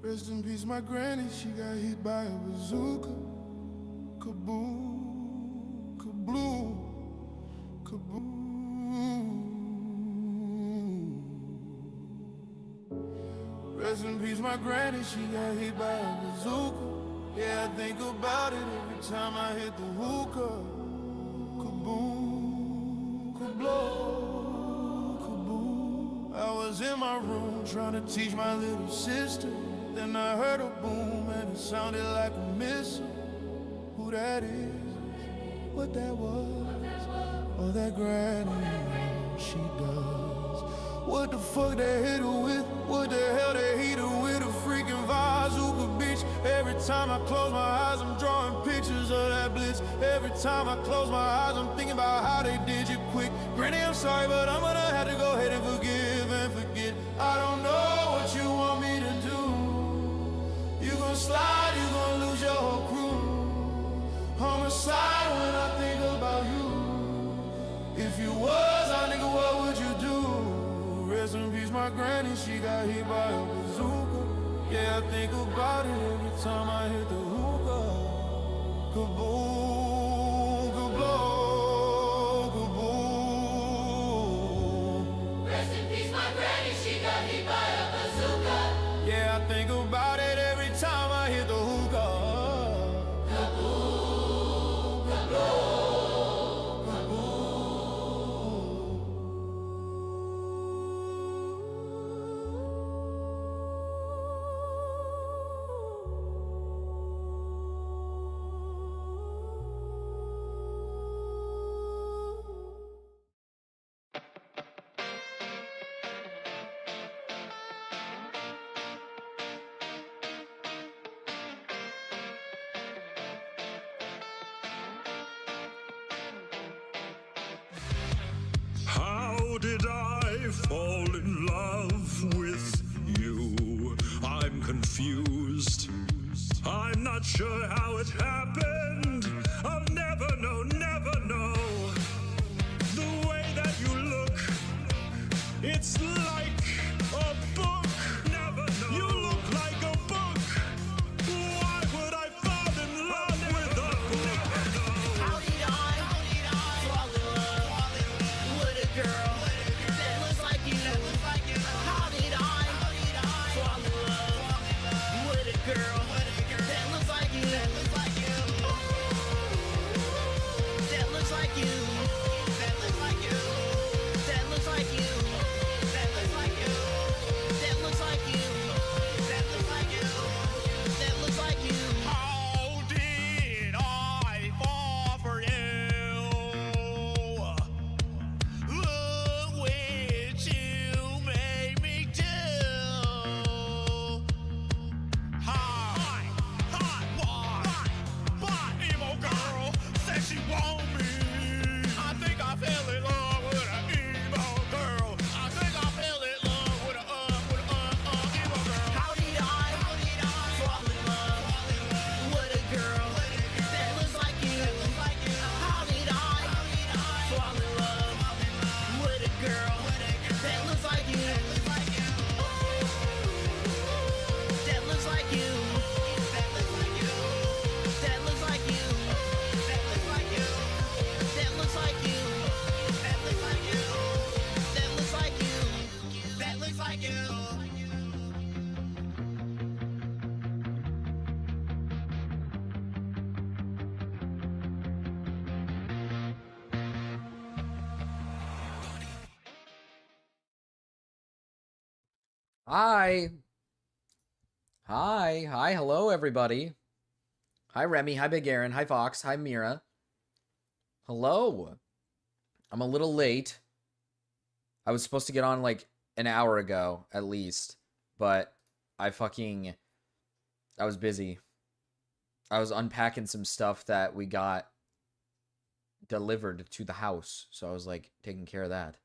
Rest in peace, my granny, she got hit by a bazooka. Kaboom, kaboom, kaboom. Rest in peace, my granny, she got hit by a bazooka. Yeah, I think about it every time I hit the hookah. Kaboom, kablow, kaboom. I was in my room trying to teach my little sister. Then I heard a boom and it sounded like a missile. Who that is, what that was, oh that granny, she does. What the fuck they hit her with, what the hell they hit her with, a freaking bazooka bitch. Every time I close my eyes I'm drawing pictures of that blitz. Every time I close my eyes I'm thinking about how they did you quick. Granny, I'm sorry, but I'm gonna have to go ahead and forgive and forget. I don't know what you want me to do. You gon' slide, you gon' lose your whole crew. Homicide when I think about you. If you was a nigga, what would you do? Rest in peace, my granny, she got hit by a bazooka. Yeah, I think about it every time I hit the hookah. Kaboom, kablow, kaboom. Rest in peace, my granny, she got hit by a bazooka. Yeah, I think about it every time I hit the hookah. Kaboom, kablow, How did I fall in love with you? I'm confused. I'm not sure how it happened. I'll never know, never know. The way that you look, it's like a book. Never know. You look like a book. Why would I fall in love with a book? How did I fall in love with a girl that looks like you? How did I fall in love with a girl that looks like you? That looks like you. That looks like you. That looks like you. That looks like you. That looks like you. That looks like you. That looks like you. That looks like you. How did I fall for you? Look what you made me do. Hi, what? Emo girl said she want me. I think I fell in love with an emo girl. I think I fell in love with a emo girl. How did I fall in love with a girl that looks like you? How did I fall in love with a girl that looks like you? That looks like you. That looks like you. That looks like you. That looks like you. That looks like you. That looks like you. That looks like you. That looks like you. Hi. Hi, hello everybody. Hi Remy, hi Big Aaron, hi Fox, hi Mira. Hello. I'm a little late. I was supposed to get on like an hour ago at least, but I was busy. I was unpacking some stuff that we got delivered to the house, so I was like taking care of that.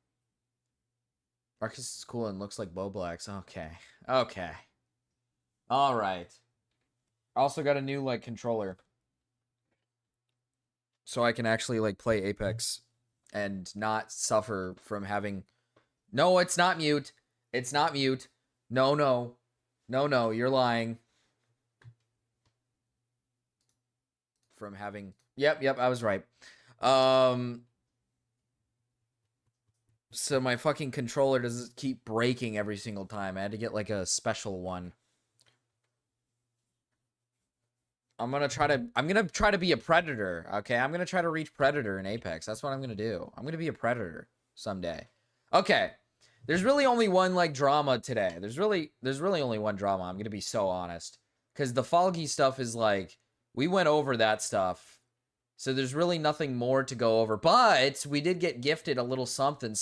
Marcus is cool and looks like Bo Blacks. Okay. All right. I also got a new like controller, so I can actually like play Apex and not suffer from having. No, it's not mute. It's not mute. No. No, you're lying. From having... Yep, I was right. So my fucking controller doesn't keep breaking every single time. I had to get like a special one. I'm gonna try to be a predator, okay? I'm gonna try to reach predator in Apex. That's what I'm gonna do. I'm gonna be a predator someday. Okay. There's really only one like drama today. There's really only one drama. I'm gonna be so honest. Because the Foggy stuff is like, we went over that stuff. So there's really nothing more to go over. But we did get gifted a little something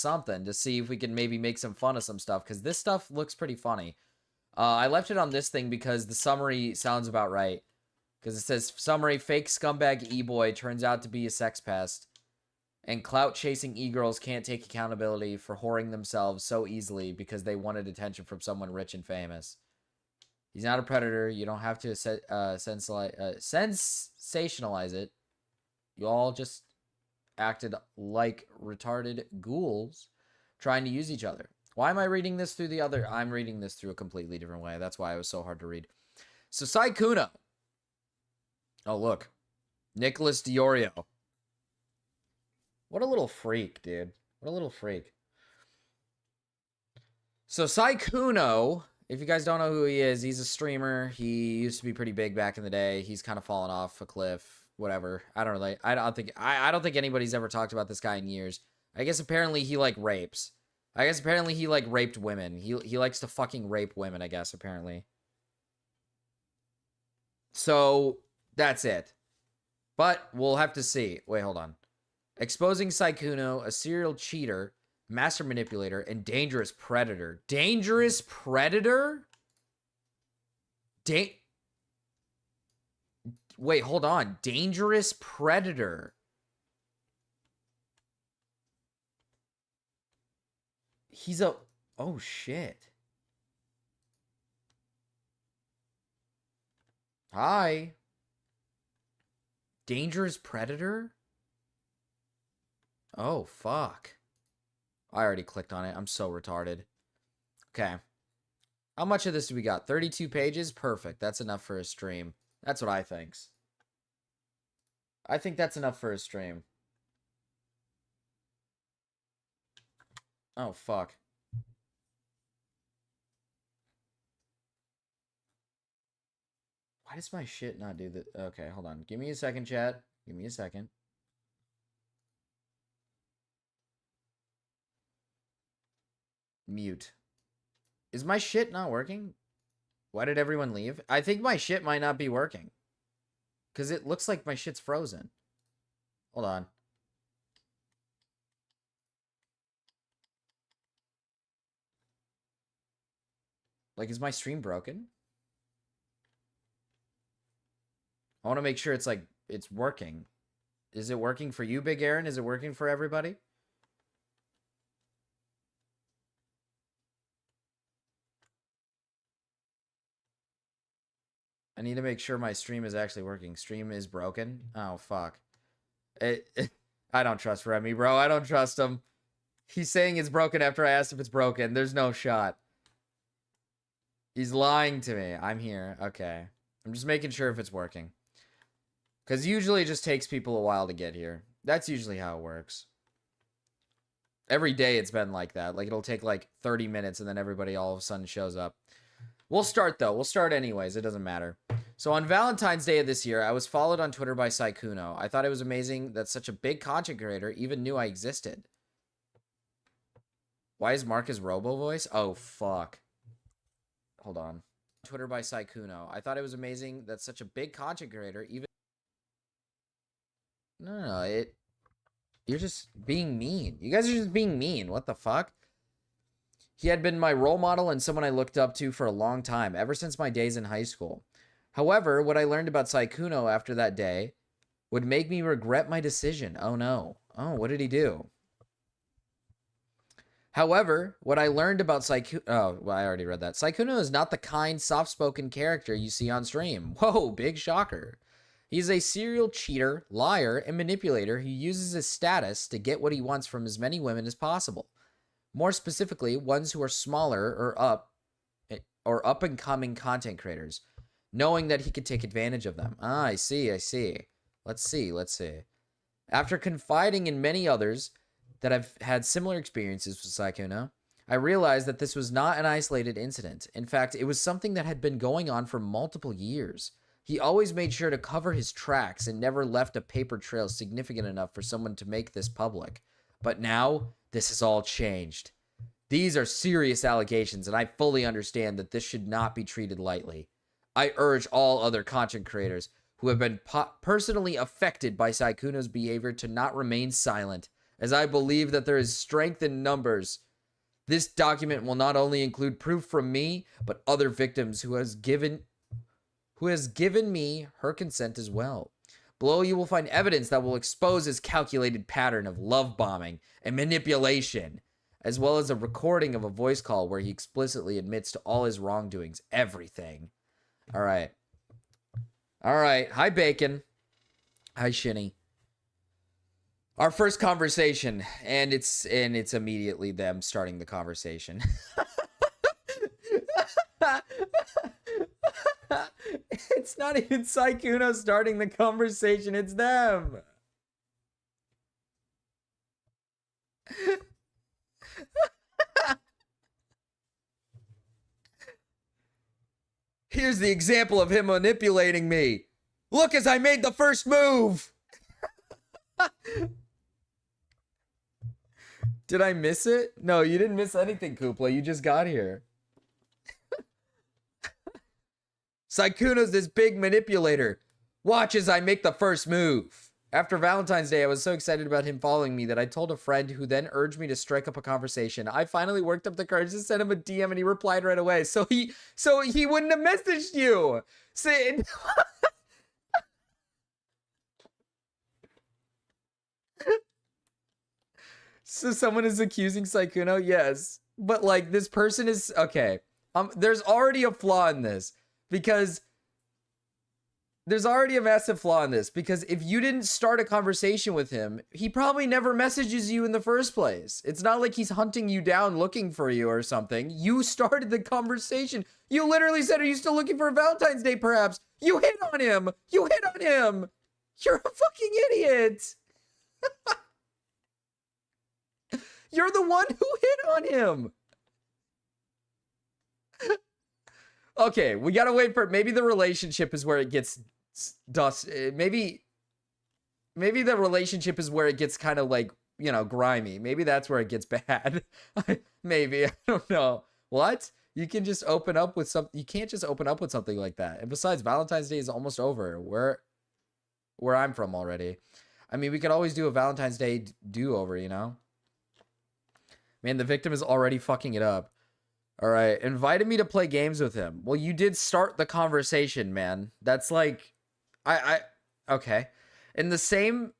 to see if we can maybe make some fun of some stuff. Because this stuff looks pretty funny. I left it on this thing because the summary sounds about right. Because it says, summary, fake scumbag e-boy turns out to be a sex pest. And clout-chasing e-girls can't take accountability for whoring themselves so easily because they wanted attention from someone rich and famous. He's not a predator. You don't have to sensationalize it. You all just acted like retarded ghouls trying to use each other. Why am I reading this through the other? I'm reading this through a completely different way. That's why it was so hard to read. So, Sykkuno. Oh, look. Nicholas Diorio. What a little freak, dude. What a little freak. So, Sykkuno, if you guys don't know who he is, he's a streamer. He used to be pretty big back in the day. He's kind of fallen off a cliff. Whatever. I don't think anybody's ever talked about this guy in years. I guess apparently he, like, rapes. I guess apparently he, like, raped women. He likes to fucking rape women, I guess, apparently. So... that's it. But we'll have to see. Wait, hold on. Exposing Sykkuno, a serial cheater, master manipulator, and dangerous predator. Dangerous predator? Wait, hold on. Dangerous predator. He's a... oh, shit. Hi. Dangerous predator? Oh, fuck. I already clicked on it. I'm so retarded. Okay. How much of this do we got? 32 pages? Perfect. That's enough for a stream. That's what I think. I think that's enough for a stream. Oh, fuck. Why does my shit not do that? Okay, hold on. Give me a second, chat. Give me a second. Mute. Is my shit not working? Why did everyone leave? I think my shit might not be working. Because it looks like my shit's frozen. Hold on. Like, is my stream broken? I want to make sure it's like, it's working. Is it working for you, Big Aaron? Is it working for everybody? I need to make sure my stream is actually working. Stream is broken? Oh, fuck. I don't trust Remy, bro. I don't trust him. He's saying it's broken after I asked if it's broken. There's no shot. He's lying to me. I'm here. Okay. I'm just making sure if it's working. Because usually it just takes people a while to get here. That's usually how it works. Every day it's been like that. Like, it'll take like 30 minutes and then everybody all of a sudden shows up. We'll start, though. We'll start anyways. It doesn't matter. So on Valentine's Day of this year, I was followed on Twitter by Sykkuno. I thought it was amazing that such a big content creator even knew I existed. Why is Marcus Robo voice? Oh, fuck. Hold on. Twitter by Sykkuno. I thought it was amazing that such a big content creator even... No, you're just being mean. You guys are just being mean. What the fuck? He had been my role model and someone I looked up to for a long time, ever since my days in high school. However, what I learned about Sykkuno after that day would make me regret my decision. Oh, no. Oh, what did he do? However, what I learned about Sykkuno... Oh, well, I already read that. Sykkuno is not the kind, soft-spoken character you see on stream. Whoa, big shocker. He's a serial cheater, liar, and manipulator who uses his status to get what he wants from as many women as possible. More specifically, ones who are smaller or up and coming content creators, knowing that he could take advantage of them. Ah, I see. Let's see. After confiding in many others that have had similar experiences with Sykkuno, I realized that this was not an isolated incident. In fact, it was something that had been going on for multiple years. He always made sure to cover his tracks and never left a paper trail significant enough for someone to make this public. But now, this has all changed. These are serious allegations, and I fully understand that this should not be treated lightly. I urge all other content creators who have been personally affected by Sykkuno's behavior to not remain silent, as I believe that there is strength in numbers. This document will not only include proof from me, but other victims who has given me her consent as well. Below you will find evidence that will expose his calculated pattern of love bombing and manipulation, as well as a recording of a voice call where he explicitly admits to all his wrongdoings, everything. All right. Hi, Bacon. Hi, Shinny. Our first conversation, and it's immediately them starting the conversation. It's not even Sykkuno starting the conversation, it's them. Here's the example of him manipulating me. Look as I made the first move. Did I miss it? No, you didn't miss anything, Koopla. You just got here. Sykkuno's this big manipulator. Watch as I make the first move. After Valentine's Day, I was so excited about him following me that I told a friend who then urged me to strike up a conversation. I finally worked up the courage to send him a DM and he replied right away. So he wouldn't have messaged you. Say So someone is accusing Sykkuno? Yes. But like this person is okay. There's already a flaw in this because there's already a massive flaw in this because if you didn't start a conversation with him, he probably never messages you in the first place. It's not like he's hunting you down looking for you or something. You started the conversation. You literally said, are you still looking for a Valentine's Day perhaps? You hit on him. You're a fucking idiot. You're the one who hit on him. Okay, we gotta wait for maybe the relationship is where it gets dust. Maybe the relationship is where it gets kind of like, you know, grimy. Maybe that's where it gets bad. Maybe, I don't know. What? You can just open up with something. You can't just open up with something like that. And besides, Valentine's Day is almost over. Where I'm from already. I mean, we could always do a Valentine's Day do-over, you know? Man, the victim is already fucking it up. All right, invited me to play games with him. Well, you did start the conversation, man. That's like, okay. In the same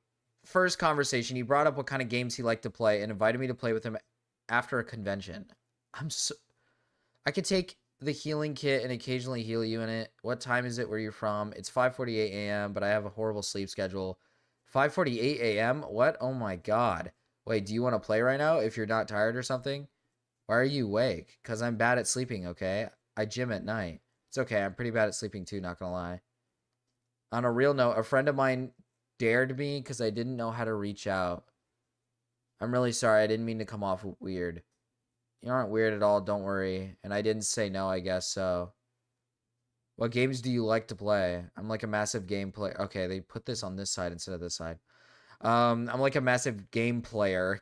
first conversation, he brought up what kind of games he liked to play and invited me to play with him after a convention. I could take the healing kit and occasionally heal you in it. What time is it where you're from? It's 5:48 a.m., but I have a horrible sleep schedule. 5:48 a.m.? What? Oh my god. Wait, do you want to play right now if you're not tired or something? Why are you awake? Because I'm bad at sleeping, okay? I gym at night. It's okay, I'm pretty bad at sleeping too, not gonna lie. On a real note, a friend of mine dared me because I didn't know how to reach out. I'm really sorry, I didn't mean to come off weird. You aren't weird at all, don't worry. And I didn't say no, I guess so. What games do you like to play? I'm like a massive game player. Okay, they put this on this side instead of this side. I'm like a massive game player.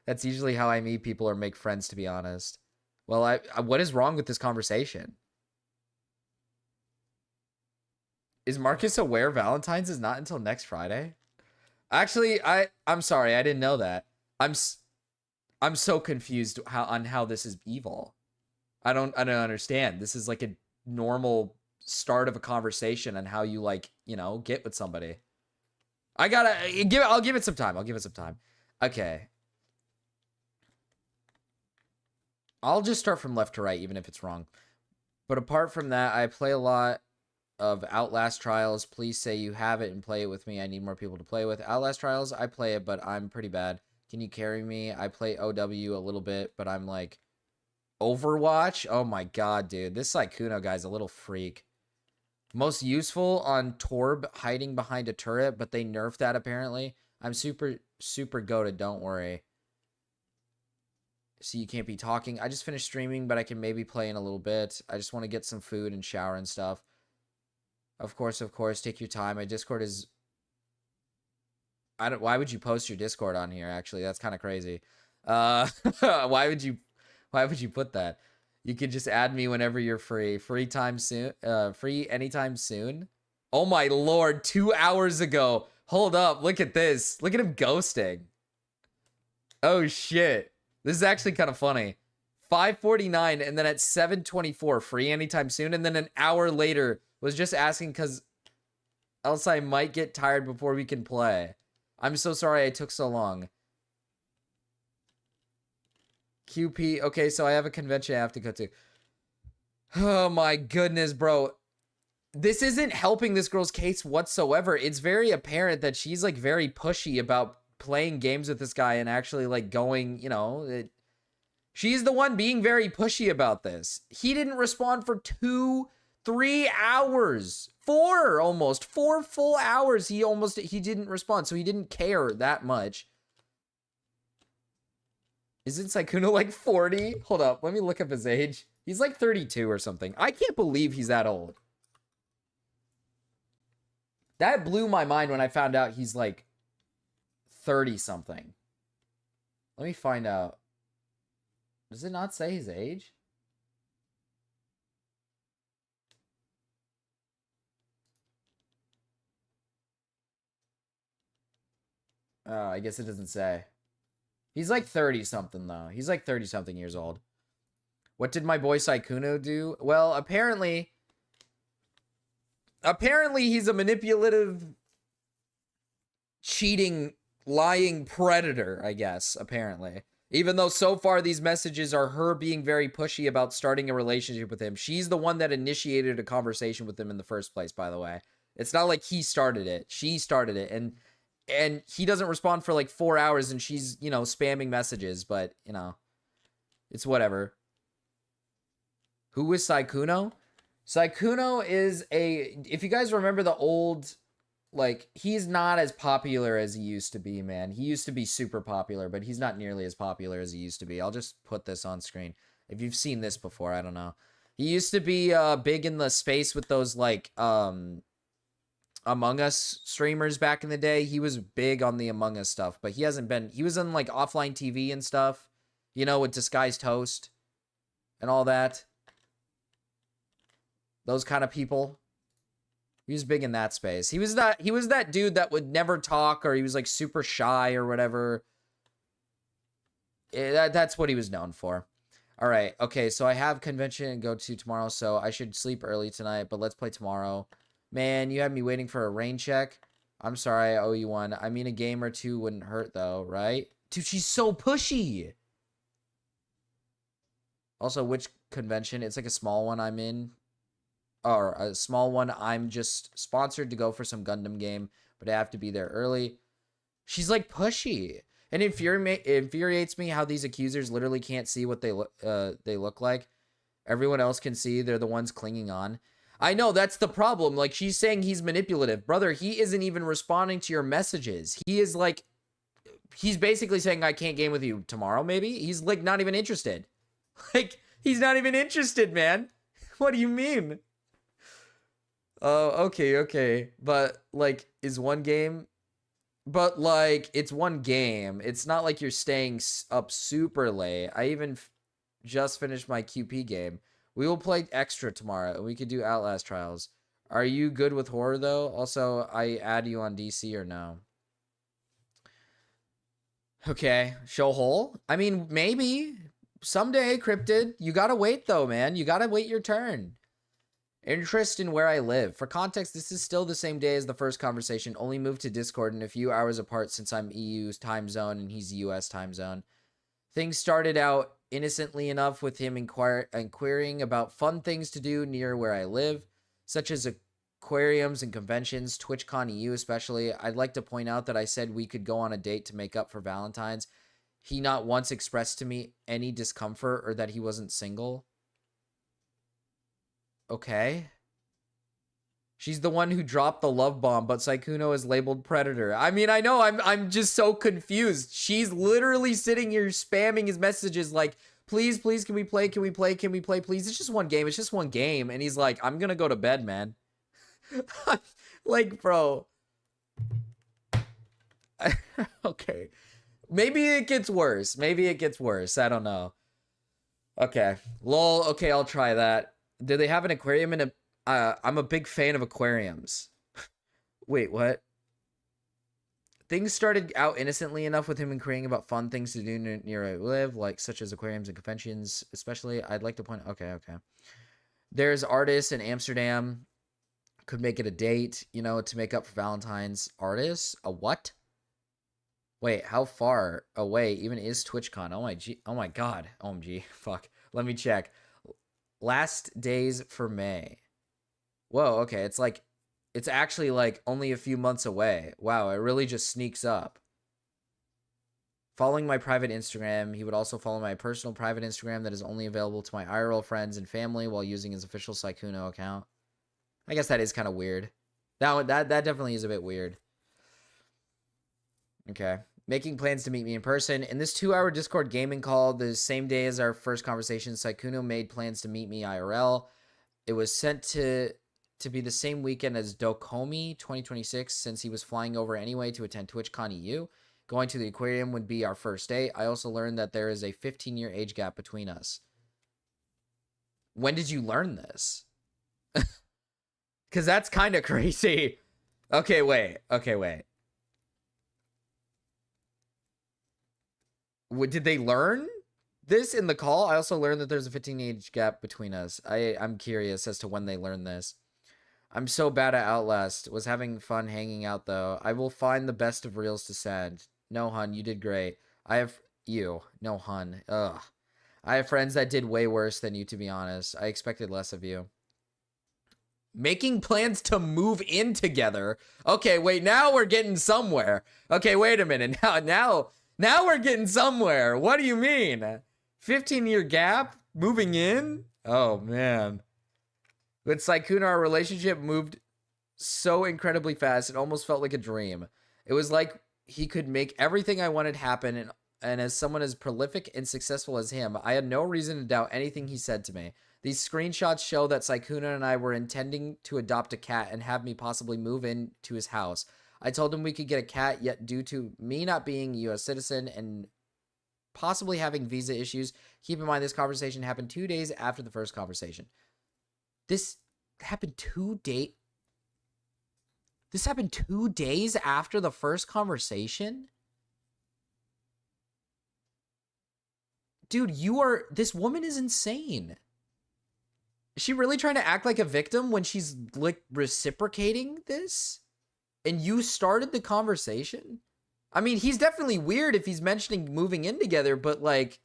That's usually how I meet people or make friends, to be honest. Well, what is wrong with this conversation? Is Marcus aware Valentine's is not until next Friday? Actually, I'm sorry, I didn't know that. I'm so confused on how this is evil. I don't understand. This is like a normal start of a conversation and how you like, you know, get with somebody. I'll give it some time. Okay. I'll just start from left to right, even if it's wrong. But apart from that, I play a lot of Outlast Trials. Please say you have it and play it with me. I need more people to play with. Outlast Trials, I play it, but I'm pretty bad. Can you carry me? I play OW a little bit, but I'm like Overwatch? Oh my god, dude. This Sykkuno guy's a little freak. Most useful on Torb hiding behind a turret, but they nerfed that apparently. I'm super goated, don't worry. See, you can't be talking. I just finished streaming, but I can maybe play in a little bit. I just want to get some food and shower and stuff. Of course, take your time. My Discord is... Why would you post your Discord on here, actually? That's kind of crazy. Why would you put that? You could just add me whenever you're free. Free anytime soon. Oh my lord, 2 hours ago. Hold up, look at this. Look at him ghosting. Oh shit. This is actually kind of funny. 5:49 and then at 7:24, free anytime soon. And then an hour later was just asking because else I might get tired before we can play. I'm so sorry I took so long. QP. Okay, so I have a convention I have to go to. Oh my goodness, bro. This isn't helping this girl's case whatsoever. It's very apparent that she's like very pushy about playing games with this guy and actually like going, you know, she's the one being very pushy about this. He didn't respond for 3 hours. 4 full hours. He didn't respond, so he didn't care that much. Isn't Sykkuno like 40? Hold up, let me look up his age. He's like 32 or something. I can't believe he's that old. That blew my mind when I found out he's like 30 something. Let me find out. Does it not say his age? Oh, I guess it doesn't say. He's like 30 something though. He's like 30 something years old. What did my boy Sykkuno do? Well, apparently he's a manipulative, cheating, lying predator, I guess, apparently. Even though so far these messages are her being very pushy about starting a relationship with him. She's the one that initiated a conversation with him in the first place, by the way. It's not like he started it. She started it. And he doesn't respond for like 4 hours and she's, you know, spamming messages, but, you know, it's whatever. Who is Sykkuno? Sykkuno is if you guys remember the old, like, he's not as popular as he used to be, man. He used to be super popular, but he's not nearly as popular as he used to be. I'll just put this on screen. If you've seen this before, I don't know. He used to be big in the space with those, like, Among Us streamers back in the day. He was big on the Among Us stuff, but he hasn't been. He was on like offline TV and stuff, you know, with Disguised Host and all that. Those kind of people. He was big in that space. He was that dude that would never talk, or he was like super shy or whatever. That's what he was known for. All right. Okay, so I have convention to go to tomorrow, so I should sleep early tonight, but let's play tomorrow. Man, you had me waiting for a rain check. I'm sorry, I owe you one. I mean, a game or two wouldn't hurt, though, right? Dude, she's so pushy. Also, which convention? It's like a small one I'm in. Or a small one. I'm just sponsored to go for some Gundam game, but I have to be there early. She's, like, pushy. And it infuriates me how these accusers literally can't see what they look like. Everyone else can see. They're the ones clinging on. I know, that's the problem. Like, she's saying he's manipulative. Brother, he isn't even responding to your messages. He is like, he's basically saying, I can't game with you tomorrow, maybe? He's, like, not even interested. Like, he's not even interested, man. What do you mean? Oh, okay. But, like, is one game... But, like, it's one game. It's not like you're staying up super late. I even just finished my QP game. We will play extra tomorrow, and we could do Outlast Trials. Are you good with horror, though? Also, I add you on DC or no? Okay, show hole? I mean, maybe. Someday, Cryptid. You gotta wait, though, man. You gotta wait your turn. Interest in where I live. For context, this is still the same day as the first conversation, only moved to Discord and a few hours apart since I'm EU's time zone and he's US time zone. Things started out innocently enough with him inquiring about fun things to do near where I live, such as aquariums and conventions, TwitchCon EU especially. I'd like to point out that I said we could go on a date to make up for Valentine's. he not once expressed to me any discomfort or that he wasn't single. Okay. She's the one who dropped the love bomb, but Sykkuno is labeled predator. I mean, I know, I'm just so confused. She's literally sitting here spamming his messages like, please, please, can we play? Can we play? Can we play? Please, it's just one game. It's just one game. And he's like, I'm gonna go to bed, man. Like, bro. Okay. Maybe it gets worse. Maybe it gets worse. I don't know. Okay. Lol. Okay, I'll try that. Do they have an aquarium in a... I'm a big fan of aquariums. Wait, what? Things started out innocently enough with him and creating about fun things to do near where I live, like such as aquariums and conventions, especially. I'd like to point... Okay. There's artists in Amsterdam. Could make it a date, you know, to make up for Valentine's. Artists? A what? Wait, how far away even is TwitchCon? Oh my god. OMG. Fuck. Let me check. Last days for May. Whoa, okay. It's actually like only a few months away. Wow, it really just sneaks up. Following my private Instagram, he would also follow my personal private Instagram that is only available to my IRL friends and family while using his official Sykkuno account. I guess that is kind of weird. That definitely is a bit weird. Okay. Making plans to meet me in person. In this 2-hour Discord gaming call, the same day as our first conversation, Sykkuno made plans to meet me IRL. It was sent to be the same weekend as Dokomi 2026, since he was flying over anyway to attend TwitchCon EU. Going to the aquarium would be our first date. I also learned that there is a 15-year age gap between us. When did you learn this? Because that's kind of crazy. Okay, wait. Did they learn this in the call? I also learned that there's a 15 age gap between us. I'm curious as to when they learned this. I'm so bad at Outlast. Was having fun hanging out, though. I will find the best of reels to send. No, hun, you did great. I have... You. No, hun. Ugh. I have friends that did way worse than you, to be honest. I expected less of you. Making plans to move in together. Okay, wait, now we're getting somewhere. Okay, wait a minute. Now we're getting somewhere. What do you mean? 15-year gap? Moving in? Oh, man. With Sykkuno, our relationship moved so incredibly fast, it almost felt like a dream. It was like he could make everything I wanted happen, and as someone as prolific and successful as him, I had no reason to doubt anything he said to me. These screenshots show that Sykkuno and I were intending to adopt a cat and have me possibly move in to his house. I told him we could get a cat, yet due to me not being a U.S. citizen and possibly having visa issues, keep in mind this conversation happened 2 days after the first conversation. This happened 2 days... This happened 2 days after the first conversation? Dude, this woman is insane. Is she really trying to act like a victim when she's, like, reciprocating this? And you started the conversation? I mean, he's definitely weird if he's mentioning moving in together, but, like...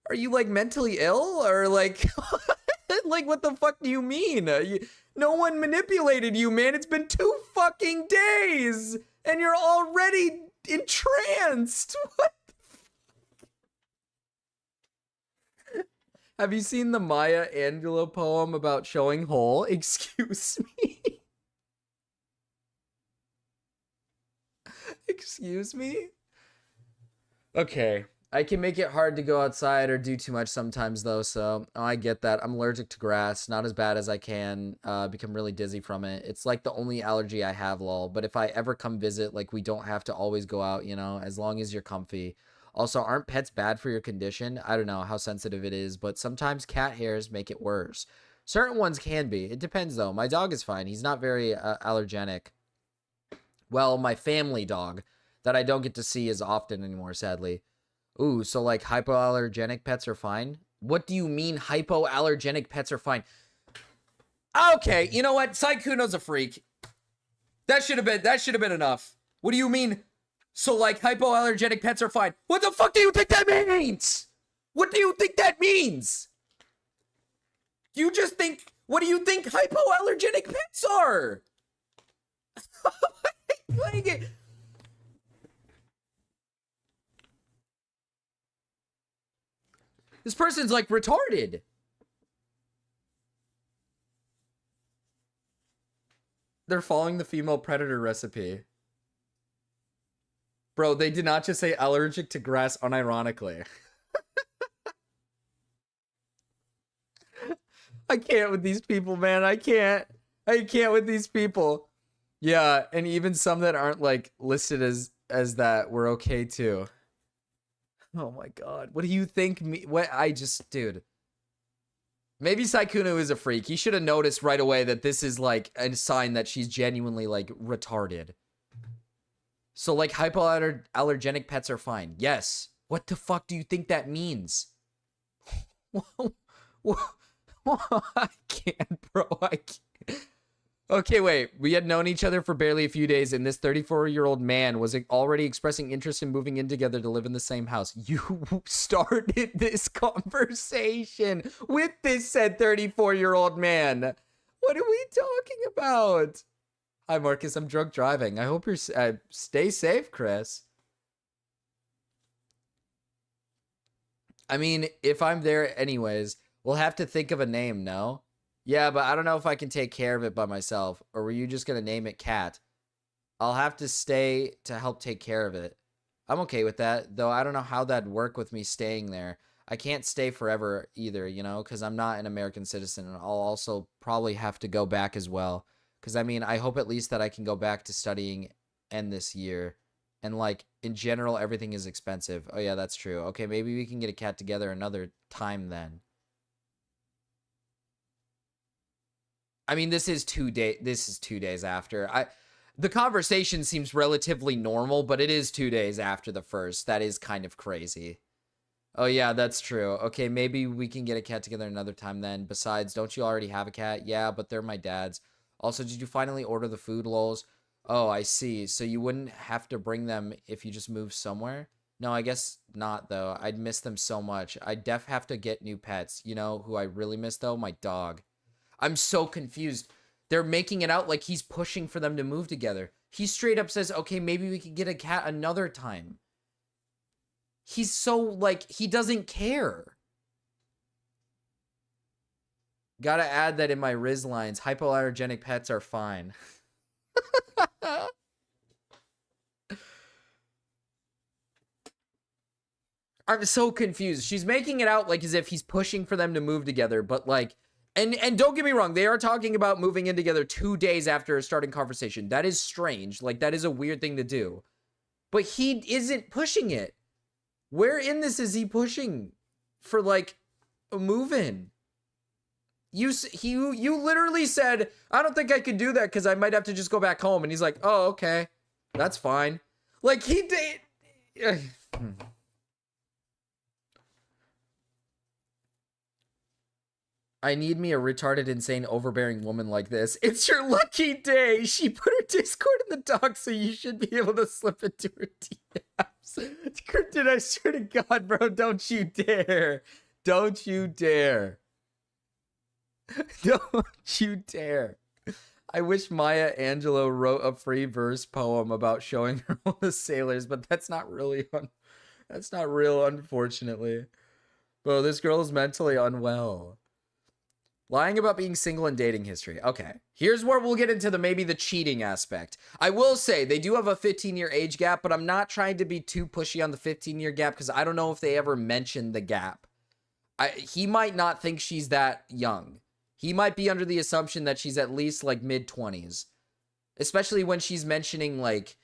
Are you, like, mentally ill? Or, like... Like, what the fuck do you mean? No one manipulated you, man. It's been 2 fucking days! And you're already entranced! What? Have you seen the Maya Angelou poem about showing hole? Excuse me? Excuse me? Okay. I can make it hard to go outside or do too much sometimes, though, so I get that. I'm allergic to grass. Not as bad as I can. Become really dizzy from it. It's like the only allergy I have, lol. But if I ever come visit, like, we don't have to always go out, you know, as long as you're comfy. Also, aren't pets bad for your condition? I don't know how sensitive it is, but sometimes cat hairs make it worse. Certain ones can be. It depends, though. My dog is fine. He's not very allergenic. Well, my family dog that I don't get to see as often anymore, sadly. Ooh, so like hypoallergenic pets are fine? What do you mean hypoallergenic pets are fine? Okay, you know what? Sykkuno's a freak. That should have been enough. What do you mean? So like hypoallergenic pets are fine. What the fuck do you think that means? What do you think that means? You just think, what do you think hypoallergenic pets are? Like, This person's like retarded. They're following the female predator recipe. Bro, they did not just say allergic to grass unironically. I can't with these people, man. I can't with these people. Yeah, and even some that aren't like listed as that were okay too. Oh my god. What do you think dude. Maybe Sykkuno is a freak. He should have noticed right away that this is like a sign that she's genuinely like retarded. So like hypoallergenic pets are fine. Yes. What the fuck do you think that means? I can't, bro. I can't. Okay, wait. We had known each other for barely a few days, and this 34-year-old man was already expressing interest in moving in together to live in the same house. You started this conversation with this said 34-year-old man. What are we talking about? Hi, Marcus. I'm drunk driving. I hope you're... stay safe, Chris. I mean, if I'm there anyways, we'll have to think of a name, no? Yeah, but I don't know if I can take care of it by myself. Or were you just going to name it Cat? I'll have to stay to help take care of it. I'm okay with that, though I don't know how that'd work with me staying there. I can't stay forever either, you know, because I'm not an American citizen. And I'll also probably have to go back as well. Because, I mean, I hope at least that I can go back to studying end this year. And, like, in general, everything is expensive. Oh, yeah, that's true. Okay, maybe we can get a cat together another time then. I mean, this is 2 days after. The conversation seems relatively normal, but it is 2 days after the first. That is kind of crazy. Oh, yeah, that's true. Okay, maybe we can get a cat together another time then. Besides, don't you already have a cat? Yeah, but they're my dad's. Also, did you finally order the food, lols? Oh, I see. So you wouldn't have to bring them if you just moved somewhere? No, I guess not, though. I'd miss them so much. I'd have to get new pets. You know who I really miss, though? My dog. I'm so confused. They're making it out like he's pushing for them to move together. He straight up says, okay, maybe we could get a cat another time. He's so, like, he doesn't care. Gotta add that in my Riz lines. Hypoallergenic pets are fine. I'm so confused. She's making it out like as if he's pushing for them to move together, but like... And don't get me wrong, they are talking about moving in together 2 days after a starting conversation. That is strange. Like, that is a weird thing to do. But he isn't pushing it. Where in this is he pushing for, like, a move-in? You literally said, I don't think I could do that because I might have to just go back home. And he's like, oh, okay. That's fine. Like, he did... I need me a retarded, insane, overbearing woman like this. It's your lucky day. She put her Discord in the doc, so you should be able to slip into her DMs. Cryptid, I swear to God, bro, don't you dare. Don't you dare. Don't you dare. I wish Maya Angelou wrote a free verse poem about showing her all the sailors, but that's not really that's not real, unfortunately. Bro, this girl is mentally unwell. Lying about being single and dating history. Okay, here's where we'll get into maybe the cheating aspect. I will say they do have a 15-year age gap, but I'm not trying to be too pushy on the 15-year gap because I don't know if they ever mentioned the gap. He might not think she's that young. He might be under the assumption that she's at least like mid-20s. Especially when she's mentioning like...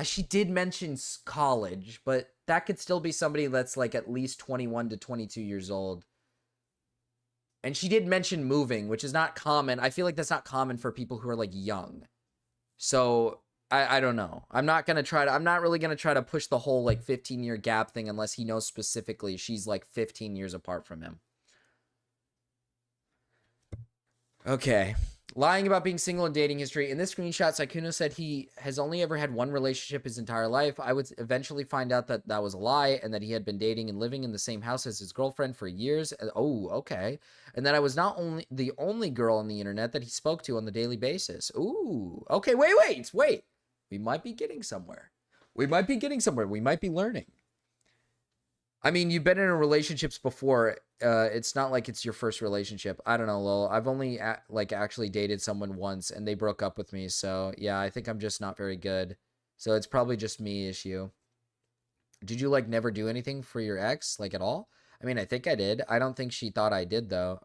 she did mention college, but that could still be somebody that's like at least 21 to 22 years old. And she did mention moving, which is not common. I feel like that's not common for people who are like young. So I don't know. I'm not really gonna try to push the whole like 15-year gap thing unless he knows specifically she's like 15 years apart from him. Okay. Lying about being single and dating history. In this screenshot, Sykkuno said he has only ever had one relationship his entire life. I would eventually find out that that was a lie and that he had been dating and living in the same house as his girlfriend for years. Oh, okay. And that I was not only the only girl on the internet that he spoke to on the daily basis. Ooh, okay, wait. We might be getting somewhere. We might be learning. I mean, you've been in relationships before. It's not like it's your first relationship. I don't know, Lol. I've only actually dated someone once and they broke up with me. So yeah, I think I'm just not very good. So it's probably just me issue. Did you like never do anything for your ex, like at all? I mean, I think I did. I don't think she thought I did though.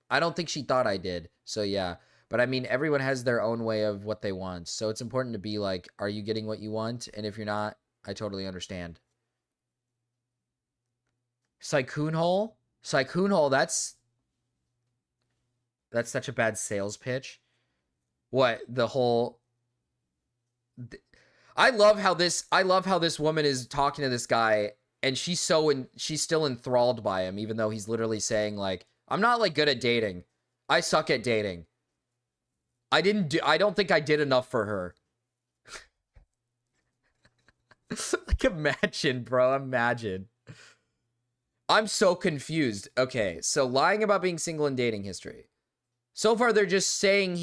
I don't think she thought I did. So yeah. But I mean, everyone has their own way of what they want. So it's important to be like, are you getting what you want? And if you're not, I totally understand. Sykkuno? Sykkuno, that's such a bad sales pitch. What? The whole I love how this woman is talking to this guy and she's still enthralled by him even though he's literally saying like, I'm not like good at dating. I suck at dating. I don't think I did enough for her. Like imagine, bro, imagine. I'm so confused. Okay, so lying about being single in dating history. So far, they're just saying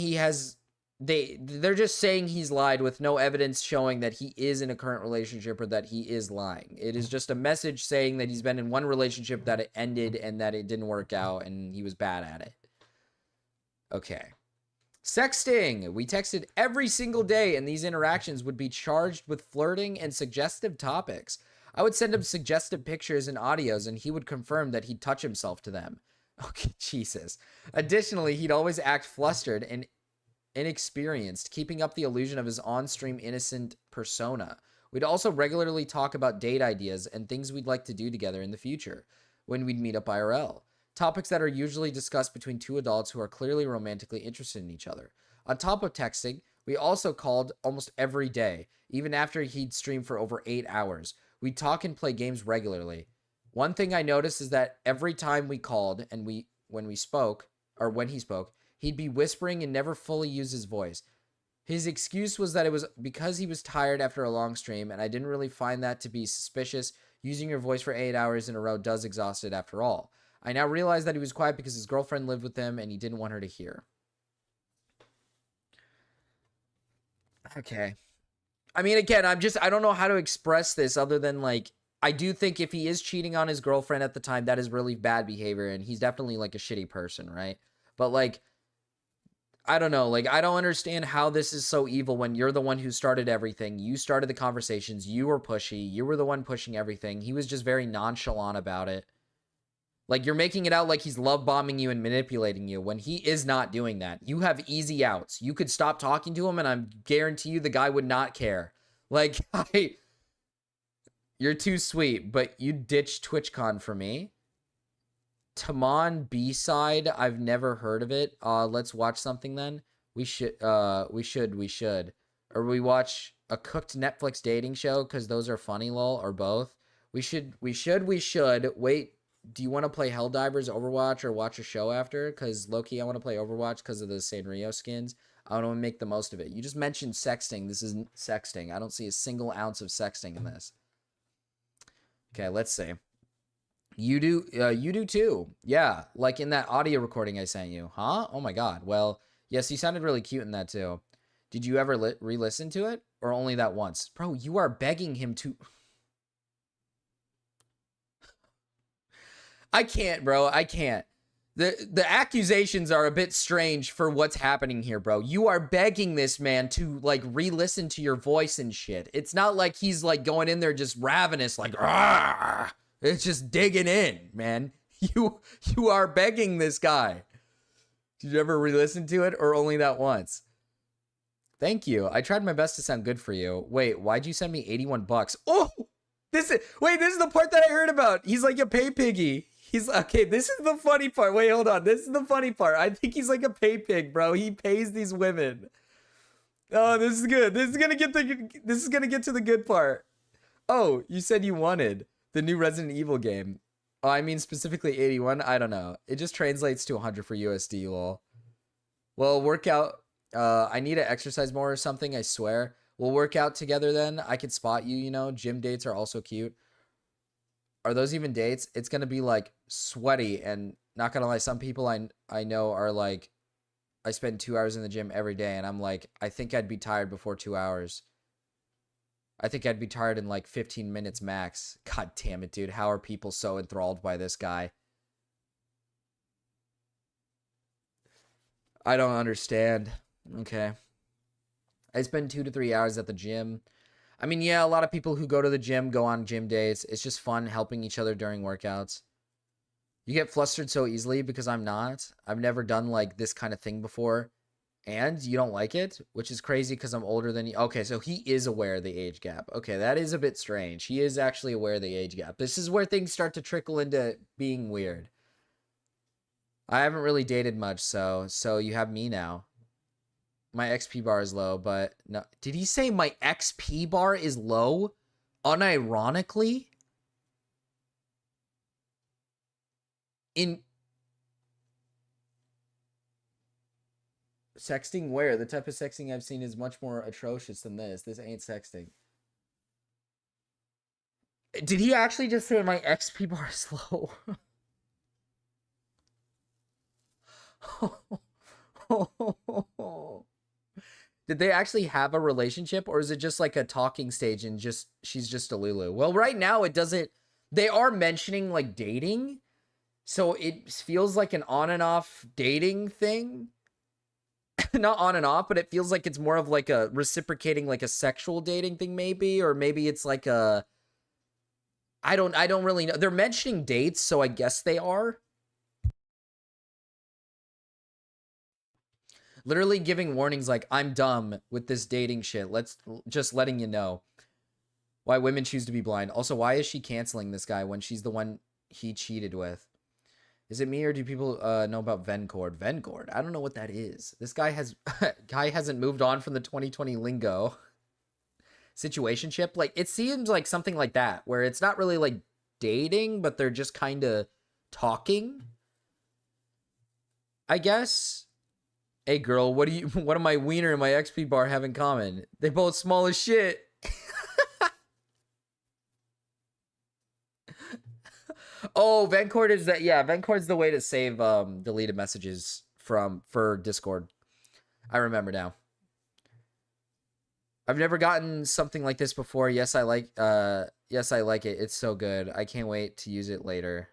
they're just saying he's lied with no evidence showing that he is in a current relationship or that he is lying. It is just a message saying that he's been in one relationship that it ended and that it didn't work out and he was bad at it. Okay. Sexting. We texted every single day and these interactions would be charged with flirting and suggestive topics. I would send him suggestive pictures and audios and he would confirm that he'd touch himself to them. Okay, Jesus. Additionally, he'd always act flustered and inexperienced, keeping up the illusion of his on-stream innocent persona. We'd also regularly talk about date ideas and things we'd like to do together in the future when we'd meet up IRL. Topics that are usually discussed between two adults who are clearly romantically interested in each other. On top of texting, we also called almost every day, even after he'd stream for over 8 hours. We'd talk and play games regularly. One thing I noticed is that every time we called and when he spoke, he'd be whispering and never fully use his voice. His excuse was that it was because he was tired after a long stream, and I didn't really find that to be suspicious. Using your voice for 8 hours in a row does exhaust it after all. I now realize that he was quiet because his girlfriend lived with him and he didn't want her to hear. Okay. I mean, again, I don't know how to express this other than like, I do think if he is cheating on his girlfriend at the time, that is really bad behavior and he's definitely like a shitty person, right? But like, I don't know, like, I don't understand how this is so evil when you're the one who started everything. You started the conversations. You were pushy. You were the one pushing everything. He was just very nonchalant about it. Like, you're making it out like he's love bombing you and manipulating you when he is not doing that. You have easy outs. You could stop talking to him and I guarantee you the guy would not care. Like, you're too sweet, but you ditched TwitchCon for me. Tamon B-side, I've never heard of it. Let's watch something then. We should. Or we watch a cooked Netflix dating show because those are funny, lol, or both. We should. Wait, do you want to play Helldivers Overwatch or watch a show after? Because low-key, I want to play Overwatch because of the Sanrio skins. I want to make the most of it. You just mentioned sexting. This isn't sexting. I don't see a single ounce of sexting in this. Okay, let's see. You do too. Yeah, like in that audio recording I sent you. Huh? Oh my god. Well, yes, you sounded really cute in that too. Did you ever re-listen to it? Or only that once? Bro, you are begging him to... I can't, bro. I can't. The accusations are a bit strange for what's happening here, bro. You are begging this man to, like, re-listen to your voice and shit. It's not like he's, like, going in there just ravenous, like, Argh! It's just digging in, man. You are begging this guy. Did you ever re-listen to it or only that once? Thank you. I tried my best to sound good for you. Wait, why'd you send me 81 bucks? Oh! This is the part that I heard about. He's like a pay piggy. Okay, this is the funny part. Wait, hold on. This is the funny part. I think he's like a pay pig, bro. He pays these women. Oh, this is good. This is gonna get to the good part. Oh, you said you wanted the new Resident Evil game. Oh, I mean specifically 81. I don't know. It just translates to 100 for USD, lol. Well, workout. I need to exercise more or something, I swear. We'll work out together then. I could spot you, you know. Gym dates are also cute. Are those even dates? It's going to be like sweaty and not going to lie. Some people I know are like, I spend 2 hours in the gym every day and I'm like, I think I'd be tired before 2 hours. I think I'd be tired in like 15 minutes max. God damn it, dude. How are people so enthralled by this guy? I don't understand. Okay. I spend 2 to 3 hours at the gym. I mean, yeah, a lot of people who go to the gym go on gym days. It's just fun helping each other during workouts. You get flustered so easily because I'm not. I've never done like this kind of thing before. And you don't like it, which is crazy because I'm older than you. Okay, so he is aware of the age gap. Okay, that is a bit strange. He is actually aware of the age gap. This is where things start to trickle into being weird. I haven't really dated much, so you have me now. My XP bar is low, but no. Did he say my XP bar is low? Unironically? In sexting where? The type of sexting I've seen is much more atrocious than this. This ain't sexting. Did he actually just say my XP bar is low? Did they actually have a relationship, or is it just like a talking stage and just she's just a Lulu? Well, right now it doesn't. They are mentioning like dating, so it feels like an on and off dating thing. Not on and off, but it feels like it's more of like a reciprocating, like a sexual dating thing, maybe, or maybe it's like a. I don't really know. They're mentioning dates, so I guess they are. Literally giving warnings like, I'm dumb with this dating shit. Just letting you know. Why women choose to be blind. Also, why is she canceling this guy when she's the one he cheated with? Is it me, or do people know about Vencord? Vencord? I don't know what that is. This guy hasn't moved on from the 2020 lingo. Situationship? Like, it seems like something like that, where it's not really like dating, but they're just kind of talking, I guess. Hey girl, what do my wiener and my XP bar have in common? They both small as shit. Oh, Vencord is that? Yeah, Vencord's the way to save deleted messages for Discord. I remember now. I've never gotten something like this before. Yes, I like it. It's so good. I can't wait to use it later.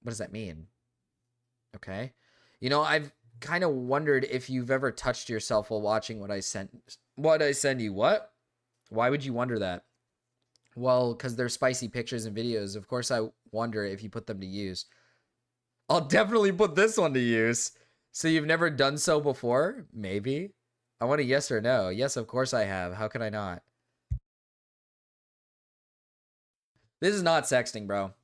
What does that mean? Okay. You know, I've kind of wondered if you've ever touched yourself while watching what I send you. What? Why would you wonder that? Well, because they're spicy pictures and videos. Of course, I wonder if you put them to use. I'll definitely put this one to use. So you've never done so before? Maybe. I want a yes or no. Yes, of course I have. How could I not? This is not sexting, bro.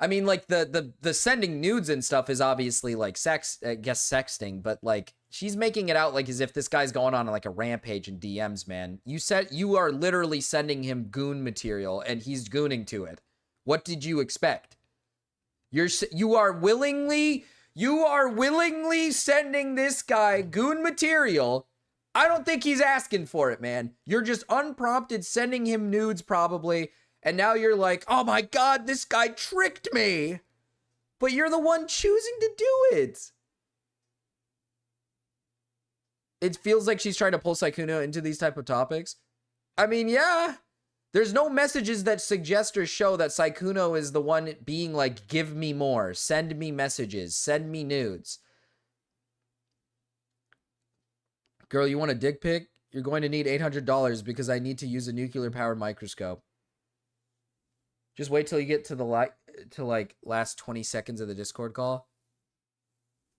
I mean, like, the sending nudes and stuff is obviously, like, sexting, but, like, she's making it out, like, as if this guy's going on, like, a rampage in DMs, man. You are literally sending him goon material, and he's gooning to it. What did you expect? You are willingly sending this guy goon material. I don't think he's asking for it, man. You're just unprompted sending him nudes, probably. And now you're like, oh my God, this guy tricked me. But you're the one choosing to do it. It feels like she's trying to pull Sykkuno into these type of topics. I mean, yeah. There's no messages that suggest or show that Sykkuno is the one being like, give me more. Send me messages. Send me nudes. Girl, you want a dick pic? You're going to need $800 because I need to use a nuclear-powered microscope. Just wait till you get to the last 20 seconds of the Discord call.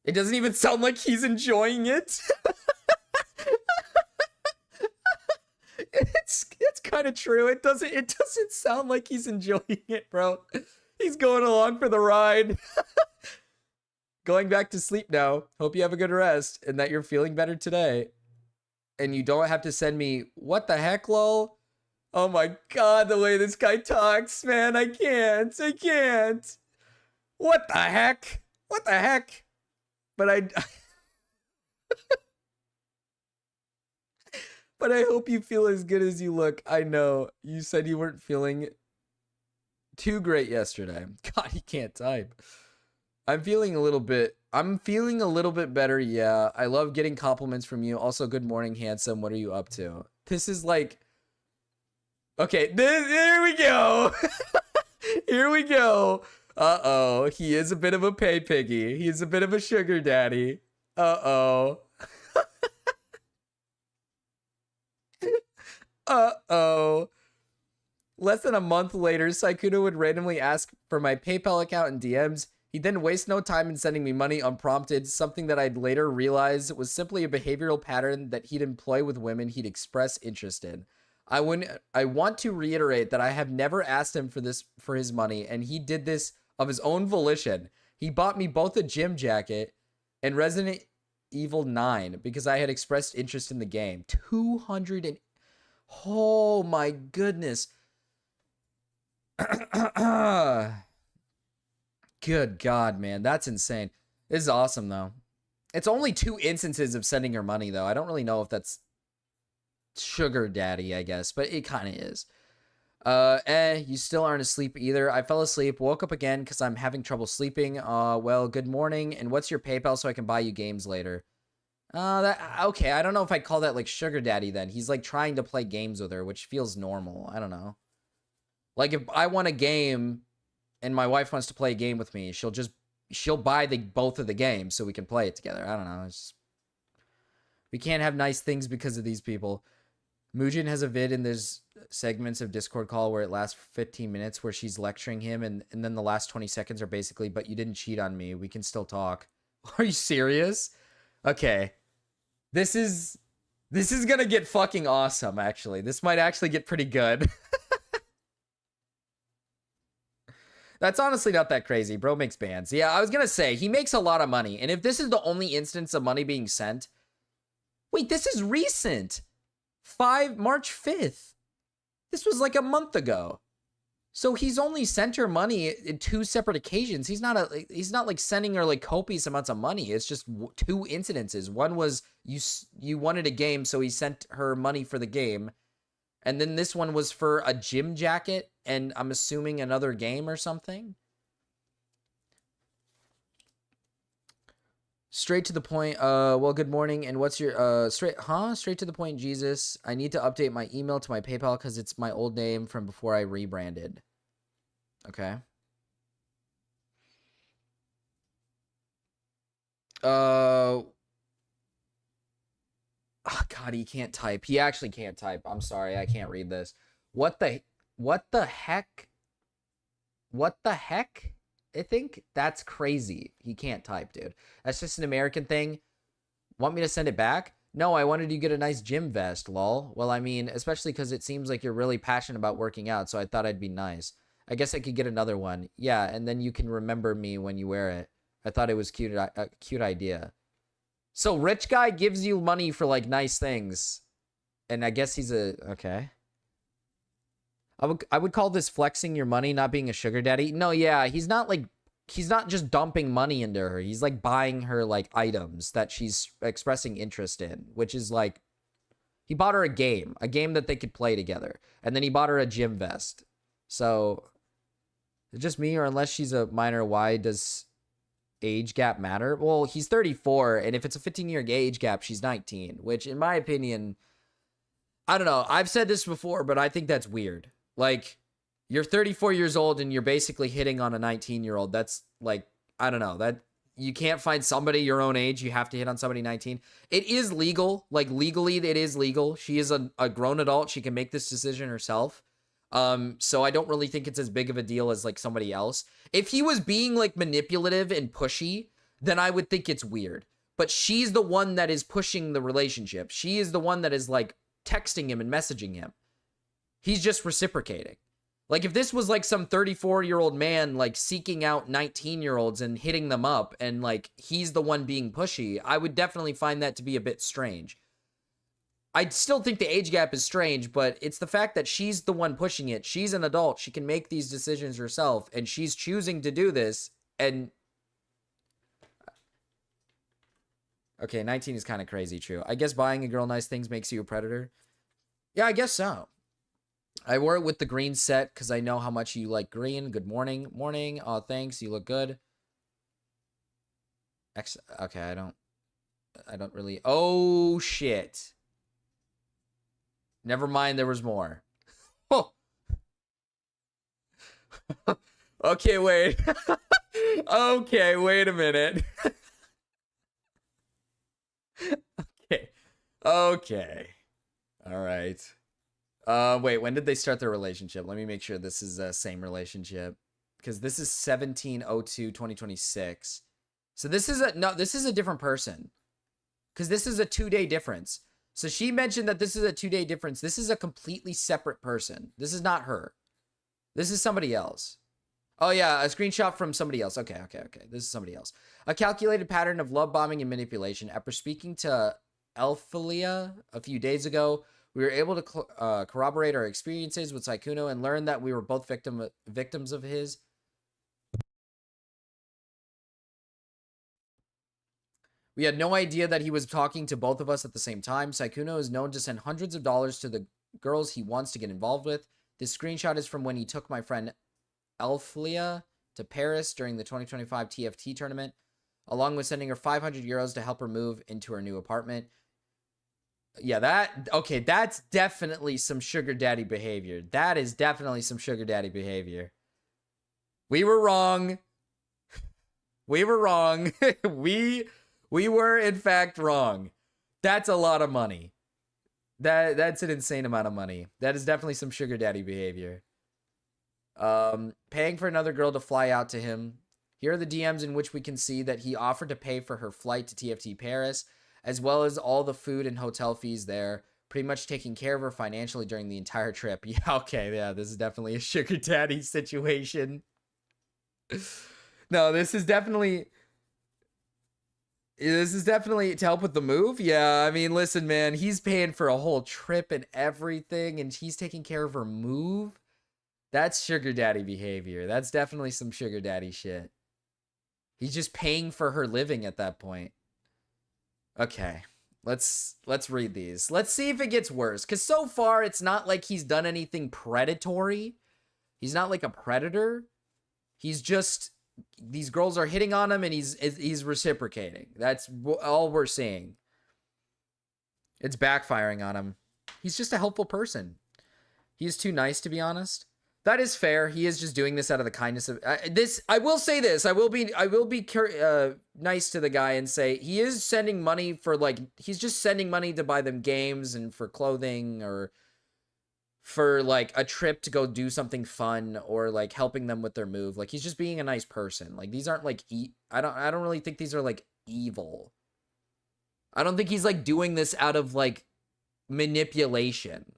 It doesn't even sound like he's enjoying it. It's kind of true. It doesn't sound like he's enjoying it, bro. He's going along for the ride. Going back to sleep now. Hope you have a good rest and that you're feeling better today. And you don't have to send me what the heck, lol. Oh my God, the way this guy talks, man. I can't. What the heck? But but I hope you feel as good as you look. I know. You said you weren't feeling too great yesterday. God, he can't type. I'm feeling a little bit I'm feeling a little bit better, yeah. I love getting compliments from you. Also, good morning, handsome. What are you up to? This is like... Okay, there we go. Here we go. Uh-oh. He is a bit of a pay piggy. He's a bit of a sugar daddy. Uh-oh. Uh-oh. Less than a month later, Sykkuno would randomly ask for my PayPal account in DMs. He'd then waste no time in sending me money unprompted, something that I'd later realize was simply a behavioral pattern that he'd employ with women he'd express interest in. I want to reiterate that I have never asked him for his money, and he did this of his own volition. He bought me both a gym jacket and Resident Evil 9 because I had expressed interest in the game. 200 and... Oh my goodness. Good God, man. That's insane. This is awesome, though. It's only 2 instances of sending her money, though. I don't really know if that's sugar daddy, I guess, but it kind of is. You still aren't asleep either. I fell asleep, woke up again because I'm having trouble sleeping. Well, good morning. And what's your PayPal so I can buy you games later? Okay, I don't know if I'd call that like sugar daddy then. He's like trying to play games with her, which feels normal. I don't know. Like if I want a game and my wife wants to play a game with me, she'll buy both of the games so we can play it together. I don't know. We can't have nice things because of these people. Muujin has a vid and there's segments of Discord call where it lasts 15 minutes where she's lecturing him and then the last 20 seconds are basically, but you didn't cheat on me. We can still talk. Are you serious? Okay. This is gonna get fucking awesome, actually. This might actually get pretty good. That's honestly not that crazy. Bro makes bands. Yeah, I was gonna say, he makes a lot of money. And if this is the only instance of money being sent... Wait, this is recent. March 5th. This was like a month ago. So he's only sent her money in 2 separate occasions. He's not like sending her like copious amounts of money. It's just 2 incidences. One was you wanted a game, so he sent her money for the game. And then this one was for a gym jacket and I'm assuming another game or something. Straight to the point. Well, good morning. And what's your straight to the point, Jesus. I need to update my email to my PayPal because it's my old name from before I rebranded. Okay. Oh God, he can't type. He actually can't type. I'm sorry, I can't read this. What the heck? What the heck? I think that's crazy. He can't type, dude. That's just an American thing. Want me to send it back? No, I wanted you to get a nice gym vest, lol. Well, I mean, especially because it seems like you're really passionate about working out, so I thought I'd be nice. I guess I could get another one. Yeah, and then you can remember me when you wear it. I thought it was a cute idea. So rich guy gives you money for like nice things. And I guess he's okay. I would call this flexing your money, not being a sugar daddy. No, yeah, he's not just dumping money into her. He's like buying her like items that she's expressing interest in, which is like, he bought her a game that they could play together. And then he bought her a gym vest. So, is it just me, or unless she's a minor, why does age gap matter? Well, he's 34, and if it's a 15-year age gap, she's 19, which in my opinion, I don't know. I've said this before, but I think that's weird. Like, you're 34 years old and you're basically hitting on a 19-year-old. That's like, I don't know. That you can't find somebody your own age. You have to hit on somebody 19. It is legal. Like, legally, it is legal. She is a grown adult. She can make this decision herself. So I don't really think it's as big of a deal as like somebody else. If he was being like manipulative and pushy, then I would think it's weird. But she's the one that is pushing the relationship. She is the one that is like texting him and messaging him. He's just reciprocating. Like if this was like some 34-year-old man like seeking out 19-year-olds and hitting them up and like he's the one being pushy, I would definitely find that to be a bit strange. I still think the age gap is strange, but it's the fact that she's the one pushing it. She's an adult. She can make these decisions herself, and she's choosing to do this. And okay, 19 is kind of crazy, true. I guess buying a girl nice things makes you a predator. Yeah, I guess so. I wore it with the green set because I know how much you like green. Good morning. Morning. Oh, thanks. You look good. Okay, I don't really. Oh shit. Never mind, there was more. Oh. Okay, wait. Okay, wait a minute. Okay. Okay. All right. Wait, when did they start their relationship? Let me make sure this is the same relationship. Because this is 17/02/2026. So this is a different person. Because this is a 2-day difference. So she mentioned that this is a 2-day difference. This is a completely separate person. This is not her. This is somebody else. Oh, yeah, a screenshot from somebody else. Okay. This is somebody else. A calculated pattern of love bombing and manipulation. After speaking to Elphalia a few days ago, we were able to corroborate our experiences with Sykkuno and learn that we were both victims of his. We had no idea that he was talking to both of us at the same time. Sykkuno is known to send hundreds of dollars to the girls he wants to get involved with. This screenshot is from when he took my friend Elphalia to Paris during the 2025 TFT tournament, along with sending her 500 euros to help her move into her new apartment. Yeah, that's definitely some sugar daddy behavior. That is definitely some sugar daddy behavior. We were wrong. We were wrong. We were in fact wrong. That's a lot of money. That's an insane amount of money. That is definitely some sugar daddy behavior. Paying for another girl to fly out to him. Here are the DMs in which we can see that he offered to pay for her flight to TFT Paris, as well as all the food and hotel fees there, pretty much taking care of her financially during the entire trip. Yeah, okay, yeah, this is definitely a sugar daddy situation. No, this is definitely to help with the move. Yeah, I mean, listen, man, he's paying for a whole trip and everything, and he's taking care of her move. That's sugar daddy behavior. That's definitely some sugar daddy shit. He's just paying for her living at that point. Okay, let's read these. Let's see if it gets worse. Because so far, it's not like he's done anything predatory. He's not like a predator. He's just... These girls are hitting on him and he's reciprocating. That's all we're seeing. It's backfiring on him. He's just a helpful person. He's too nice, to be honest. That is fair. He is just doing this out of the kindness of this. I will say this. I will be nice to the guy and say he is sending money for he's just sending money to buy them games and for clothing or for a trip to go do something fun or helping them with their move. He's just being a nice person. These aren't I don't really think these are evil. I don't think he's doing this out of manipulation.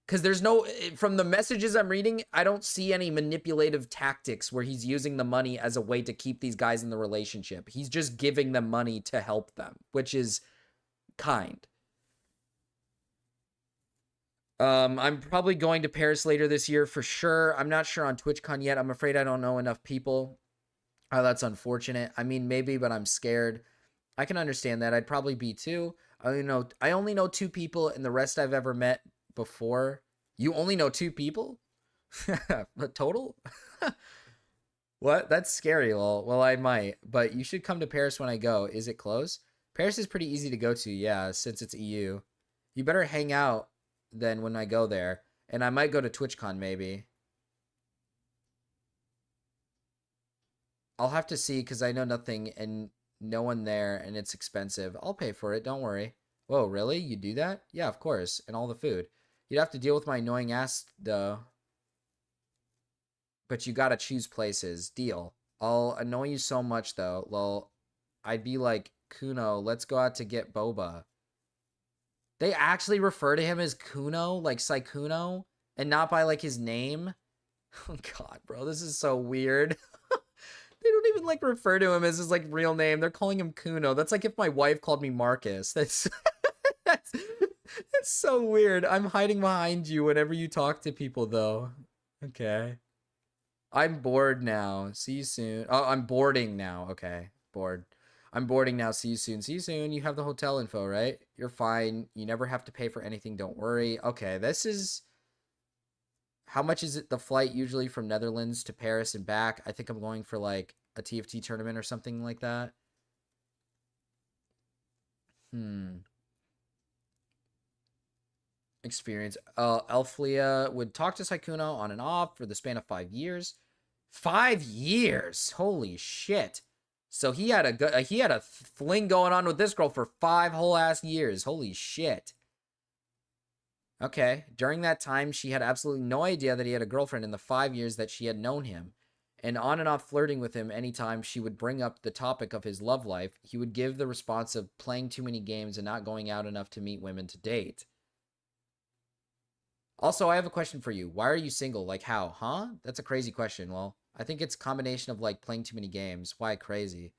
Because there's no, from the messages I'm reading, I don't see any manipulative tactics where he's using the money as a way to keep these guys in the relationship. He's just giving them money to help them, which is kind. I'm probably going to Paris later this year for sure. I'm not sure on TwitchCon yet. I'm afraid I don't know enough people. Oh, that's unfortunate. I mean, maybe, but I'm scared. I can understand that. I'd probably be too. I only know 2 people, and the rest I've ever met before. You only know 2 people? Total? What? That's scary, lol. Well, I might, but you should come to Paris when I go. Is it close? Paris is pretty easy to go to, yeah, since it's EU. You better hang out then when I go there, and I might go to TwitchCon maybe. I'll have to see because I know nothing and no one there, and it's expensive. I'll pay for it, don't worry. Whoa, really? You do that? Yeah, of course, and all the food. You'd have to deal with my annoying ass, though. But you gotta choose places. Deal. I'll annoy you so much, though. Lol. I'd be like, Kuno, let's go out to get boba. They actually refer to him as Kuno, like Sykkuno, and not by his name. Oh god, bro, this is so weird. They don't even refer to him as his real name. They're calling him Kuno. That's like if my wife called me Marcus. That's that's so weird. I'm hiding behind you whenever you talk to people, though. Okay. I'm bored now. See you soon. Oh, I'm boarding now. Okay, bored. I'm boarding now. See you soon. See you soon. You have the hotel info, right? You're fine. You never have to pay for anything. Don't worry. Okay, this is... How much is it the flight usually from Netherlands to Paris and back? I think I'm going for a TFT tournament or something like that. Experience. Elflia would talk to Sykkuno on and off for the span of 5 years. 5 years. Holy shit. So he had a fling going on with this girl for 5 whole ass years. Holy shit. Okay. During that time, she had absolutely no idea that he had a girlfriend in the 5 years that she had known him. And on and off flirting with him anytime she would bring up the topic of his love life, he would give the response of playing too many games and not going out enough to meet women to date. Also, I have a question for you. Why are you single? Like how? Huh? That's a crazy question. Well, I think it's a combination of like playing too many games. Why crazy?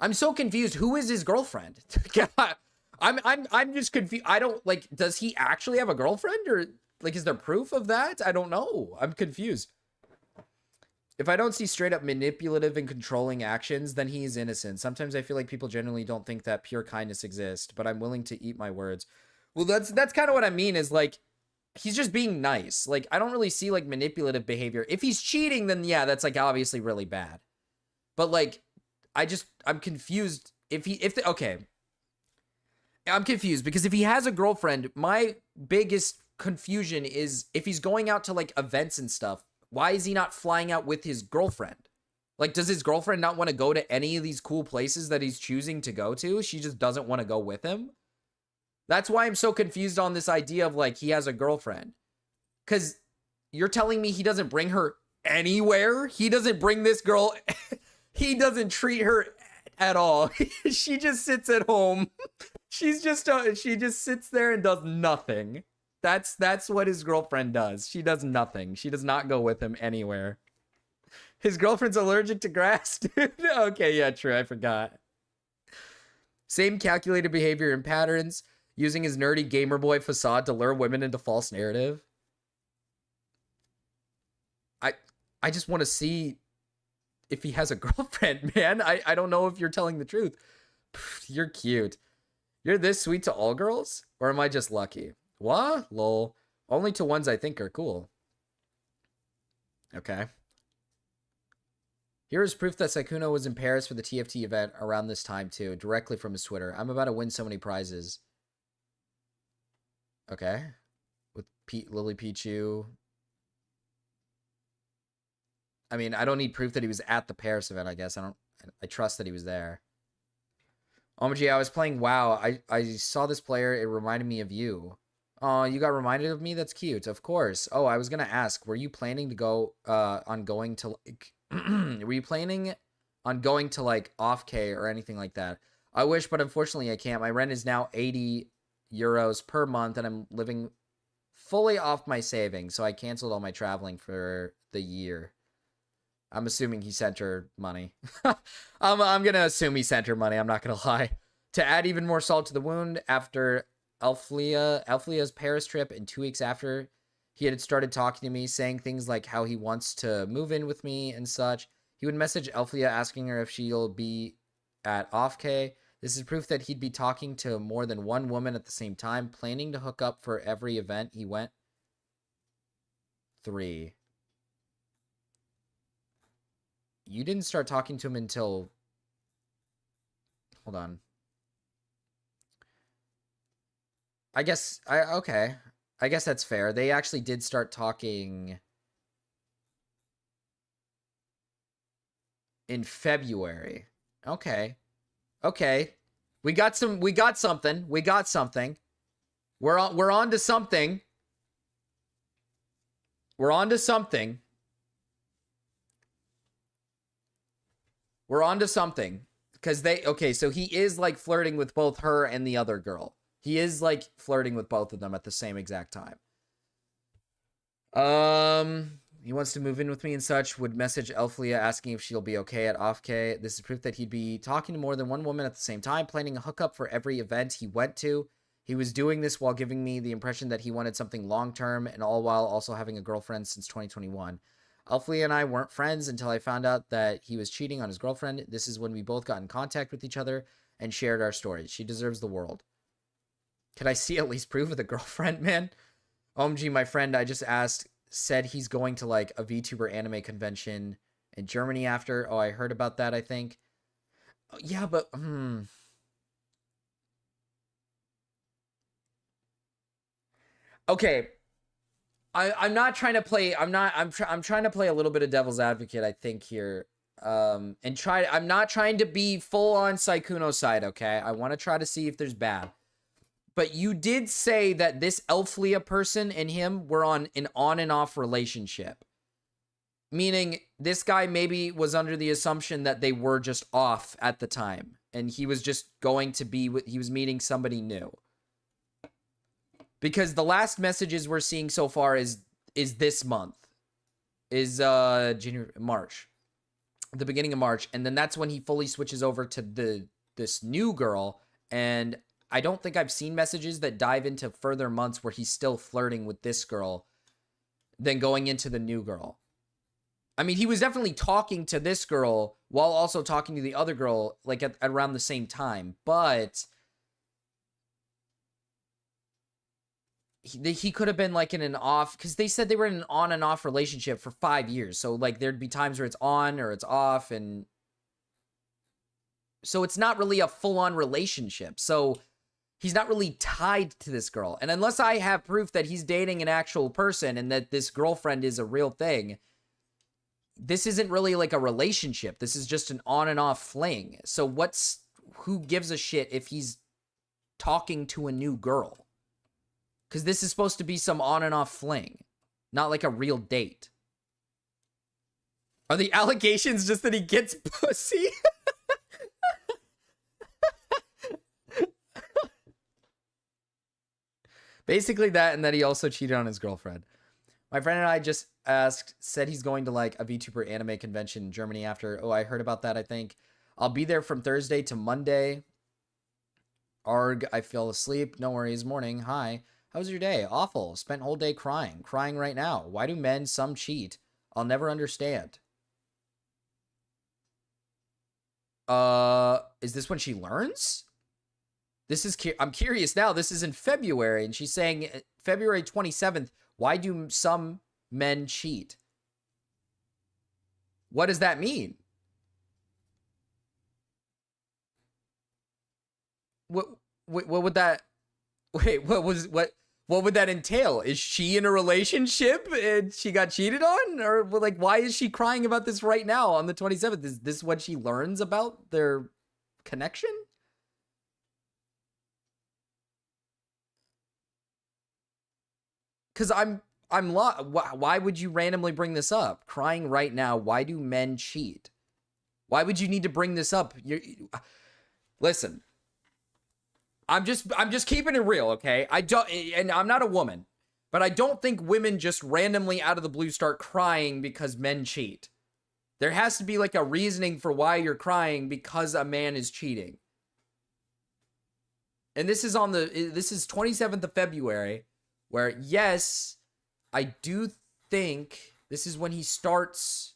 I'm so confused. Who is his girlfriend? I'm just confused. I don't like, does he actually have a girlfriend, or like, is there proof of that? I don't know. I'm confused. If I don't see straight up manipulative and controlling actions, then he's innocent. Sometimes I feel like people generally don't think that pure kindness exists, but I'm willing to eat my words. Well, that's kind of what I mean, is like, he's just being nice. Like, I don't really see like manipulative behavior. If he's cheating, then yeah, that's like obviously really bad. But like, I'm confused. Okay. I'm confused because if he has a girlfriend, my biggest confusion is if he's going out to like events and stuff, why is he not flying out with his girlfriend? Like, does his girlfriend not want to go to any of these cool places that he's choosing to go to? She just doesn't want to go with him? That's why I'm so confused on this idea of like he has a girlfriend. Because you're telling me he doesn't bring her anywhere? He doesn't bring this girl. He doesn't treat her at all. She just sits at home. She just sits there and does nothing. That's what his girlfriend does. She does nothing. She does not go with him anywhere. His girlfriend's allergic to grass, dude. Okay, yeah, true. I forgot. Same calculated behavior and patterns. Using his nerdy gamer boy facade to lure women into false narrative. I just want to see if he has a girlfriend, man. I don't know if you're telling the truth. You're cute. You're this sweet to all girls? Or am I just lucky? What? Lol. Only to ones I think are cool. Okay. Here is proof that Sykkuno was in Paris for the TFT event around this time too, directly from his Twitter. I'm about to win so many prizes. Okay. With Lily Pichu. I mean, I don't need proof that he was at the Paris event, I guess. I trust that he was there. OMG, I was playing WoW. I saw this player. It reminded me of you. Oh, you got reminded of me? That's cute. Of course. Oh, I was going to ask, were you planning to go on going to like were you planning on going to like off-K or anything like that? I wish, but unfortunately I can't. My rent is now 80 euros per month and I'm living fully off my savings, so I canceled all my traveling for the year. I'm assuming he sent her money. I'm going to assume he sent her money. I'm not going to lie. To add even more salt to the wound, after Elflia's Paris trip and 2 weeks after, he had started talking to me, saying things like how he wants to move in with me and such. He would message Elflia asking her if she'll be at off-K. This is proof that he'd be talking to more than one woman at the same time, planning to hook up for every event he went. 3. You didn't start talking to him until... Hold on. Okay. I guess that's fair. They actually did start talking in February. Okay. Okay. We got something. We're on to something. We're on to something. We're on to something. Because so he is like flirting with both her and the other girl. He is like flirting with both of them at the same exact time. He wants to move in with me and such. Would message Elflia asking if she'll be okay at off-K. This is proof that he'd be talking to more than one woman at the same time, planning a hookup for every event he went to. He was doing this while giving me the impression that he wanted something long-term, and all while also having a girlfriend since 2021. Elflia and I weren't friends until I found out that he was cheating on his girlfriend. This is when we both got in contact with each other and shared our stories. She deserves the world. Can I see at least proof of the girlfriend, man? OMG, my friend I just asked said he's going to like a VTuber anime convention in Germany after. Oh, I heard about that, I think. Yeah, but Okay, I'm not trying to play. I'm trying to play a little bit of devil's advocate, I think, here. And I'm not trying to be full on Sykkuno side, okay? I want to try to see if there's bad. But you did say that this Elflia person and him were on and off relationship. Meaning this guy maybe was under the assumption that they were just off at the time. And he was just going to be he was meeting somebody new. Because the last messages we're seeing so far is this month. Is January, March. The beginning of March. And then that's when he fully switches over to this new girl. And I don't think I've seen messages that dive into further months where he's still flirting with this girl than going into the new girl. I mean, he was definitely talking to this girl while also talking to the other girl, like at around the same time. But he could have been like in an off, because they said they were in an on and off relationship for 5 years. So like there'd be times where it's on or it's off. And so it's not really a full on relationship. So he's not really tied to this girl. And unless I have proof that he's dating an actual person and that this girlfriend is a real thing, this isn't really like a relationship. This is just an on and off fling. So who gives a shit if he's talking to a new girl? Because this is supposed to be some on and off fling, not like a real date. Are the allegations just that he gets pussy? Basically that, and that he also cheated on his girlfriend. My friend and I just said he's going to like a VTuber anime convention in Germany after. Oh, I heard about that, I think. I'll be there from Thursday to Monday. Arg, I fell asleep. No worries. Morning. Hi. How was your day? Awful. Spent whole day crying. Crying right now. Why do men some cheat? I'll never understand. Is this when she learns? This is I'm curious now. This is in February, and she's saying February 27th. Why do some men cheat? What does that mean? What would that? Wait, what would that entail? Is she in a relationship and she got cheated on? Or like, why is she crying about this right now on the 27th? Is this what she learns about their connection? Because why would you randomly bring this up? Crying right now. Why do men cheat? Why would you need to bring this up? Listen. I'm just keeping it real, okay? And I'm not a woman, but I don't think women just randomly out of the blue start crying because men cheat. There has to be like a reasoning for why you're crying because a man is cheating. And this is 27th of February, where yes, I do think this is when he starts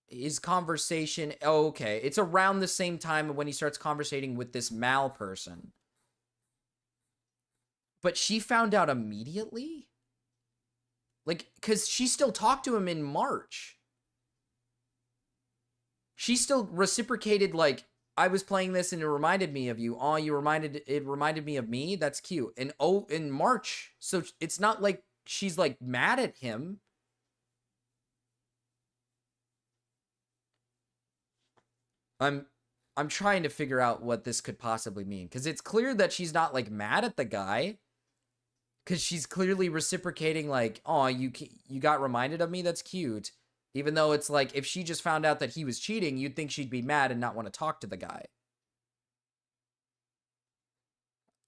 his conversation. Oh, okay. It's around the same time when he starts conversating with this Mal person. But she found out immediately? Like, because she still talked to him in March. She still reciprocated, like, I was playing this and it reminded me of you. Oh, it reminded me of me? That's cute. And oh, in March. So it's not like she's, like, mad at him. I'm trying to figure out what this could possibly mean, because it's clear that she's not like mad at the guy, because she's clearly reciprocating like, oh, you got reminded of me, that's cute, even though it's like if she just found out that he was cheating, you'd think she'd be mad and not want to talk to the guy.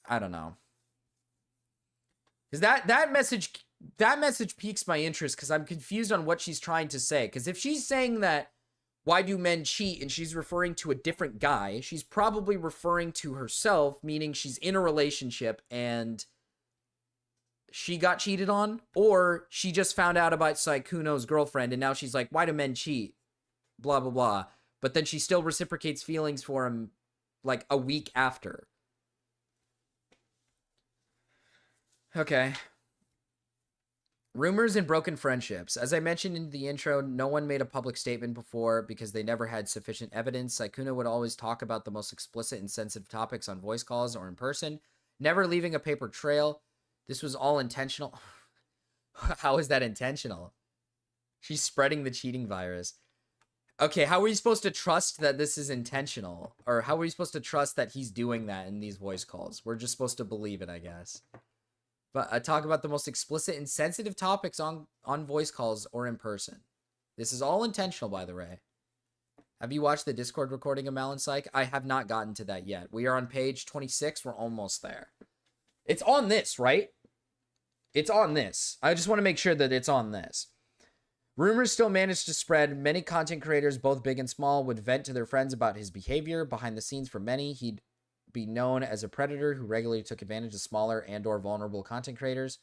I don't know, because that message piques my interest, because I'm confused on what she's trying to say. Because if she's saying that why do men cheat, and she's referring to a different guy, she's probably referring to herself, meaning she's in a relationship and she got cheated on, or she just found out about Sykkuno's girlfriend and now she's like, why do men cheat? Blah, blah, blah. But then she still reciprocates feelings for him like a week after. Okay. Rumors and broken friendships. As I mentioned in the intro, no one made a public statement before because they never had sufficient evidence. Sykkuno would always talk about the most explicit and sensitive topics on voice calls or in person, never leaving a paper trail. This was all intentional. How is that intentional? She's spreading the cheating virus. Okay, how are we supposed to trust that this is intentional? Or how are we supposed to trust that he's doing that in these voice calls? We're just supposed to believe it, I guess. But I talk about the most explicit and sensitive topics on voice calls or in person. This is all intentional, by the way. Have you watched the Discord recording of Mal and Syke? I have not gotten to that yet. We are on page 26. We're almost there. It's on this, right? It's on this. I just want to make sure that it's on this. Rumors still managed to spread. Many content creators, both big and small, would vent to their friends about his behavior. Behind the scenes for many, he'd be known as a predator who regularly took advantage of smaller and or vulnerable content creators.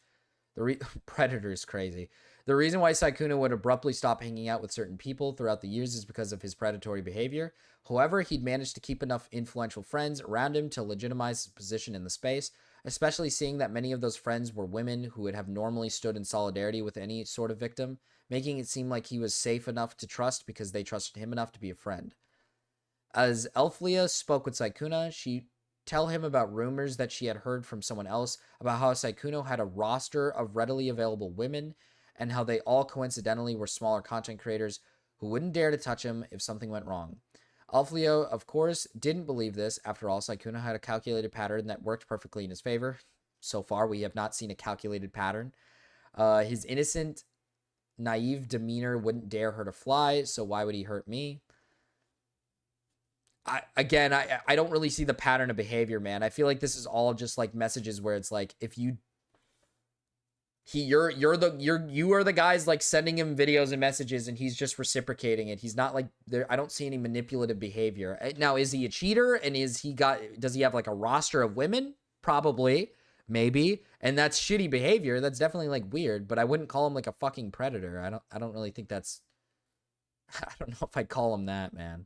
Predator is crazy. The reason why Sykkuno would abruptly stop hanging out with certain people throughout the years is because of his predatory behavior. However, he'd managed to keep enough influential friends around him to legitimize his position in the space, especially seeing that many of those friends were women who would have normally stood in solidarity with any sort of victim, making it seem like he was safe enough to trust because they trusted him enough to be a friend. As Elflia spoke with Sykkuno, she tell him about rumors that she had heard from someone else about how Sykkuno had a roster of readily available women and how they all coincidentally were smaller content creators who wouldn't dare to touch him if something went wrong. Alflio, of course, didn't believe this. After all, Sykkuno had a calculated pattern that worked perfectly in his favor. So far, we have not seen a calculated pattern. His innocent, naive demeanor wouldn't dare hurt a fly, so why would he hurt me? I don't really see the pattern of behavior, man. I feel like this is all just like messages where it's like, if you you are the guys like sending him videos and messages and he's just reciprocating it. He's not like there. I don't see any manipulative behavior. Now, is he a cheater? And does he have like a roster of women? Probably, maybe. And that's shitty behavior. That's definitely like weird, but I wouldn't call him like a fucking predator. I don't really think that's, I don't know if I'd call him that, man.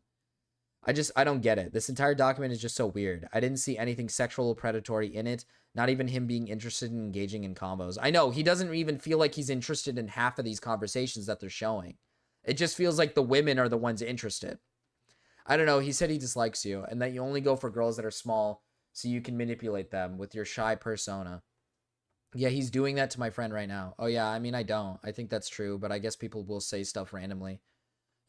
I don't get it. This entire document is just so weird. I didn't see anything sexual or predatory in it. Not even him being interested in engaging in combos. I know, he doesn't even feel like he's interested in half of these conversations that they're showing. It just feels like the women are the ones interested. I don't know, he said he dislikes you and that you only go for girls that are small so you can manipulate them with your shy persona. Yeah, he's doing that to my friend right now. Oh yeah, I mean, I don't. I think that's true, but I guess people will say stuff randomly.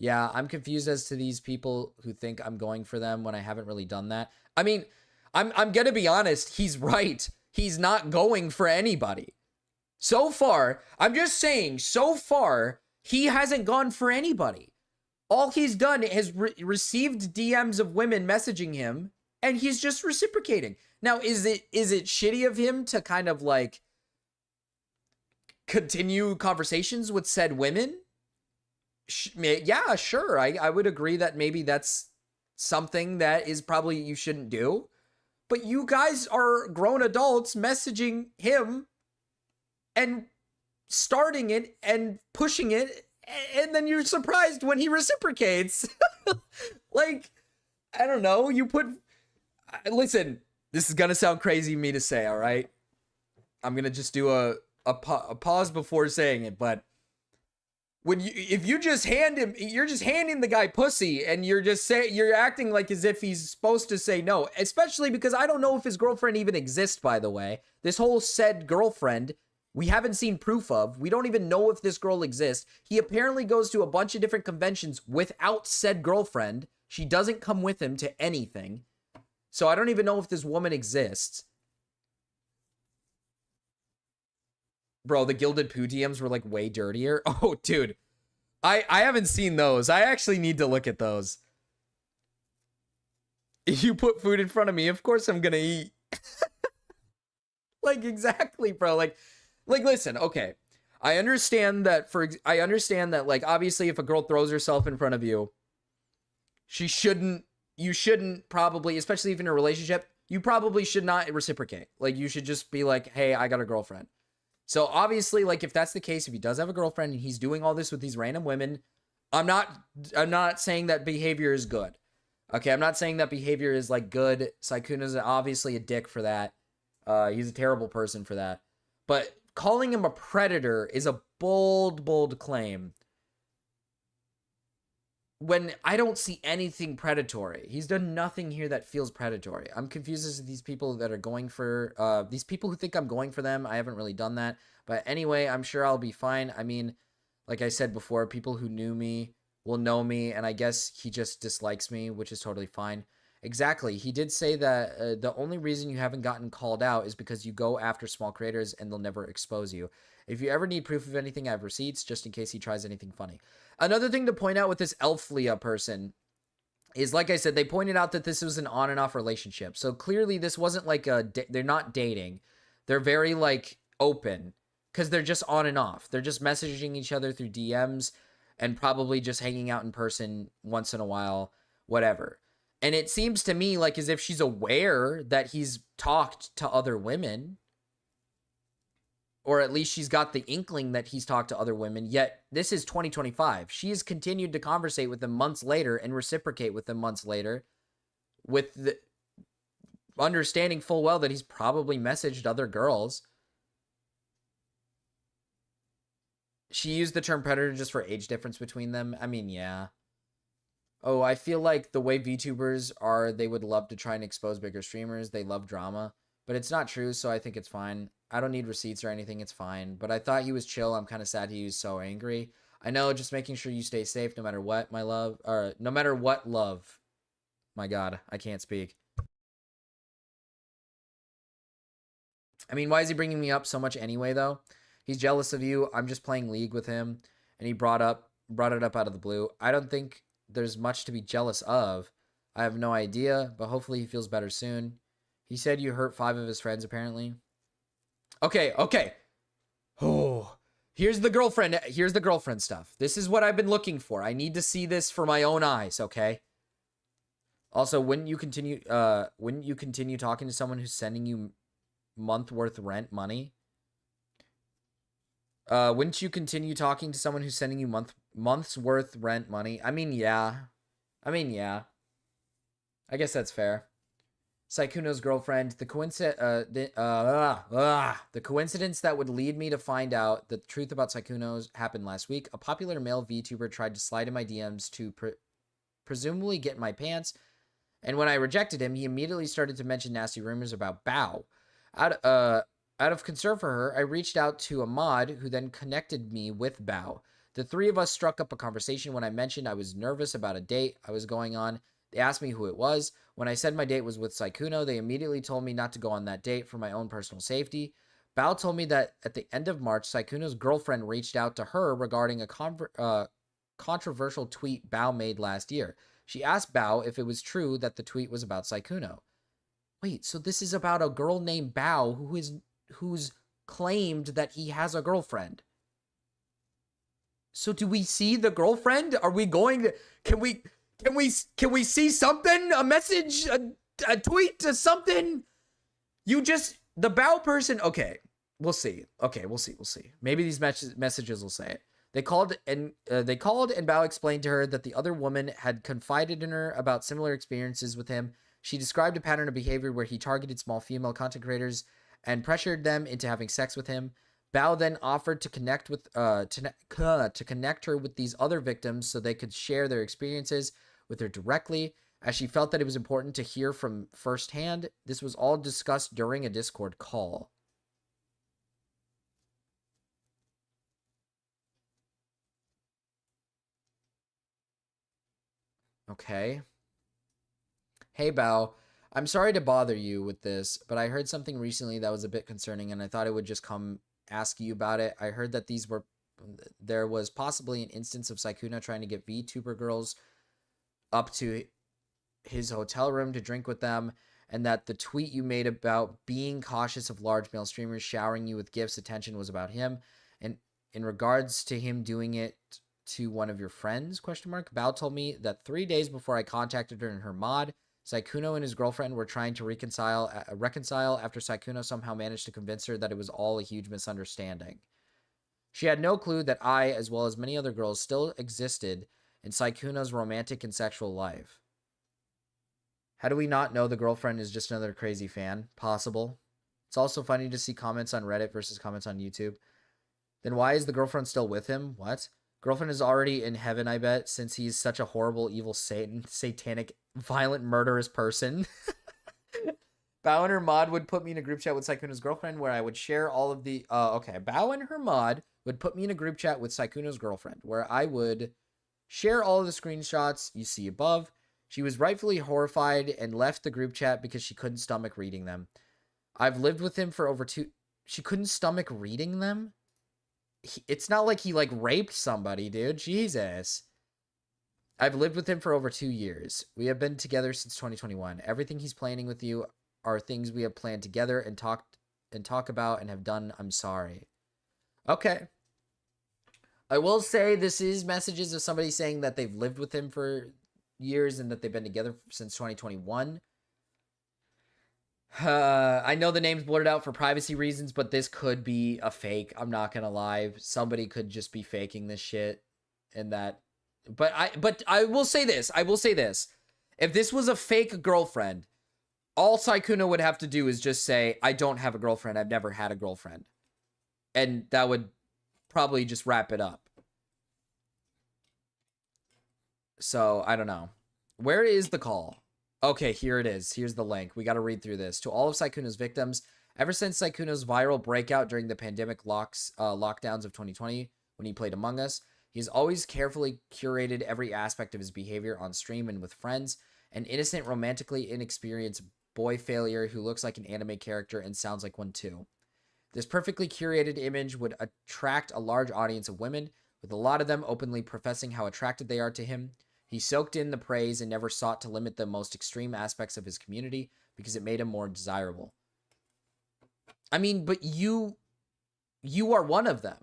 Yeah, I'm confused as to these people who think I'm going for them when I haven't really done that. I mean, I'm gonna be honest, he's right. He's not going for anybody. So far, I'm just saying, so far, he hasn't gone for anybody. All he's done is received DMs of women messaging him, and he's just reciprocating. Now, is it shitty of him to kind of like continue conversations with said women? Yeah, sure. I would agree that maybe that's something that is probably you shouldn't do. But you guys are grown adults messaging him and starting it and pushing it, and then you're surprised when he reciprocates. Like, I don't know. Listen, this is going to sound crazy of me to say, all right? I'm going to just do a pause before saying it, but if you just hand him, you're just handing the guy pussy and you're acting like as if he's supposed to say no, especially because I don't know if his girlfriend even exists, by the way. This whole said girlfriend, we haven't seen proof of. We don't even know if this girl exists. He apparently goes to a bunch of different conventions without said girlfriend. She doesn't come with him to anything. So I don't even know if this woman exists. Bro, the Gilded Poo DMs were like way dirtier. Oh, dude. I haven't seen those. I actually need to look at those. If you put food in front of me, of course I'm gonna eat. Like, exactly, bro. Like, listen, okay. I understand that, like, obviously if a girl throws herself in front of you, you shouldn't probably, especially if in a relationship, you probably should not reciprocate. Like, you should just be like, hey, I got a girlfriend. So obviously, like, if that's the case, if he does have a girlfriend and he's doing all this with these random women, I'm not saying that behavior is good. Okay, I'm not saying that behavior is like good. Sykkuno's obviously a dick for that. He's a terrible person for that. But calling him a predator is a bold, bold claim. when I don't see anything predatory. He's done nothing here that feels predatory. I'm confused as to these people that are going for, these people who think I'm going for them. I haven't really done that. But anyway, I'm sure I'll be fine. I mean, like I said before, people who knew me will know me, and I guess he just dislikes me, which is totally fine. Exactly. He did say that the only reason you haven't gotten called out is because you go after small creators and they'll never expose you. If you ever need proof of anything, I have receipts just in case he tries anything funny. Another thing to point out with this Elflia person is, like I said, they pointed out that this was an on and off relationship. So clearly this wasn't like they're not dating. They're very like open because they're just on and off. They're just messaging each other through DMs and probably just hanging out in person once in a while, whatever. And it seems to me like as if she's aware that he's talked to other women, or at least she's got the inkling that he's talked to other women, yet this is 2025. She has continued to conversate with him months later and reciprocate with him months later, with the understanding full well that he's probably messaged other girls. She used the term predator just for age difference between them. I mean, yeah. Oh, I feel like the way VTubers are, they would love to try and expose bigger streamers. They love drama, but it's not true, so I think it's fine. I don't need receipts or anything. It's fine, but I thought he was chill. I'm kind of sad he was so angry. I know, just making sure you stay safe no matter what, my love. Or no matter what, love. My God, I can't speak. I mean, why is he bringing me up so much anyway, though? He's jealous of you. I'm just playing League with him, and he brought it up out of the blue. I don't think there's much to be jealous of. I have no idea, but hopefully he feels better soon. He said you hurt 5 of his friends, apparently. Okay. Oh, here's the girlfriend. Here's the girlfriend stuff. This is what I've been looking for. I need to see this for my own eyes, okay? Also, wouldn't you continue talking to someone who's sending you month worth rent money? Wouldn't you continue talking to someone who's sending you month's worth rent money? I mean, yeah. I guess that's fair. Sykkuno's girlfriend. The coincidence that would lead me to find out the truth about Sykkuno's happened last week. A popular male VTuber tried to slide in my DMs to presumably get in my pants, and when I rejected him, he immediately started to mention nasty rumors about Bao. Out of concern for her, I reached out to a mod who then connected me with Bao. The 3 of us struck up a conversation when I mentioned I was nervous about a date I was going on. They asked me who it was. When I said my date was with Sykkuno, they immediately told me not to go on that date for my own personal safety. Bao told me that at the end of March, Sykkuno's girlfriend reached out to her regarding a controversial tweet Bao made last year. She asked Bao if it was true that the tweet was about Sykkuno. Wait, so this is about a girl named Bao who's claimed that he has a girlfriend. So do we see the girlfriend? Are we going to, can we see something? A message, a tweet, something? The Bao person, okay, we'll see. Okay, we'll see. Maybe these messages will say it. They called and Bao explained to her that the other woman had confided in her about similar experiences with him. She described a pattern of behavior where he targeted small female content creators and pressured them into having sex with him. Bao then offered to connect her with these other victims so they could share their experiences with her directly, as she felt that it was important to hear from firsthand. This was all discussed during a Discord call. Okay. Hey, Bao. I'm sorry to bother you with this, but I heard something recently that was a bit concerning, and I thought I would just come ask you about it. I heard that there was possibly an instance of Sykkuno trying to get VTuber girls up to his hotel room to drink with them, and that the tweet you made about being cautious of large male streamers showering you with gifts, attention, was about him. And in regards to him doing it to one of your friends, ? Bao told me that 3 days before I contacted her in her mod, Sykkuno and his girlfriend were trying to reconcile after Sykkuno somehow managed to convince her that it was all a huge misunderstanding. She had no clue that I, as well as many other girls, still existed in Sykkuno's romantic and sexual life. How do we not know the girlfriend is just another crazy fan? Possible. It's also funny to see comments on Reddit versus comments on YouTube. Then why is the girlfriend still with him? What? Girlfriend is already in heaven, I bet, since he's such a horrible, evil Satan, satanic, violent, murderous person. Bao and her mod would put me in a group chat with Sykkuno's girlfriend where I would share all of the... okay, Bao and her mod would put me in a group chat with Sykkuno's girlfriend where I would share all of the screenshots you see above. She was rightfully horrified and left the group chat because she couldn't stomach reading them. I've lived with him for over 2... She couldn't stomach reading them? It's not like he, like, raped somebody, dude. Jesus. I've lived with him for over 2 years. We have been together since 2021. Everything he's planning with you are things we have planned together and talk about and have done. I'm sorry. Okay. I will say this is messages of somebody saying that they've lived with him for years and that they've been together since 2021. I know the name's blurred out for privacy reasons, but this could be a fake. I'm not gonna lie. Somebody could just be faking this shit, and that. But I will say this. I will say this. If this was a fake girlfriend, all Sykkuno would have to do is just say, "I don't have a girlfriend. I've never had a girlfriend," and that would probably just wrap it up. So I don't know. Where is the call? Okay, here it is. Here's the link. We got to read through this. To all of Sykkuno's victims, ever since Sykkuno's viral breakout during the pandemic lockdowns of 2020, when he played Among Us, he's always carefully curated every aspect of his behavior on stream and with friends. An innocent, romantically inexperienced boy failure who looks like an anime character and sounds like one too. This perfectly curated image would attract a large audience of women, with a lot of them openly professing how attracted they are to him. He soaked in the praise and never sought to limit the most extreme aspects of his community because it made him more desirable. I mean, but you are one of them.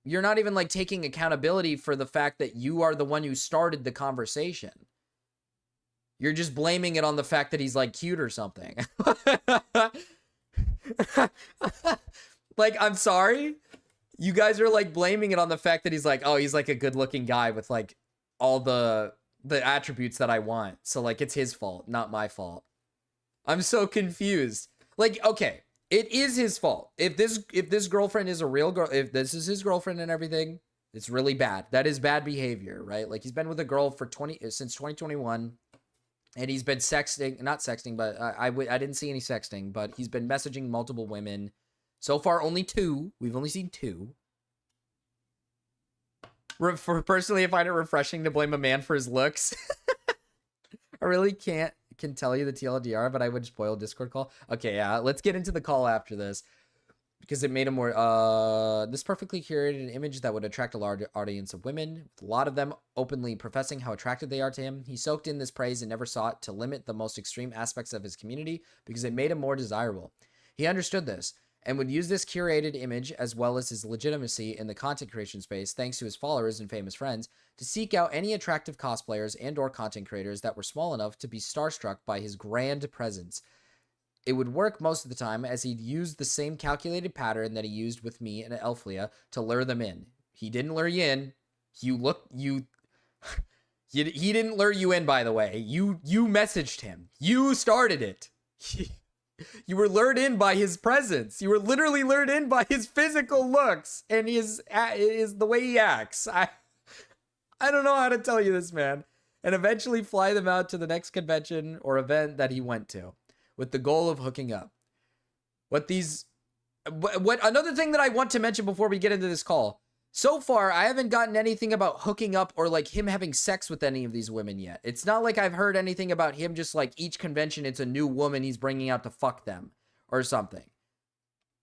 You're not even like taking accountability for the fact that you are the one who started the conversation. You're just blaming it on the fact that he's like cute or something. Like, I'm sorry. You guys are like blaming it on the fact that he's like, oh, he's like a good looking guy with like all the attributes that I want. So like it's his fault, not my fault. I'm so confused. Like, okay, it is his fault. If this girlfriend is a real girl, if this is his girlfriend and everything, it's really bad. That is bad behavior, right? Like he's been with a girl for since 2021 and he's been sexting, not sexting, but I didn't see any sexting, but he's been messaging multiple women. So far, only 2. We've only seen 2. Personally, I find it refreshing to blame a man for his looks. I really can tell you the TLDR, but I would spoil Discord call. Okay, yeah, let's get into the call after this. Because it made a more, this perfectly curated image that would attract a large audience of women, with a lot of them openly professing how attracted they are to him. He soaked in this praise and never sought to limit the most extreme aspects of his community because it made him more desirable. He understood this, and would use this curated image as well as his legitimacy in the content creation space, thanks to his followers and famous friends, to seek out any attractive cosplayers and or content creators that were small enough to be starstruck by his grand presence. It would work most of the time, as he'd use the same calculated pattern that he used with me and Elflia to lure them in. He didn't lure you in. He didn't lure you in, by the way. You messaged him. You started it. You were lured in by his presence. You were literally lured in by his physical looks and his the way he acts. I don't know how to tell you this, man. And eventually fly them out to the next convention or event that he went to, with the goal of hooking up. What another thing that I want to mention before we get into this call. So far, I haven't gotten anything about hooking up or like him having sex with any of these women yet. It's not like I've heard anything about him just like each convention it's a new woman he's bringing out to fuck them or something.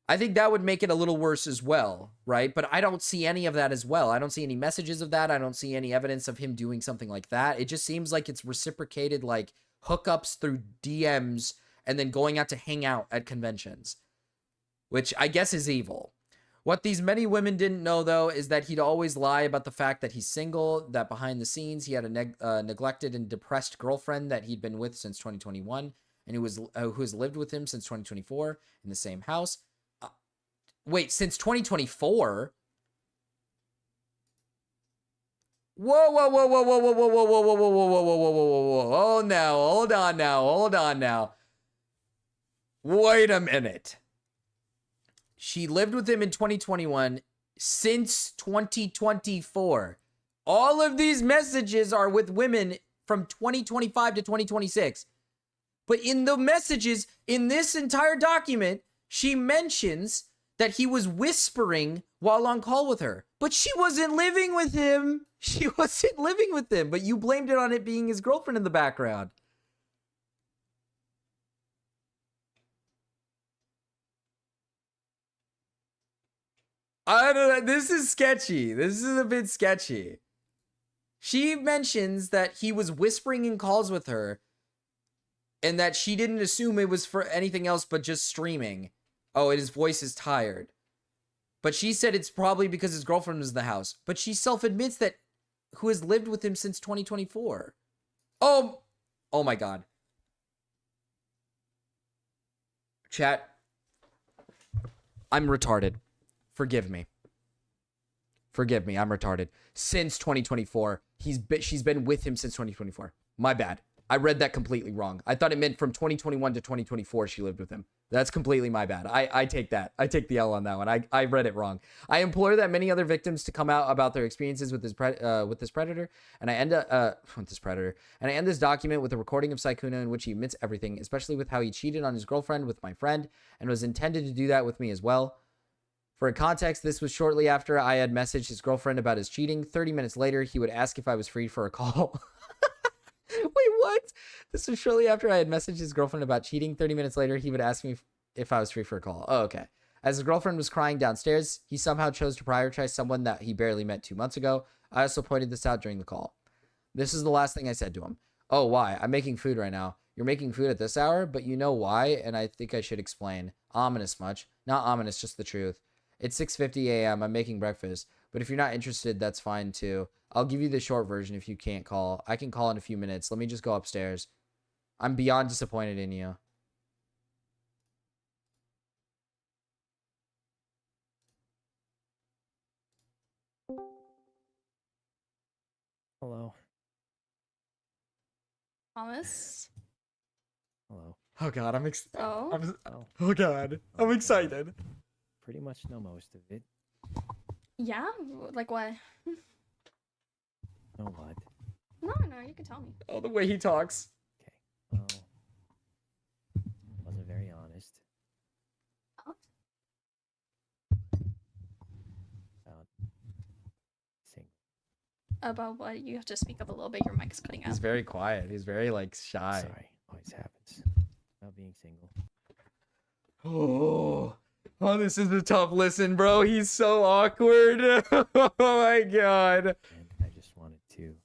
I think that would make it a little worse as well, right? But I don't see any of that as well. I don't see any messages of that. I don't see any evidence of him doing something like that. It just seems like it's reciprocated like hookups through DMs and then going out to hang out at conventions, which I guess is evil. What these many women didn't know, though, is that he'd always lie about the fact that he's single, that behind the scenes he had a neglected and depressed girlfriend that he'd been with since 2021, and who has lived with him since 2024 in the same house. Wait, since 2024? Whoa, whoa, whoa, whoa, whoa, whoa, whoa, whoa, whoa, whoa, whoa, whoa, whoa, whoa, whoa, whoa, whoa. Oh, no, hold on now. Wait a minute. She lived with him in 2021 since 2024. All of these messages are with women from 2025 to 2026. But in the messages in this entire document, she mentions that he was whispering while on call with her. But she wasn't living with him. She wasn't living with him. But you blamed it on it being his girlfriend in the background. I don't know. This is sketchy. This is a bit sketchy. She mentions that he was whispering in calls with her and that she didn't assume it was for anything else but just streaming. Oh, and his voice is tired. But she said it's probably because his girlfriend was in the house. But she self-admits that who has lived with him since 2024. Oh my God. Chat. I'm retarded. Forgive me. Forgive me, I'm retarded. Since 2024. She's been with him since 2024. My bad. I read that completely wrong. I thought it meant from 2021 to 2024 she lived with him. That's completely my bad. I take that. I take the L on that one. I read it wrong. I implore that many other victims to come out about their experiences with this predator, and I end this document with a recording of Sykkuno in which he admits everything, especially with how he cheated on his girlfriend with my friend and was intended to do that with me as well. For context, this was shortly after I had messaged his girlfriend about his cheating. 30 minutes later, he would ask if I was free for a call. Wait, what? This was shortly after I had messaged his girlfriend about cheating. 30 minutes later, he would ask me if I was free for a call. Oh, okay. As his girlfriend was crying downstairs, he somehow chose to prioritize someone that he barely met 2 months ago. I also pointed this out during the call. This is the last thing I said to him. Oh, why? I'm making food right now. You're making food at this hour, but you know why, and I think I should explain. Ominous much. Not ominous, just the truth. It's 6:50 a.m. I'm making breakfast, but if you're not interested, that's fine too. I'll give you the short version if you can't call. I can call in a few minutes. Let me just go upstairs. I'm beyond disappointed in you. Hello. Thomas? Hello. Oh God, I'm Oh, God, I'm excited. pretty much know most of it. Yeah? Like what? Know what? No, you can tell me. Oh, the way he talks. Okay. Well, wasn't very honest. Oh. About single. About what? You have to speak up a little bit. Your mic's cutting He's out. very quiet. He's very like shy. Sorry, always happens. About being single. Oh, this is a tough listen, bro. He's so awkward. Oh my God. And I just wanted to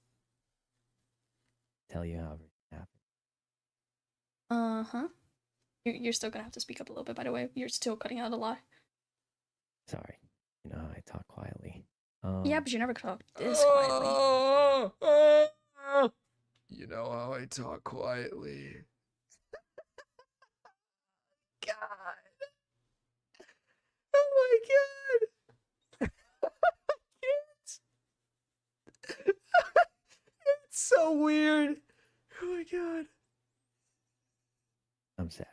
tell you how everything happened. Uh-huh. You're still gonna have to speak up a little bit, by the way. You're still cutting out a lot. Sorry. You know how I talk quietly. Yeah, but you never talk this quietly. You know how I talk quietly. God. Oh my God. It's so weird. Oh my God. I'm sad.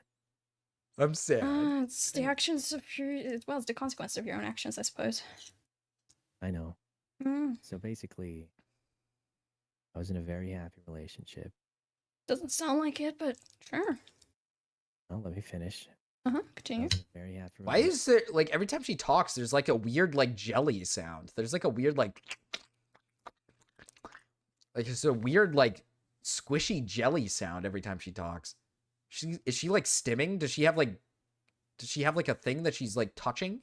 I'm sad. It's the actions of your... Well, it's the consequence of your own actions, I suppose. I know. Mm, So basically, I was in a very happy relationship. doesn't sound like it, but sure. Oh, let me finish. Uh-huh, I continue. was in a very happy Why is there, like, every time she talks, there's like a weird, like, jelly sound. There's like a weird, like it's a weird, like, squishy jelly sound every time she talks. Is she like stimming? Does she have like a thing that she's like touching?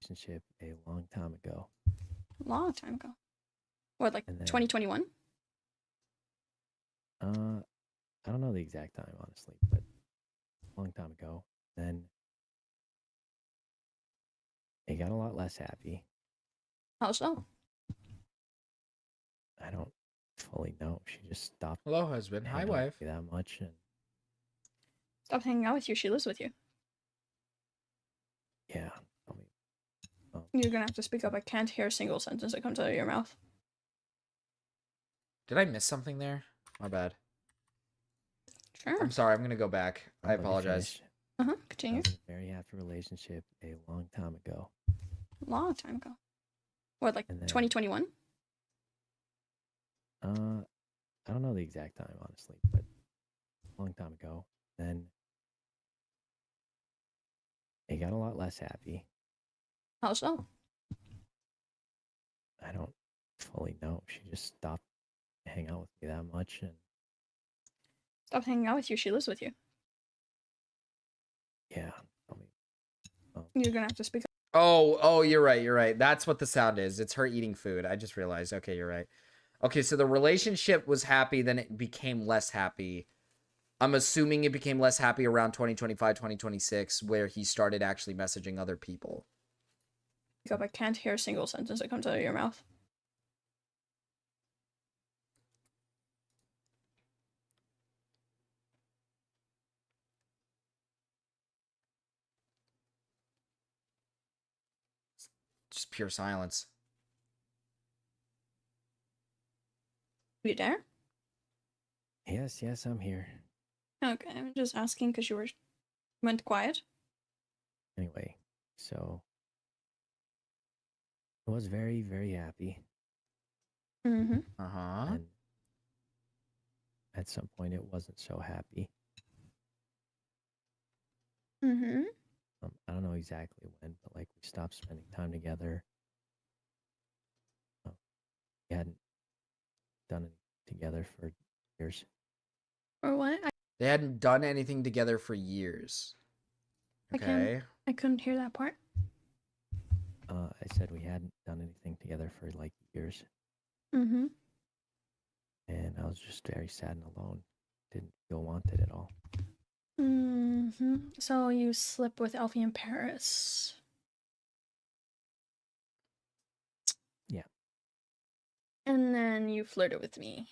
relationship a long time ago. Long time ago. What, like And then- 2021? I don't know the exact time, honestly, but a long time ago. Then it got a lot less happy. How so? I don't fully know. She just stopped Hello, husband. Hi, hanging out wife. with me that much, and Stop hanging out with you. She lives with you. yeah, I mean, You're gonna have to speak up. I can't hear a single sentence that comes out of your mouth. Did I miss something there? My bad. Sure. I'm sorry. I'm gonna go back. I let me apologize. finish. Uh-huh, I continue. was in a very happy relationship a long time ago. Long time ago. What, like And then 2021? I don't know the exact time, honestly, but a long time ago. Then it got a lot less happy. How so? I don't fully know. She just stopped hanging out with me that much, and Stop hanging out with you. She lives with you. yeah, I mean, You're gonna have to speak up. Oh, you're right. You're right. That's what the sound is. It's her eating food. I just realized. Okay, you're right. Okay, so the relationship was happy, then it became less happy. I'm assuming it became less happy around 2025, 2026, where he started actually messaging other people. I can't hear a single sentence that comes out of your mouth. Just pure silence. You there? yes, I'm here. Okay, I'm just asking because went quiet. Anyway, so I was very, very happy, Mm-hmm. Uh-huh. and at some point it wasn't so happy. Mm-hmm. I don't know exactly when, but like we stopped spending time together. We hadn't done it together for years. Or what? They hadn't done anything together for years. Okay. I couldn't hear that part. I said we hadn't done anything together for like years, Mm-hmm. and I was just very sad and alone. Didn't feel wanted at all. Mm-hmm. So you slept with Elfie in Paris. Yeah. And then you flirted with me.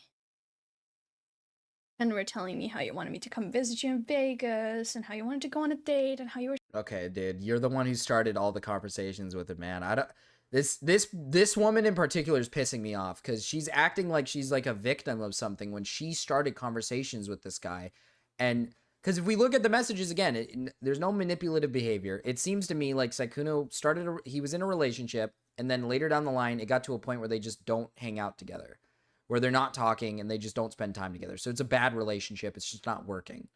And were telling me how you wanted me to come visit you in Vegas and how you wanted to go on a date and how you were Okay, dude, you're the one who started all the conversations with it, man. I don't. This woman in particular is pissing me off because she's acting like she's like a victim of something when she started conversations with this guy, and because if we look at the messages again, there's no manipulative behavior. It seems to me like Sykkuno he was in a relationship, and then later down the line, it got to a point where they just don't hang out together, where they're not talking and they just don't spend time together. So it's a bad relationship. It's just not working.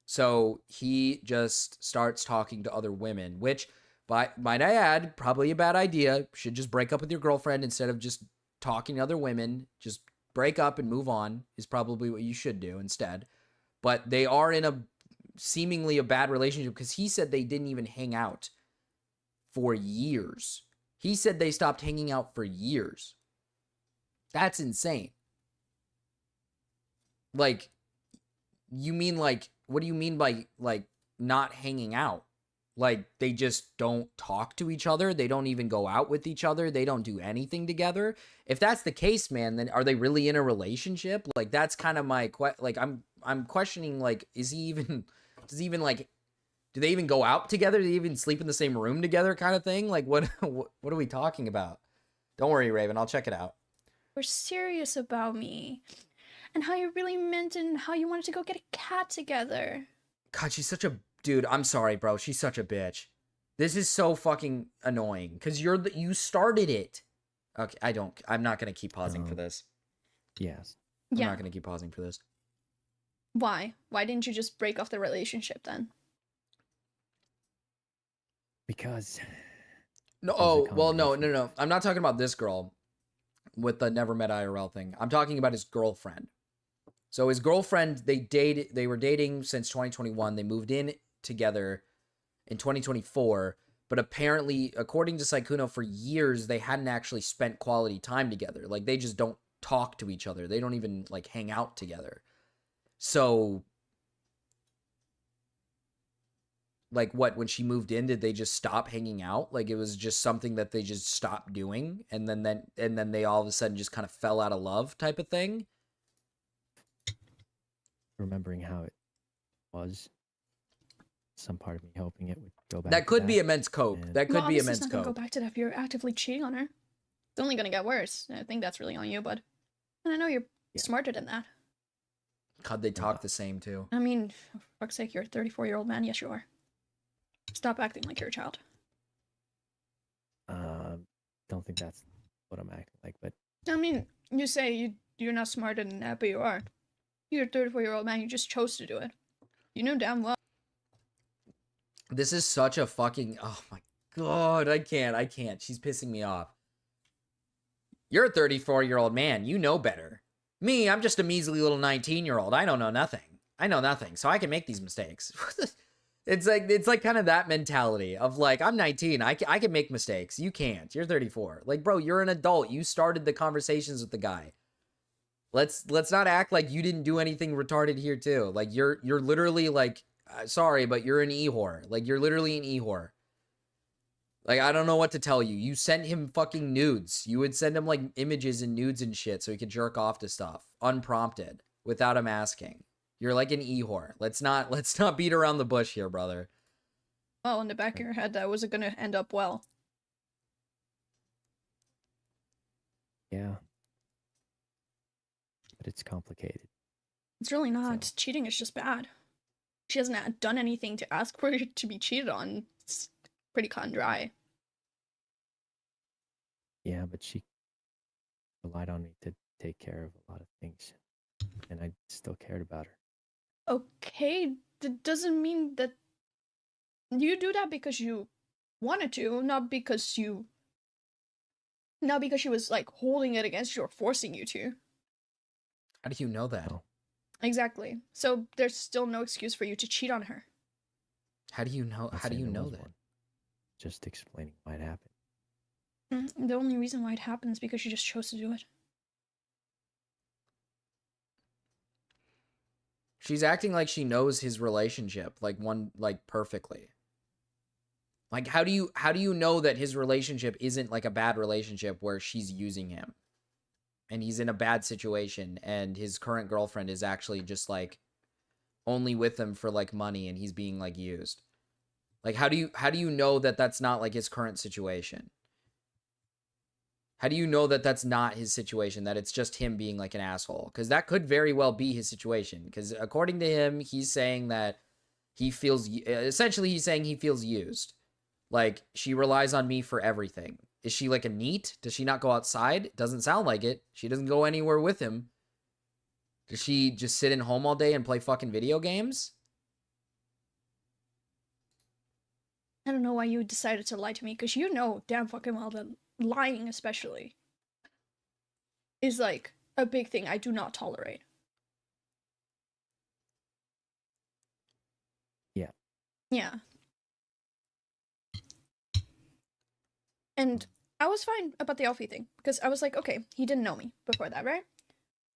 So he just starts talking to other women, which, might I add, probably a bad idea. Should just break up with your girlfriend instead of just talking to other women. Just break up and move on is probably what you should do instead. But they are in a seemingly a bad relationship because he said they didn't even hang out for years. He said they stopped hanging out for years. That's insane. Like, you mean like, what do you mean by like not hanging out? Like they just don't talk to each other. They don't even go out with each other. They don't do anything together. If that's the case, man, then are they really in a relationship? Like that's kind of my I'm questioning like does he even like do they even go out together? Do they even sleep in the same room together kind of thing? Like what what are we talking about? Don't worry, Raven, I'll check it out. were serious about me. And how you really meant and how you wanted to go get a cat together. God, she's such a dude. I'm sorry, bro. She's such a bitch. This is so fucking annoying because you started it. Okay, I'm not gonna keep pausing for this. Yes. I'm not gonna keep pausing for this. Why? Why didn't you just break off the relationship then? Because No, no. I'm not talking about this girl with the never met IRL thing. I'm talking about his girlfriend. So his girlfriend, they were dating since 2021. They moved in together in 2024, but apparently, according to Sykkuno, for years they hadn't actually spent quality time together. Like they just don't talk to each other. They don't even like hang out together. So like what, when she moved in, did they just stop hanging out? Like it was just something that they just stopped doing and then they all of a sudden just kind of fell out of love type of thing? remembering how it was, some part of me hoping it would go back. That could be immense cope. and- That could be Obviously immense it's not gonna cope. go back to that if you're actively cheating on her. It's only gonna get worse. I think that's really on you, bud. And I know you're smarter than that. God, they talk the same too. I mean, for fuck's sake, you're a 34-year-old man. Yes, you are. Stop acting like you're a child. don't think that's what I'm acting like. But I mean, you say you're not smarter than that, but you are. You're a 34-year-old man. You just chose to do it. You knew damn well. This is such a fucking... Oh my god, I can't. She's pissing me off. You're a 34-year-old man. You know better. Me, I'm just a measly little 19-year-old. I don't know nothing. I know nothing, so I can make these mistakes. It's like kind of that mentality of like, I'm 19. I can make mistakes. You can't. You're 34. Like, bro, you're an adult. You started the conversations with the guy. Let's not act like you didn't do anything retarded here too. Like, you're literally like, sorry, but you're an e-whore. Like, you're literally an e-whore. Like, I don't know what to tell you. You sent him fucking nudes. You would send him like images and nudes and shit so he could jerk off to stuff unprompted without him asking. You're like an e-whore. Let's not beat around the bush here, brother. Well, in the back of your head, that wasn't gonna end up well. yeah, but it's complicated. It's really not. So- Cheating is just bad. She hasn't done anything to ask for it to be cheated on. It's pretty cut and dry. Yeah, but she relied on me to take care of a lot of things, and I still cared about her. Okay, that doesn't mean that you do that because you wanted to, not because she was like holding it against you or forcing you to. How do you know that? No. Exactly. So there's still no excuse for you to cheat on her. How do you know? Not How do saying you there know was that? one. Just explaining why it happened. The only reason why it happens is because she just chose to do it. She's acting like she knows his relationship, like perfectly. Like, how do you know that his relationship isn't like a bad relationship where she's using him and he's in a bad situation and his current girlfriend is actually just like only with him for like money and he's being like used? Like, how do you know that that's not like his current situation? How do you know that that's not his situation, that it's just him being like an asshole? Because that could very well be his situation. Because according to him, he's saying that he feels, essentially he's saying he feels used. Like, she relies on me for everything. Is she like a NEET? Does she not go outside? Doesn't sound like it. She doesn't go anywhere with him. Does she just sit in home all day and play fucking video games? I don't know why you decided to lie to me, because you know damn fucking well that lying especially is like a big thing I do not tolerate. Yeah. Yeah. And I was fine about the Alfie thing, because I was like, okay, he didn't know me before that, right?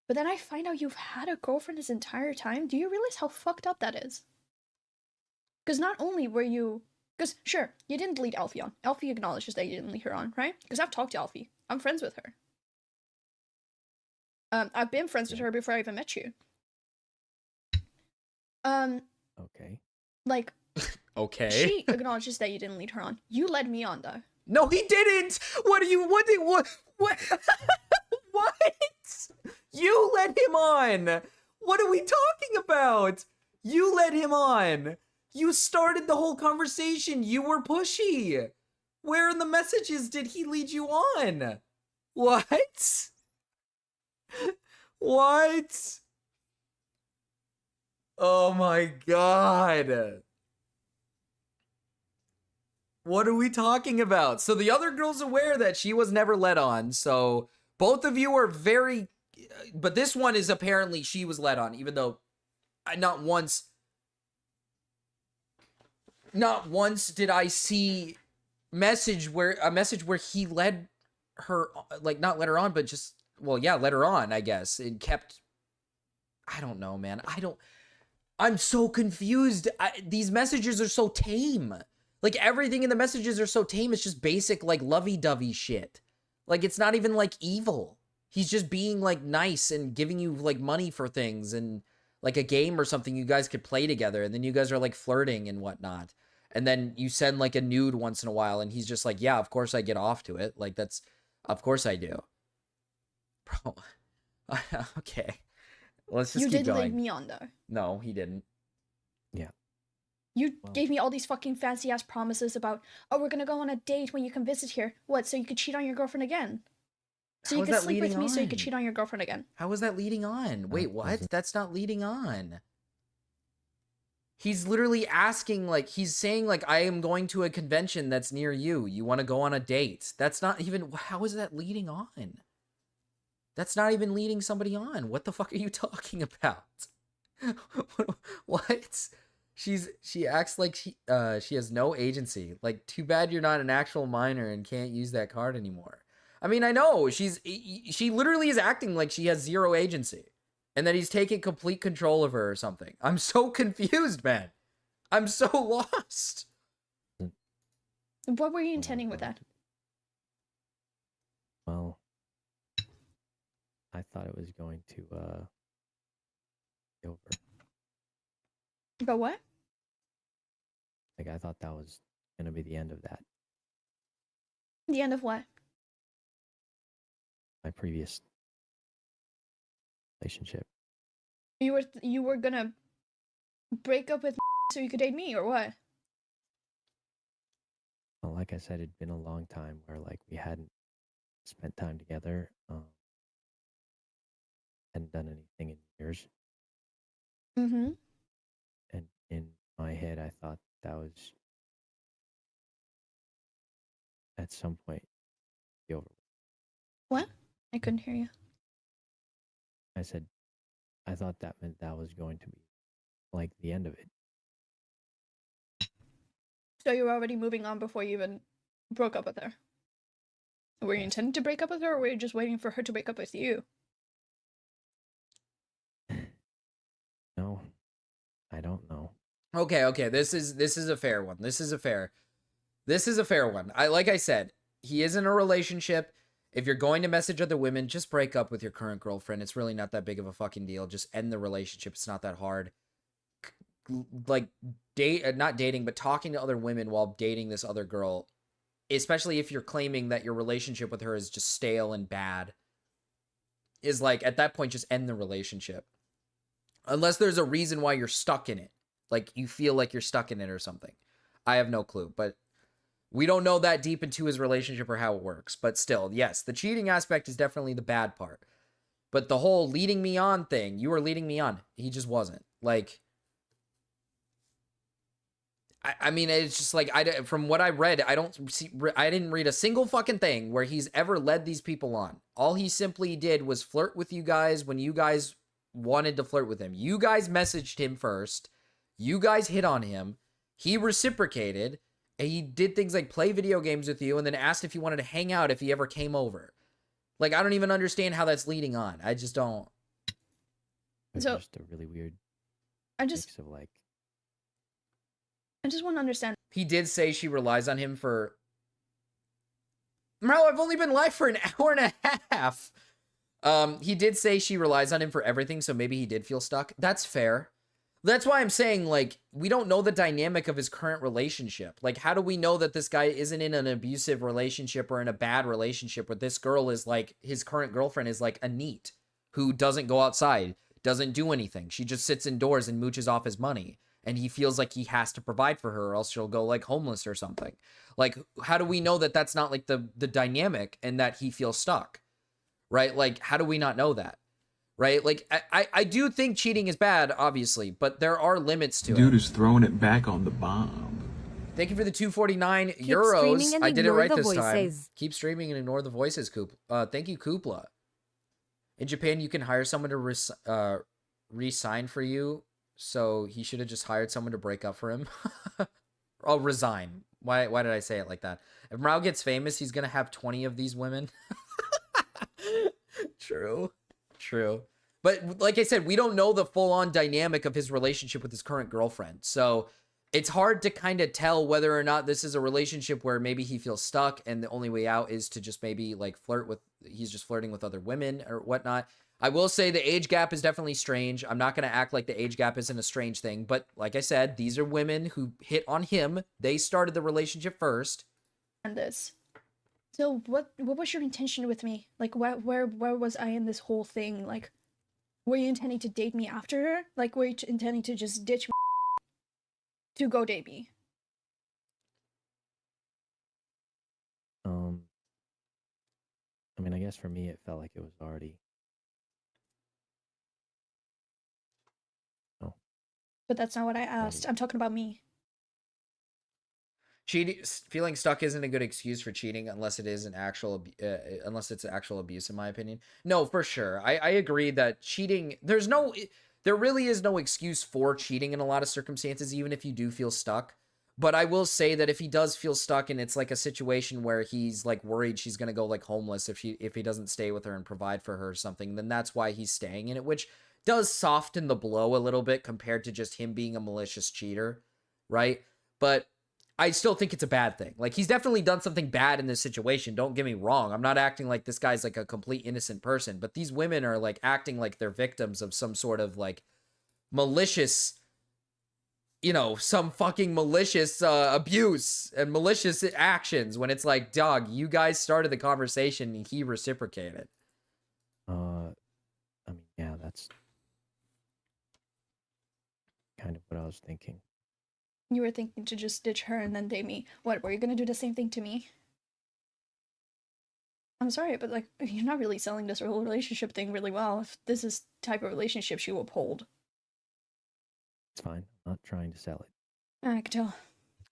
But then I find out you've had a girlfriend this entire time. Do you realize how fucked up that is? Because not only were you... Because, sure, you didn't lead Alfie on. Alfie acknowledges that you didn't lead her on, right? Because I've talked to Alfie. I'm friends with her. I've been friends with her before I even met you. Okay. Like, Okay. she acknowledges that you didn't lead her on. You led me on, though. No, he didn't. What? What? You led him on. What are we talking about? You led him on. You started the whole conversation. You were pushy. Where in the messages did he lead you on? What? What? Oh my god. What are we talking about? So the other girl's aware that she was never led on. So both of you are very... But this one is apparently she was led on, even though not once did I see a message where he led her, like, not led her on, but just, well, yeah, led her on, I guess. It kept... I don't know, man. I'm so confused. These messages are so tame. Like, everything in the messages are so tame. It's just basic, like, lovey-dovey shit. Like, it's not even, like, evil. He's just being, like, nice and giving you, like, money for things and, like, a game or something you guys could play together. And then you guys are, like, flirting and whatnot. And then you send, like, a nude once in a while. And he's just like, yeah, of course I get off to it. Like, of course I do. Bro. Okay. Let's just keep going. You did lead me on, though. No, he didn't. Yeah. You Well- gave me all these fucking fancy ass promises about, oh, we're gonna go on a date when you come visit here. What? So you could cheat on your girlfriend again? So How you is could that sleep with leading me so you could on? cheat on your girlfriend again. How is that leading on? Wait, what? wasn't- That's not leading on. He's literally asking, like, he's saying, like, I am going to a convention that's near you. You want to go on a date? That's not even, how is that leading on? That's not even leading somebody on. What the fuck are you talking about? What? She acts like she has no agency. Like, too bad you're not an actual minor and can't use that card anymore. I mean, I know she literally is acting like she has zero agency and that he's taking complete control of her or something. I'm so confused, man. I'm so lost. What were you intending with that? Well, I thought it was going to be over. But what? Like I thought that was gonna be the end of that. The end of what? My previous relationship. You were gonna break up with so you could date me, or what? Well, like I said, it'd been a long time where like we hadn't spent time together. Hadn't done anything in years. Mm-hmm. And in my head, I thought that was at some point be over. What? I couldn't hear you. I said, I thought that meant that was going to be like the end of it. So you were already moving on before you even broke up with her. Were you Yes. intending to break up with her, or were you just waiting for her to break up with you? No, I don't know. Okay, this is a fair one. This is a fair one. Like I said, he is in a relationship. If you're going to message other women, just break up with your current girlfriend. It's really not that big of a fucking deal. Just end the relationship. It's not that hard. Like not dating, but talking to other women while dating this other girl, especially if you're claiming that your relationship with her is just stale and bad, is like, at that point, just end the relationship. Unless there's a reason why you're stuck in it. Like you feel like you're stuck in it or something. I have no clue, but we don't know that deep into his relationship or how it works. But still, yes, the cheating aspect is definitely the bad part. But the whole leading me on thing, you were leading me on. He just wasn't. Like, I mean, it's just like, from what I read, I didn't read a single fucking thing where he's ever led these people on. All he simply did was flirt with you guys when you guys wanted to flirt with him. You guys messaged him first. You guys hit on him. He reciprocated. And he did things like play video games with you and then asked if you wanted to hang out if he ever came over. Like, I don't even understand how that's leading on. I just don't. It's So- just a really weird I just mix of like, want to understand. He did say she relies on him for... Bro, I've only been live for an hour and a half. He did say she relies on him for everything, so maybe he did feel stuck. That's fair. That's why I'm saying, like, we don't know the dynamic of his current relationship. Like, how do we know that this guy isn't in an abusive relationship or in a bad relationship where this girl is, like, his current girlfriend is, like, a neat who doesn't go outside, doesn't do anything. She just sits indoors and mooches off his money. And he feels like he has to provide for her or else she'll go, like, homeless or something. Like, how do we know that that's not, like, the dynamic and that he feels stuck? Right? Like, how do we not know that? Right? Like, I do think cheating is bad, obviously, but there are limits to Dude it. is throwing it back on the bomb. Thank you for the 249 Keep euros. streaming and I did it ignore right the this time. voices. Keep streaming and ignore the voices, thank you, Kupla. In Japan, you can hire someone to re-sign for you, so he should have just hired someone to break up for him. Oh, resign. Why did I say it like that? If Mao gets famous, he's going to have 20 of these women. True. But like I said, we don't know the full-on dynamic of his relationship with his current girlfriend. So it's hard to kind of tell whether or not this is a relationship where maybe he feels stuck and the only way out is to just maybe like he's just flirting with other women or whatnot. I will say the age gap is definitely strange. I'm not going to act like the age gap isn't a strange thing. But like I said, these are women who hit on him. They started the relationship first. This. So what was your intention with me? Like, where was I in this whole thing? Like, were you intending to date me after her? Like, were you intending to just ditch me? to go date me? I mean, I guess for me, it felt like it was already. Oh, But that's not what I asked. I'm talking about me. Cheating, feeling stuck isn't a good excuse for cheating unless it is an actual, unless it's actual abuse, in my opinion. No, for sure. I agree that cheating, there really is no excuse for cheating in a lot of circumstances, even if you do feel stuck. But I will say that if he does feel stuck and it's like a situation where he's like worried she's gonna go like homeless if he doesn't stay with her and provide for her or something, then that's why he's staying in it, which does soften the blow a little bit compared to just him being a malicious cheater, right? But I still think it's a bad thing. Like, he's definitely done something bad in this situation. Don't get me wrong. I'm not acting like this guy's like a complete innocent person, but these women are like acting like they're victims of some sort of like malicious, some fucking malicious abuse and malicious actions when it's like, dog, you guys started the conversation and he reciprocated. I mean, yeah, that's kind of what I was thinking. You were thinking to just ditch her and then date me. What, were you gonna do the same thing to me? I'm sorry, but like, you're not really selling this whole relationship thing really well if this is the type of relationship you uphold. It's fine. I'm not trying to sell it. I can tell.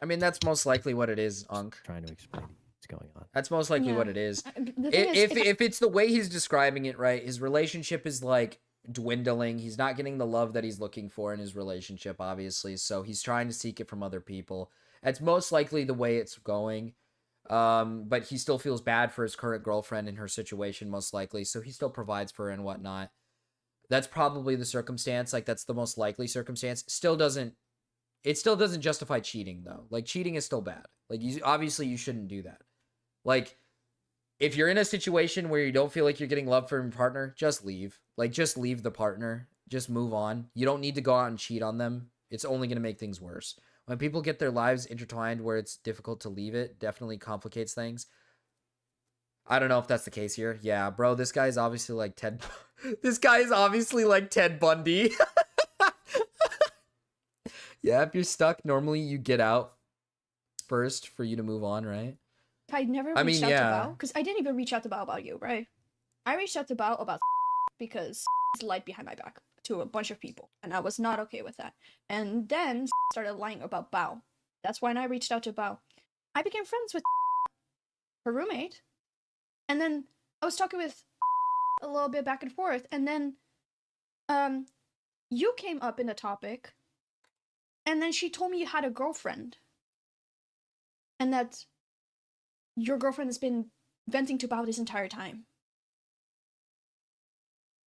I mean, that's most likely what it is, Unk. Trying to explain what's going on. That's most likely Yeah. what it is. The thing is, If it's the way he's describing it, right, his relationship is like dwindling. He's not getting the love that he's looking for in his relationship, obviously. So he's trying to seek it from other people. That's most likely the way it's going. But he still feels bad for his current girlfriend and her situation, most likely. So he still provides for her and whatnot. That's probably the circumstance. Like, that's the most likely circumstance. It still doesn't justify cheating, though. Like, cheating is still bad. Like, obviously you shouldn't do that. Like, if you're in a situation where you don't feel like you're getting love from your partner, just leave. Like, just leave the partner. Just move on. You don't need to go out and cheat on them. It's only going to make things worse. When people get their lives intertwined where it's difficult to leave it, definitely complicates things. I don't know if that's the case here. Yeah, bro, this guy's obviously like Ted. This guy is obviously like Ted Bundy. Yeah, if you're stuck, normally you get out first for you to move on, right? if I never reached out to Bao, because I didn't even reach out to Bao about you, right? I reached out to Bao about because lied behind my back to a bunch of people, and I was not okay with that. And then started lying about Bao. That's when I reached out to Bao. I became friends with her roommate, and then I was talking with a little bit back and forth, and then you came up in a topic, and then she told me you had a girlfriend, and that your girlfriend has been venting to Bao this entire time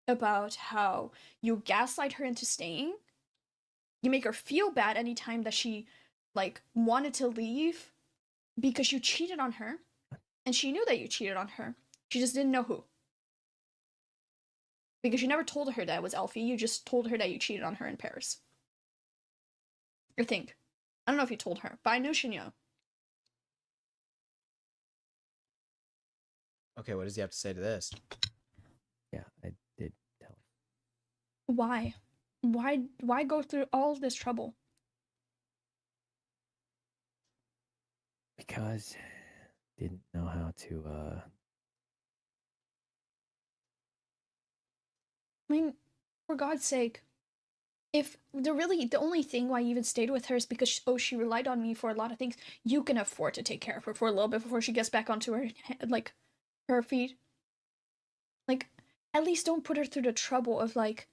about how you gaslight her into staying. You make her feel bad anytime that she like wanted to leave because you cheated on her, and she knew that you cheated on her. She just didn't know who. Because you never told her that it was Elfie, you just told her that you cheated on her in Paris. I think. I don't know if you told her, but I knew she knew. Okay, what does he have to say to this? Yeah, I did tell him. Why? Why go through all this trouble? Because didn't know how to I mean, for God's sake, if the only thing why you even stayed with her is because she relied on me for a lot of things, you can afford to take care of her for a little bit before she gets back onto her feet. Like, at least don't put her through the trouble of like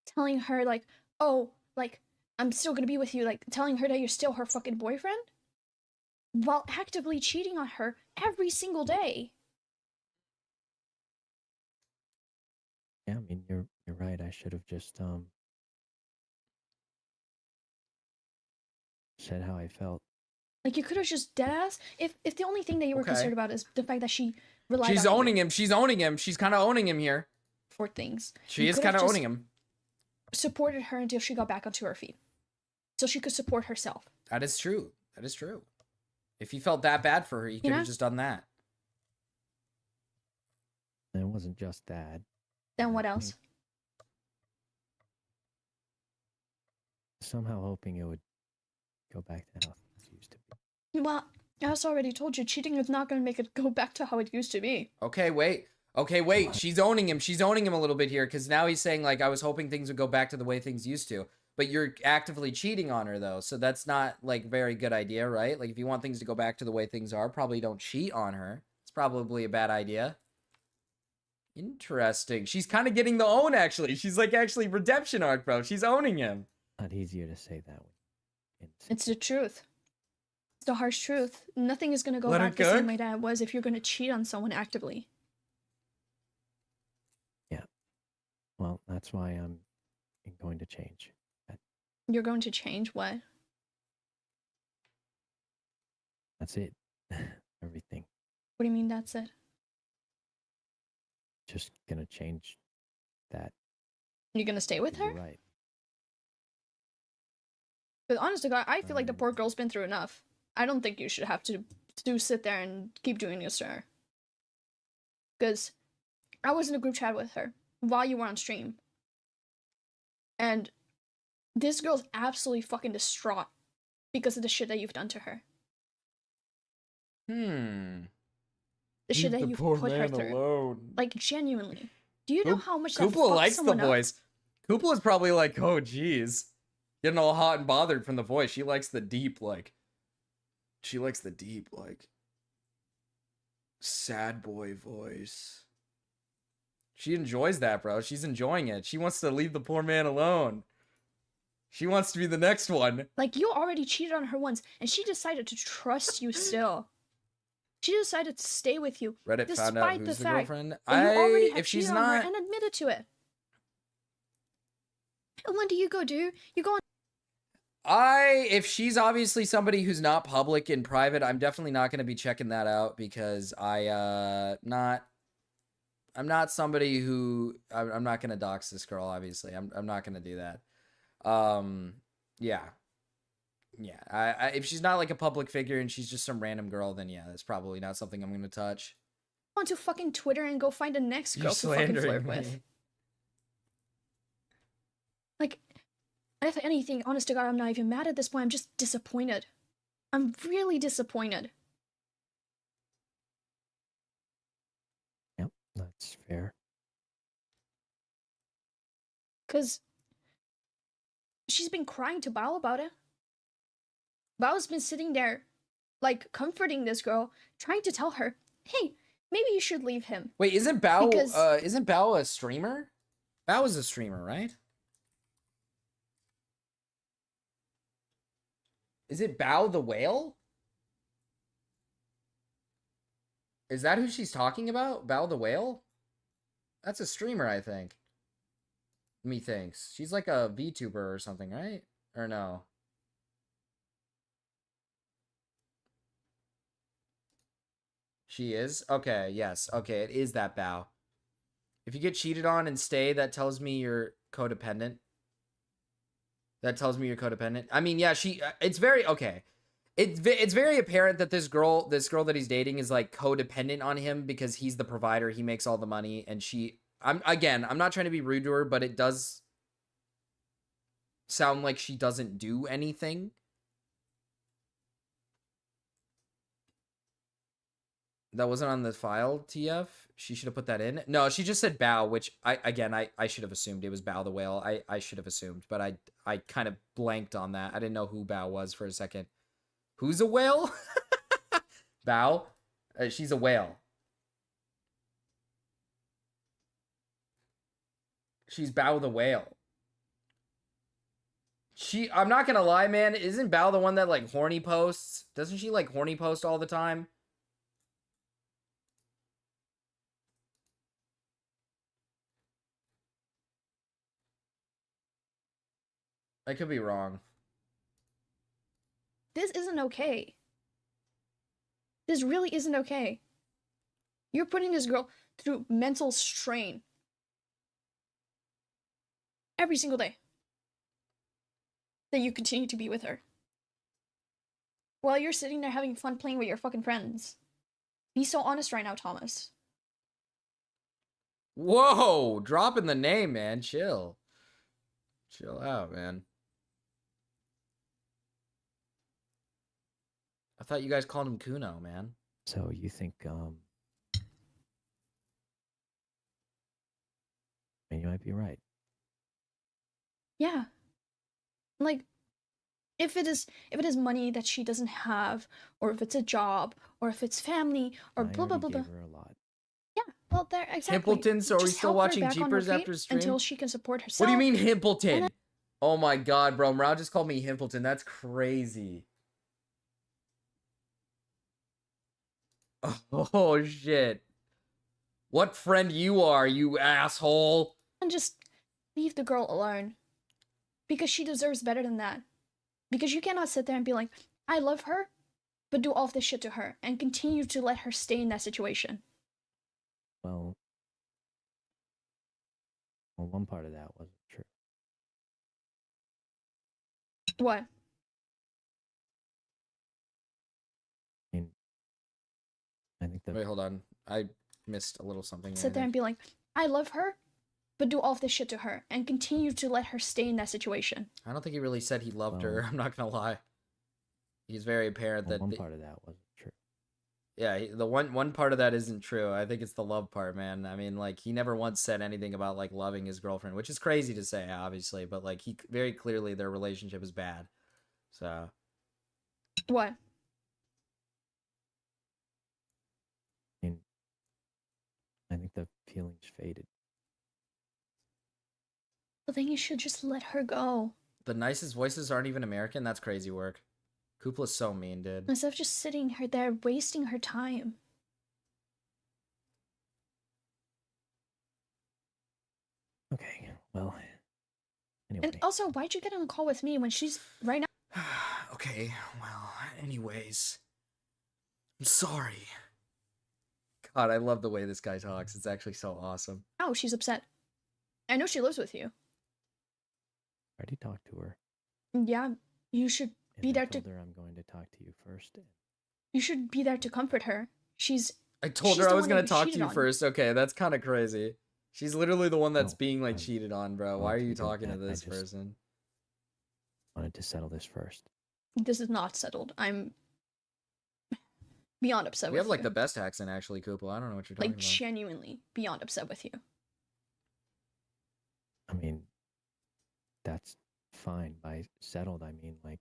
telling her like, oh, like I'm still gonna be with you, like telling her that you're still her fucking boyfriend while actively cheating on her every single day. Yeah, I mean you're right. I should have just said how I felt. Like, you could have just deadass. If the only thing that you were Okay. concerned about is the fact that she relied She's on you owning him. She's owning him. She's kind of owning him here. for things. She You is could have kind of just owning him. supported her until she got back onto her feet, so she could support herself. That is true. That is true. If he felt that bad for her, he could know? have just done that. And it wasn't just that. Then what else? Somehow hoping it would go back to how things used to be. Well, I also already told you, cheating is not going to make it go back to how it used to be. Okay, wait. Okay, wait. She's owning him. She's owning him a little bit here because now he's saying, like, I was hoping things would go back to the way things used to. But you're actively cheating on her, though. So that's not, like, very good idea, right? Like, if you want things to go back to the way things are, probably don't cheat on her. It's probably a bad idea. Interesting. She's kind of getting the own, actually. She's, like, actually redemption arc, bro. She's owning him. Not easier to say that way. It's the truth. It's the harsh truth. Nothing is going to go Let her back the same cook? way that it was if you're going to cheat on someone actively. Yeah. Well, that's why I'm going to change. You're going to change what? That's it. Everything. What do you mean that's it? Just gonna change that. You're going to stay with You're her? right. Because honest to God, I feel like the poor girl's been through enough. I don't think you should have to sit there and keep doing this to her. Because I was in a group chat with her while you were on stream. And this girl's absolutely fucking distraught because of the shit that you've done to her. The shit that you've put her through. Alone. Like, genuinely. Do you know how much that Kupla fucks likes the someone up? voice. Kupla's probably like, oh, geez. Getting all hot and bothered from the voice. She likes the deep, like... She likes the deep, like... sad boy voice. She enjoys that, bro. She's enjoying it. She wants to leave the poor man alone. She wants to be the next one. Like, you already cheated on her once, and she decided to trust you still. She decided to stay with you, Reddit found out despite who's the the fact girlfriend. that you already have If she's cheated on her not... and admitted to it. And when do you go, dude? You go on. If she's obviously somebody who's not public in private, I'm definitely not going to be checking that out because I'm not somebody who, I'm not going to dox this girl, obviously. I'm not going to do that. Yeah. Yeah. If she's not like a public figure and she's just some random girl, then yeah, that's probably not something I'm going to touch. Onto fucking Twitter and go find the next girl to fucking flirt with. Like, if anything, honest to God, I'm not even mad at this point. I'm just disappointed. I'm really disappointed. Yep, that's fair. Because she's been crying to Bao about it. Bao's been sitting there, like, comforting this girl, trying to tell her, hey, maybe you should leave him. Wait, isn't Bao, Because- isn't Bao a streamer? Bao is a streamer, right? Is it Bao the whale? Is that who she's talking about? Bao the whale? That's a streamer, I think. Methinks. She's like a VTuber or something, right? Or no? She is? Okay, yes. Okay, it is that Bao. If you get cheated on and stay, that tells me you're codependent. That tells me you're codependent. I mean, yeah, it's very, okay. It's very apparent that this girl that he's dating is like codependent on him because he's the provider, he makes all the money, and I'm not trying to be rude to her, but it does sound like she doesn't do anything. That wasn't on the file, TF. She should have put that in. No, she just said Bao, which I should have assumed it was Bao the whale. I should have assumed, but I kind of blanked on that. I didn't know who Bao was for a second. Who's a whale? Bao? She's a whale. She's Bao the whale. I'm not gonna lie, man. Isn't Bao the one that like horny posts? Doesn't she like horny post all the time? I could be wrong. This isn't okay. This really isn't okay. You're putting this girl through mental strain. Every single day. That you continue to be with her. While you're sitting there having fun playing with your fucking friends. Be so honest right now, Thomas. Whoa! Dropping the name, man. Chill. Chill out, man. I thought you guys called him Kuno, man. So you think, I mean, you might be right. Yeah. Like, if it is money that she doesn't have, or if it's a job, or if it's family, or I blah blah already blah blah. gave her a lot. Yeah, well, there exactly. Himpleton, so are we Just still help her watching back on her Jeepers after feet stream? until she can support herself. What do you mean Himpleton? Oh my god, bro. Mrao just called me Himpleton. That's crazy. Oh shit. What friend you are, you asshole? And just leave the girl alone. Because she deserves better than that. Because you cannot sit there and be like, I love her, but do all of this shit to her and continue to let her stay in that situation. Well, one part of that wasn't true. What? I mean, I think Wait, hold on. I missed a little something. Sit there and be like, I love her, but do all of this shit to her and continue to let her stay in that situation. I don't think he really said he loved her. Well- I'm not gonna lie. He's very apparent well, that one part of that wasn't true. yeah, the one part of that isn't true. I think it's the love part, man. I mean, like, he never once said anything about like loving his girlfriend, which is crazy to say, obviously, but like he very clearly their relationship is bad. So What? I mean, I think the feelings faded. Well, then you should just let her go. the nicest voices aren't even American. That's crazy work. Kupla's so mean, dude. Instead of just sitting her there wasting her time. Okay, well, anyway. And also, why'd you get on a call with me when she's right now? Okay, well, anyways. I'm sorry. God, I love the way this guy talks. It's actually so awesome. Oh, she's upset. I know she lives with you. I already talked to her. Yeah, you should And be I there to. told her I'm going to talk to you first. You should be there to comfort her. She's. I told She's her I the was one gonna that you talk to cheated you on. first. Okay, that's kind of crazy. She's literally the one that's No, being like I'm- cheated on, bro. I Why want are to you do talking to that. I this just- person? Wanted to settle this first. This is not settled. I'm beyond upset We with have like you. the best accent, actually, Koopa. I don't know what you're talking Like about. genuinely beyond upset with you. I mean, that's fine. By settled, I mean like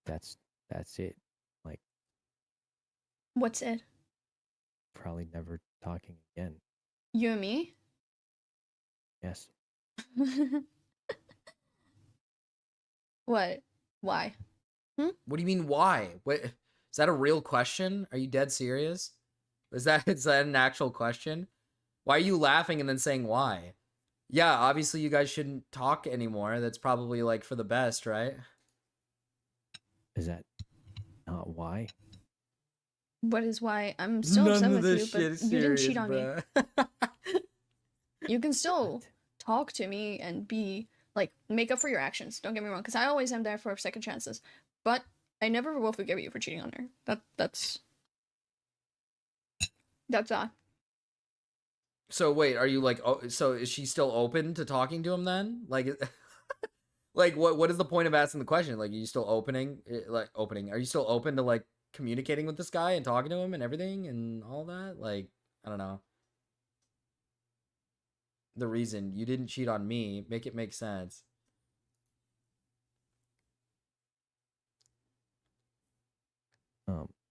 that's it. Like What's it? probably never talking again. You and me? Yes. What? Why? What do you mean? Why? What is that a real question? Are you dead serious? Is that an actual question? Why are you laughing and then saying why? Yeah, obviously you guys shouldn't talk anymore. That's probably like for the best, right? Is that not why? What is why? I'm still upset with you, but you didn't cheat on me. You can still What? talk to me and be like make up for your actions. Don't get me wrong, because I always am there for second chances. But I never will forgive you for cheating on her. That's that. So wait, are you like? Oh, so is she still open to talking to him then? Like, like what is the point of asking the question? Like, are you still opening? Are you still open to like communicating with this guy and talking to him and everything and all that? Like, I don't know. The reason you didn't cheat on me, make it make sense.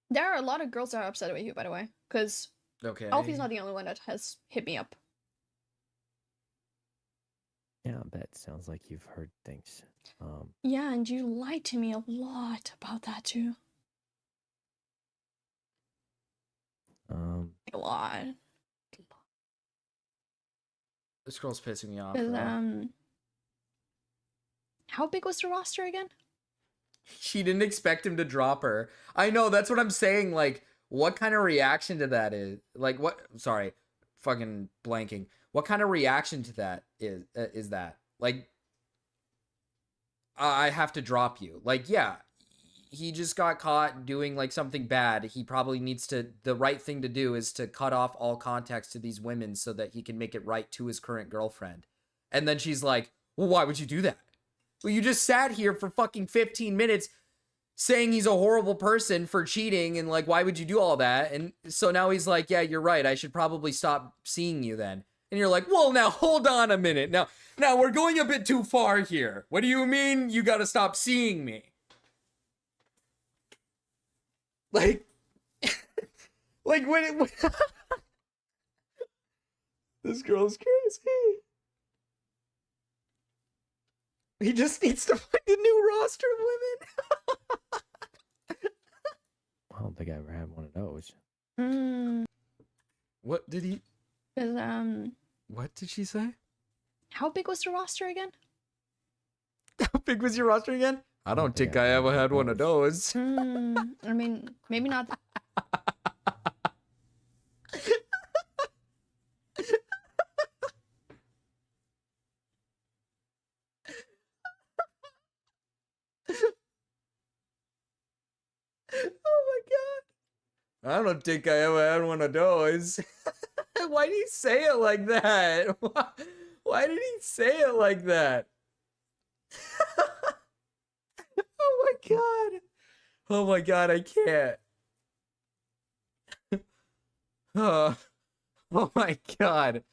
There are a lot of girls that are upset with you, by the way, because Okay. Alfie's not the only one that has hit me up. Yeah, that sounds like you've heard things. Yeah, and you lied to me a lot about that too. A lot. This girl's pissing me off. 'Cause, Bro. how big was the roster again? She didn't expect him to drop her. I know, that's what I'm saying. Like, what kind of reaction to that is? Like, what? Sorry, fucking blanking. What kind of reaction to that is that? Like, I have to drop you. Like, yeah, he just got caught doing like something bad. He probably needs to. The right thing to do is to cut off all contact to these women so that he can make it right to his current girlfriend. And then she's like, "Well, why would you do that? Well, you just sat here for fucking 15 minutes saying he's a horrible person for cheating and like, why would you do all that? And so now he's like, yeah, you're right. I should probably stop seeing you then. And you're like, well, now hold on a minute. Now we're going a bit too far here. What do you mean you got to stop seeing me? Like, like when this girl's crazy. He just needs to find a new roster of women. I don't think I ever had one of those. What did he? 'Cause, What did she say? how big was the roster again? How big was your roster again? I don't think I ever had one of those. I mean, maybe not. Oh my god. I don't think I ever had one of those. Why did he say it like that? Why did he say it like that? Oh my god. Oh my god, I can't. Oh my god.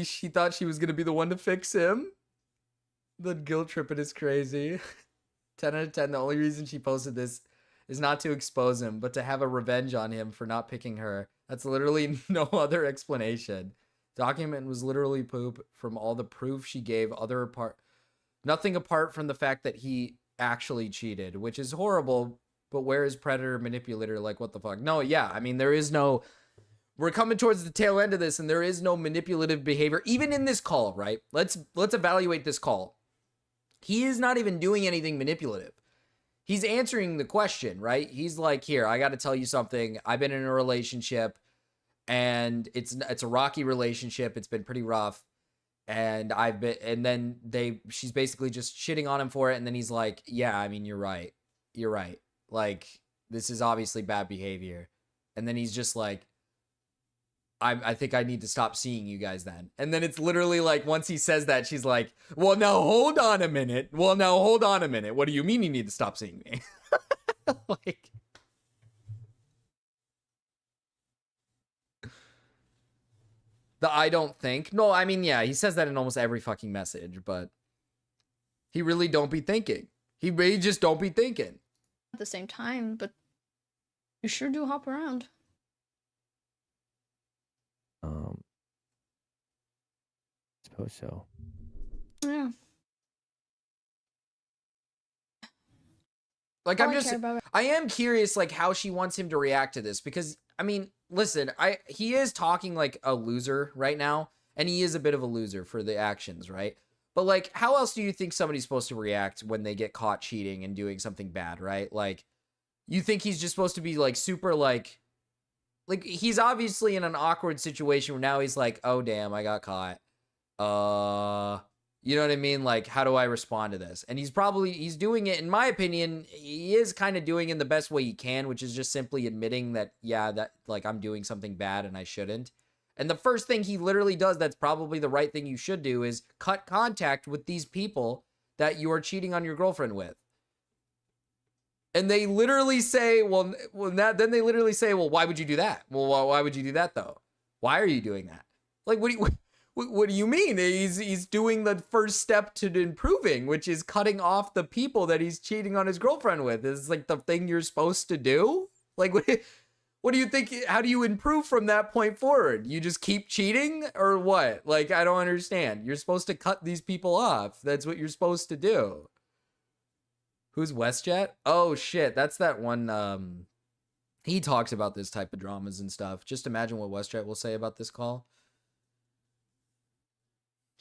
She thought she was gonna be the one to fix him? The guilt tripping is crazy. 10 out of 10, the only reason she posted this is not to expose him, but to have a revenge on him for not picking her. That's literally no other explanation. Document was literally poop from all the proof she gave nothing apart from the fact that he actually cheated, which is horrible, but where is predator manipulator? Like, what the fuck? No, yeah, I mean, we're coming towards the tail end of this, and there is no manipulative behavior, even in this call, right? Let's evaluate this call. He is not even doing anything manipulative. He's answering the question, right? He's like, here, I got to tell you something. I've been in a relationship, and it's a rocky relationship. It's been pretty rough. And she's basically just shitting on him for it. And then he's like, yeah, I mean, you're right. You're right. Like, this is obviously bad behavior. And then he's just like, I think I need to stop seeing you guys then. And then it's literally like, once he says that, she's like, well, now hold on a minute. What do you mean you need to stop seeing me? Like, the I don't think. No, I mean, yeah, he says that in almost every fucking message, but he really don't be thinking. He just don't be thinking. At the same time, but you sure do hop around. Suppose so. Yeah. Like, All I care about- I am curious, like, how she wants him to react to this, because, I mean, listen, he is talking like a loser right now, and he is a bit of a loser for the actions, right? But, like, how else do you think somebody's supposed to react when they get caught cheating and doing something bad, right? Like, you think he's just supposed to be, like, super, like, he's obviously in an awkward situation where now he's like, oh, damn, I got caught. You know what I mean? Like, how do I respond to this? And he's doing it, in my opinion, he is kind of doing it in the best way he can, which is just simply admitting that, yeah, that, like, I'm doing something bad and I shouldn't. And the first thing he literally does that's probably the right thing you should do is cut contact with these people that you are cheating on your girlfriend with. And they literally say, then they literally say, well, why would you do that? Well, why would you do that, though? Why are you doing that? Like, what do you mean? He's doing the first step to improving, which is cutting off the people that he's cheating on his girlfriend with. Is like the thing you're supposed to do? Like, what do you think? How do you improve from that point forward? You just keep cheating or what? Like, I don't understand. You're supposed to cut these people off. That's what you're supposed to do. Who's WestJet? Oh shit, that's that one. He talks about this type of dramas and stuff. Just imagine what WestJet will say about this call.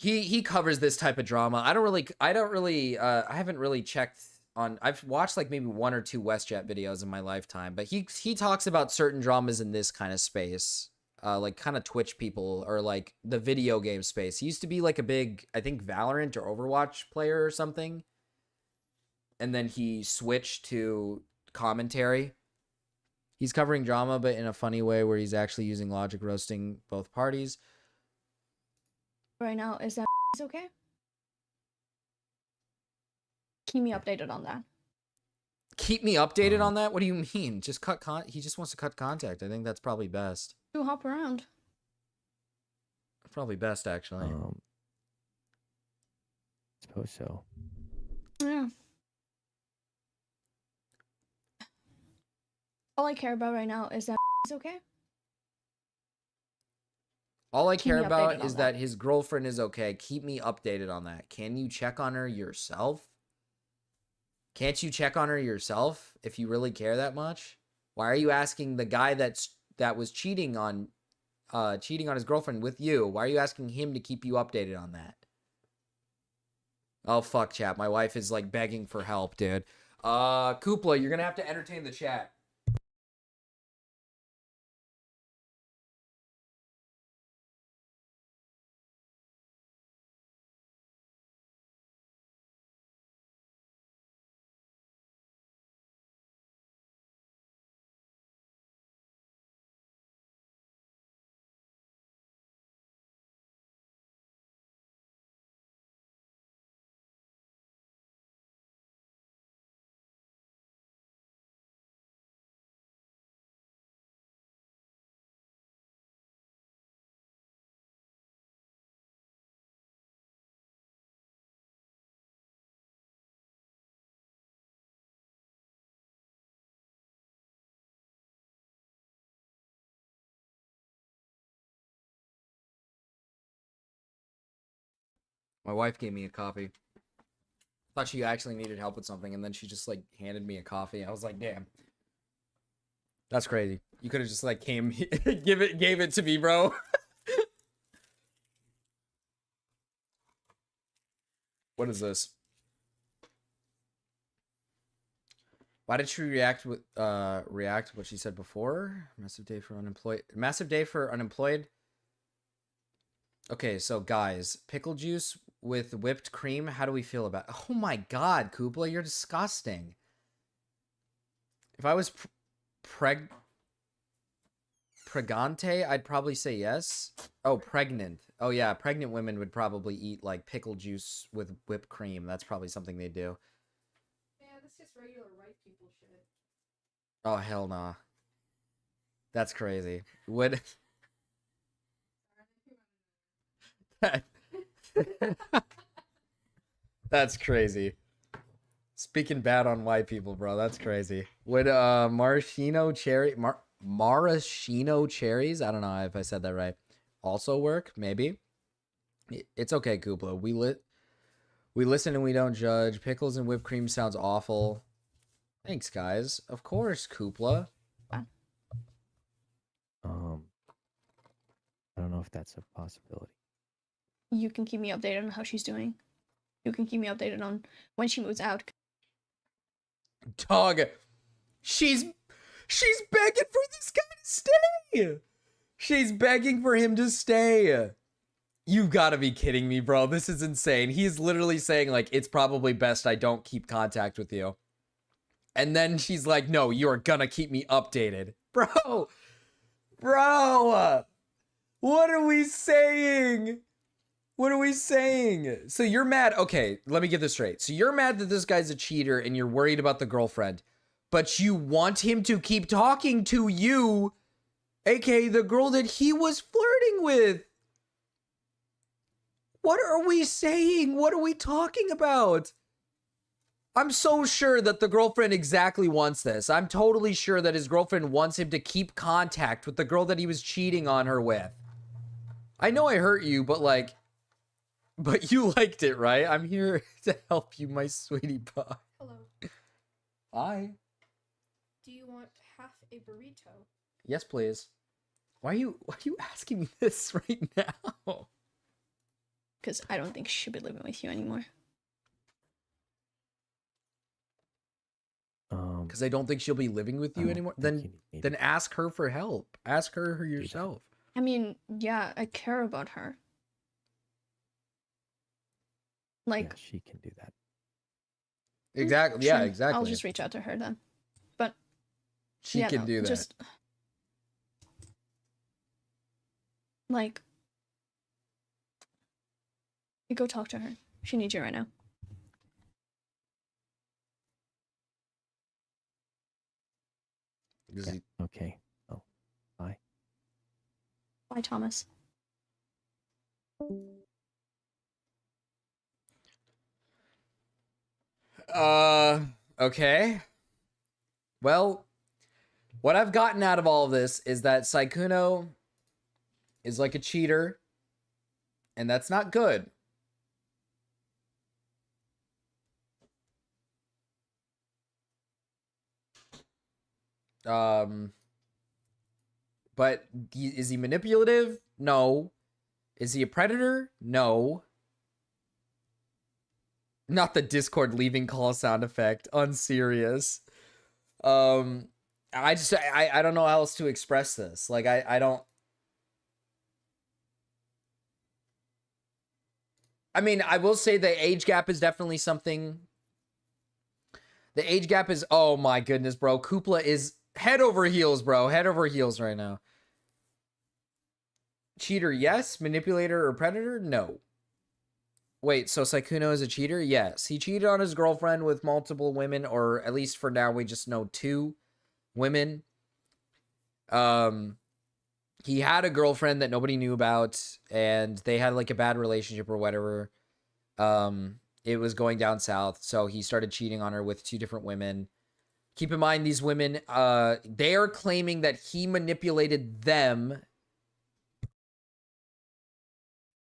He covers this type of drama. I haven't really checked on. I've watched like maybe 1 or 2 WestJet videos in my lifetime, but he talks about certain dramas in this kind of space, like kind of Twitch people or like the video game space. He used to be like a big, I think, Valorant or Overwatch player or something. And then he switched to commentary. He's covering drama, but in a funny way where he's actually using logic, roasting both parties. Right now, is that okay? Keep me updated on that. Keep me updated on that? What do you mean? Just cut he just wants to cut contact. I think that's probably best. You hop around. Probably best, actually. Suppose so. Yeah. All I care about right now is that he's okay. All I Keep care me updated about on is that his girlfriend is okay. Keep me updated on that. Can you check on her yourself? Can't you check on her yourself if you really care that much? Why are you asking the guy that was cheating on his girlfriend with you? Why are you asking him to keep you updated on that? Oh fuck, chat. My wife is like begging for help, dude. Koopla, you're gonna have to entertain the chat. My wife gave me a coffee. Thought she actually needed help with something, and then she just like handed me a coffee. I was like, damn. That's crazy. You could have just like gave it to me, bro. What is this? Why did she react what she said before? Massive day for unemployed. Massive day for unemployed. Okay, so guys, pickle juice with whipped cream. How do we feel about it? Oh my god, Koopla, you're disgusting. If I was pregante, I'd probably say yes. Oh, pregnant. Oh yeah, pregnant women would probably eat like pickle juice with whipped cream. That's probably something they do. Yeah, that's just regular white people shit. Oh hell nah. That's crazy. Would That's crazy. Speaking bad on white people, bro. That's crazy. Would maraschino cherries, I don't know if I said that right, also work? Maybe. It's okay, Koopla. We listen and we don't judge. Pickles and whipped cream sounds awful. Thanks, guys. Of course, Koopla. I don't know if that's a possibility. You can keep me updated on how she's doing. You can keep me updated on when she moves out. Dog. She's begging for this guy to stay. She's begging for him to stay. You gotta be kidding me, bro. This is insane. He's literally saying, like, it's probably best I don't keep contact with you. And then she's like, no, you're gonna keep me updated. Bro. What are we saying? What are we saying? So you're mad. Okay, let me get this straight. So you're mad that this guy's a cheater and you're worried about the girlfriend, but you want him to keep talking to you, aka the girl that he was flirting with. What are we saying? What are we talking about? I'm so sure that the girlfriend exactly wants this. I'm totally sure that his girlfriend wants him to keep contact with the girl that he was cheating on her with. I know I hurt you, but like, but you liked it, right? I'm here to help you, my sweetie pie. Hello. Hi. Do you want half a burrito? Yes, please. Why are you asking me this right now? Because I don't think she should be living with you anymore. Because I don't think she'll be living with you anymore. Then ask her for help. Ask her yourself. I mean, yeah, I care about her. Like, yeah, she can do that. Exactly. sure, Yeah, exactly. I'll just reach out to her then. But she can do that. Just like, you go talk to her. She needs you right now. Does Yeah. he- Okay. Oh, bye. Bye, Thomas. Okay. Well, what I've gotten out of all of this is that Sykkuno is like a cheater, and that's not good. But is he manipulative? No. Is he a predator? No. Not the Discord leaving call sound effect. Unserious. I don't know how else to express this. Like I don't. I mean, I will say the age gap is definitely something. The age gap is, oh my goodness, bro. Kupla is head over heels, bro. Head over heels right now. Cheater, yes. Manipulator or predator? No. Wait, so Sykkuno is a cheater? Yes. He cheated on his girlfriend with multiple women, or at least for now, we just know 2 women. He had a girlfriend that nobody knew about, and they had like a bad relationship or whatever. It was going down south, so he started cheating on her with 2 different women. Keep in mind, these women, they are claiming that he manipulated them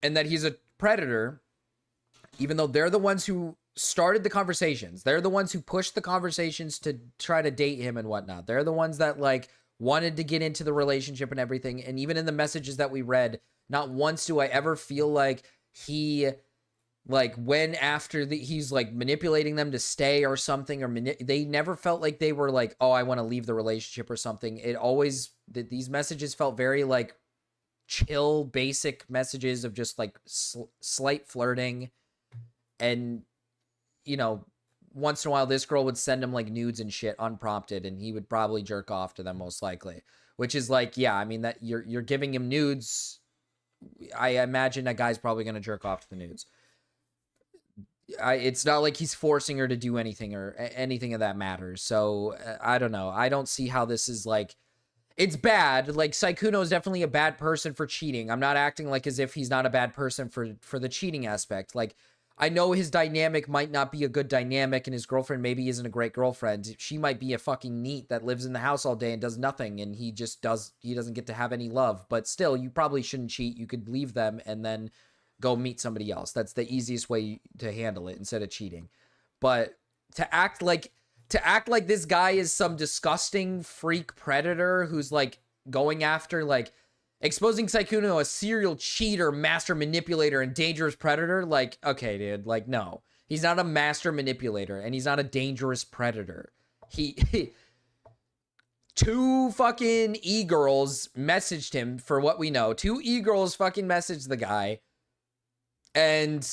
and that he's a predator, even though they're the ones who started the conversations. They're the ones who pushed the conversations to try to date him and whatnot. They're the ones that like wanted to get into the relationship and everything. And even in the messages that we read, not once do I ever feel like he like when after he's like manipulating them to stay or something, or they never felt like they were like, oh, I want to leave the relationship or something. It always, these messages felt very like chill, basic messages of just like slight flirting. And, you know, once in a while, this girl would send him like nudes and shit unprompted, and he would probably jerk off to them most likely, which is like, yeah, I mean that you're giving him nudes. I imagine that guy's probably going to jerk off to the nudes. It's not like he's forcing her to do anything or anything of that matters. So I don't know. I don't see how this is like, it's bad. Like Sykkuno is definitely a bad person for cheating. I'm not acting like as if he's not a bad person for the cheating aspect. Like, I know his dynamic might not be a good dynamic, and his girlfriend maybe isn't a great girlfriend. She might be a fucking neat that lives in the house all day and does nothing, and he doesn't get to have any love. But still, you probably shouldn't cheat. You could leave them and then go meet somebody else. That's the easiest way to handle it instead of cheating. But to act like this guy is some disgusting freak predator who's like going after like exposing Sykkuno a serial cheater, master manipulator, and dangerous predator, like, okay, dude, like, no. He's not a master manipulator, and he's not a dangerous predator. He 2 fucking e-girls messaged him, for what we know. 2 e-girls fucking messaged the guy, and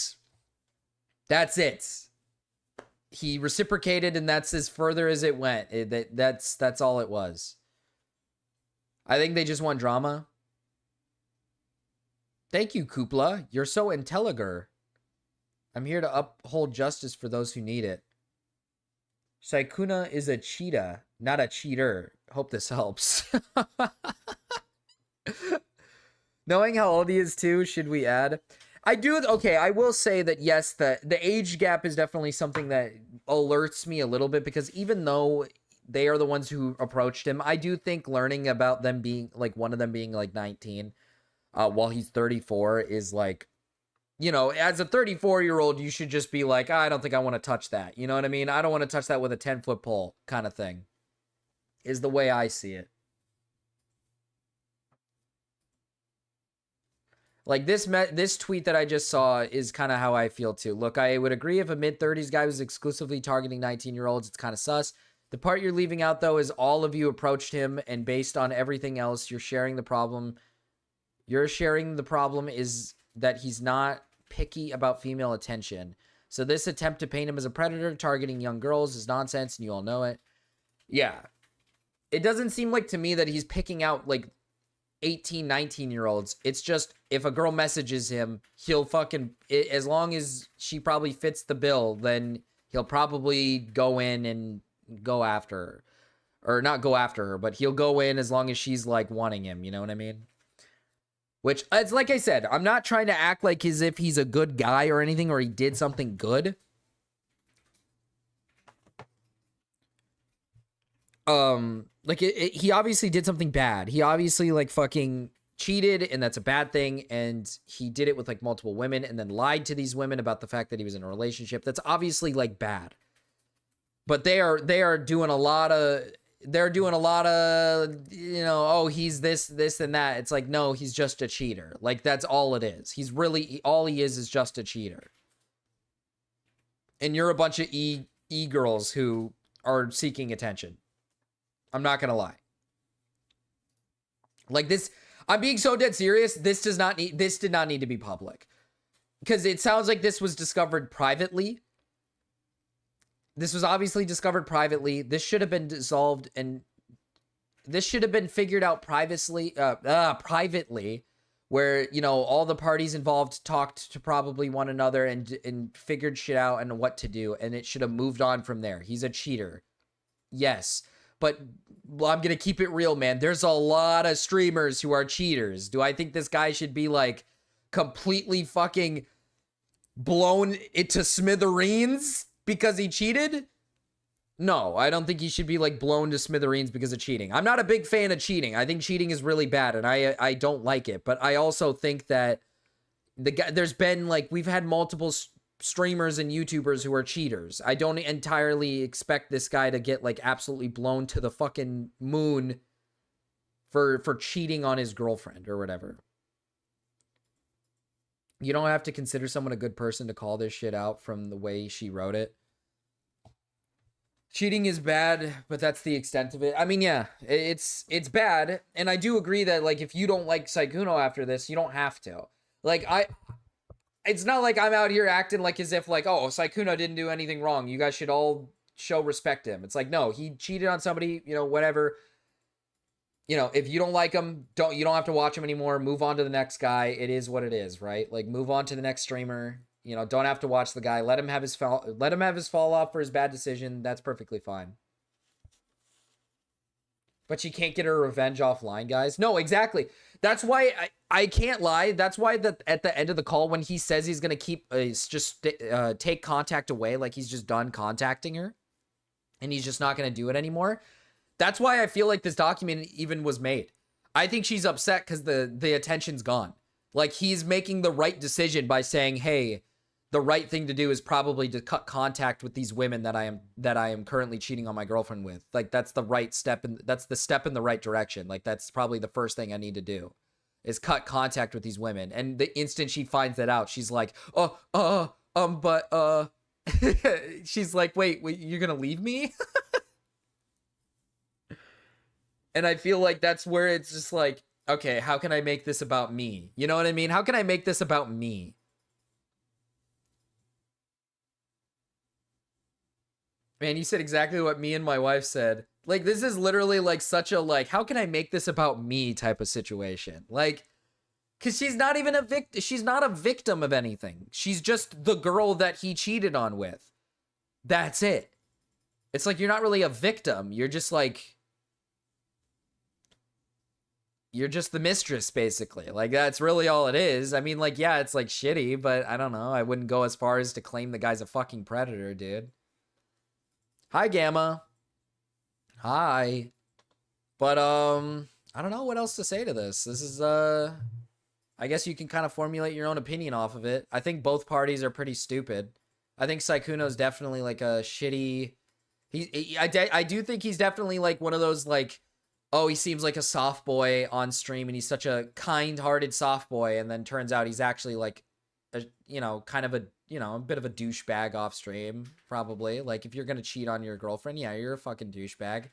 that's it. He reciprocated, and that's as further as it went. That's all it was. I think they just want drama. Thank you, Kupla. You're so intelligent. I'm here to uphold justice for those who need it. Sykkuno is a cheetah, not a cheater. Hope this helps. Knowing how old he is too, should we add? I do. Okay, I will say that yes, the age gap is definitely something that alerts me a little bit, because even though they are the ones who approached him, I do think learning about them being like one of them being like 19 while he's 34 is like, you know, as a 34-year-old, you should just be like, I don't think I want to touch that. You know what I mean? I don't want to touch that with a 10-foot pole kind of thing, is the way I see it. Like this tweet that I just saw is kind of how I feel too. Look, I would agree if a mid-30s guy was exclusively targeting 19-year-olds, it's kind of sus. The part you're leaving out, though, is all of you approached him, and based on everything else, you're sharing the problem. You're sharing the problem is that he's not picky about female attention. So this attempt to paint him as a predator targeting young girls is nonsense, and you all know it. Yeah. It doesn't seem like to me that he's picking out, like, 18, 19-year-olds. It's just, if a girl messages him, he'll fucking, as long as she probably fits the bill, then he'll probably go in and go after her. Or not go after her, but he'll go in as long as she's like wanting him, you know what I mean? Which, it's like I said, I'm not trying to act like as if he's a good guy or anything, or he did something good. Like, he obviously did something bad. He obviously, like, fucking cheated, and that's a bad thing, and he did it with, like, multiple women, and then lied to these women about the fact that he was in a relationship. That's obviously, like, bad. But they are doing a lot of... They're doing a lot of, you know, oh, he's this, and that. It's like, no, he's just a cheater. Like, that's all it is. He's really, all he is just a cheater. And you're a bunch of e-girls who are seeking attention. I'm not going to lie. Like this, I'm being so dead serious. This did not need to be public. Because it sounds like this was discovered privately. This was obviously discovered privately. This should have been dissolved, and this should have been figured out privately, where, you know, all the parties involved talked to probably one another and figured shit out and what to do, and it should have moved on from there. He's a cheater. Yes, but well, I'm going to keep it real, man. There's a lot of streamers who are cheaters. Do I think this guy should be, like, completely fucking blown into smithereens because he cheated? No, I don't think he should be, like, blown to smithereens because of cheating. I'm not a big fan of cheating. I think cheating is really bad, and I don't like it. But I also think that there's been, like, we've had multiple streamers and YouTubers who are cheaters. I don't entirely expect this guy to get, like, absolutely blown to the fucking moon for cheating on his girlfriend or whatever. You don't have to consider someone a good person to call this shit out from the way she wrote it. Cheating is bad, but that's the extent of it. I mean, yeah, it's bad. And I do agree that, like, if you don't like Sykkuno after this, you don't have to. Like, it's not like I'm out here acting like as if, like, oh, Sykkuno didn't do anything wrong. You guys should all show respect to him. It's like, no, he cheated on somebody, you know, whatever. You know, if you don't like him, you don't have to watch him anymore. Move on to the next guy. It is what it is, right? Like, move on to the next streamer. You know, don't have to watch the guy. Let him have his fall off for his bad decision. That's perfectly fine. But she can't get her revenge offline, guys. No, exactly. That's why I can't lie. That's why at the end of the call, when he says he's gonna take contact away, like he's just done contacting her, and he's just not gonna do it anymore. That's why I feel like this document even was made. I think she's upset because the attention's gone. Like, he's making the right decision by saying, hey, the right thing to do is probably to cut contact with these women that I am currently cheating on my girlfriend with. Like, that's the right step, and that's the step in the right direction. Like, that's probably the first thing I need to do is cut contact with these women. And the instant she finds that out, she's like, she's like, wait, you're gonna leave me? And I feel like that's where it's just like, okay, how can I make this about me? You know what I mean? How can I make this about me? Man, you said exactly what me and my wife said. Like, this is literally like such a, like, how can I make this about me type of situation? Like, because she's not even she's not a victim of anything. She's just the girl that he cheated on with. That's it. It's like, you're not really a victim. You're just like, you're just the mistress, basically. Like, that's really all it is. I mean, like, yeah, it's like shitty, but I don't know. I wouldn't go as far as to claim the guy's a fucking predator, dude. Hi, Gamma. Hi. But, I don't know what else to say to this. This is, I guess you can kind of formulate your own opinion off of it. I think both parties are pretty stupid. I think Sykkuno's definitely, like, a shitty... I do think he's definitely, like, one of those, like, oh, he seems like a soft boy on stream, and he's such a kind-hearted soft boy, and then turns out he's actually, like, you know, kind of a, you know, a bit of a douchebag off stream, probably. Like, if you're gonna cheat on your girlfriend, yeah, you're a fucking douchebag.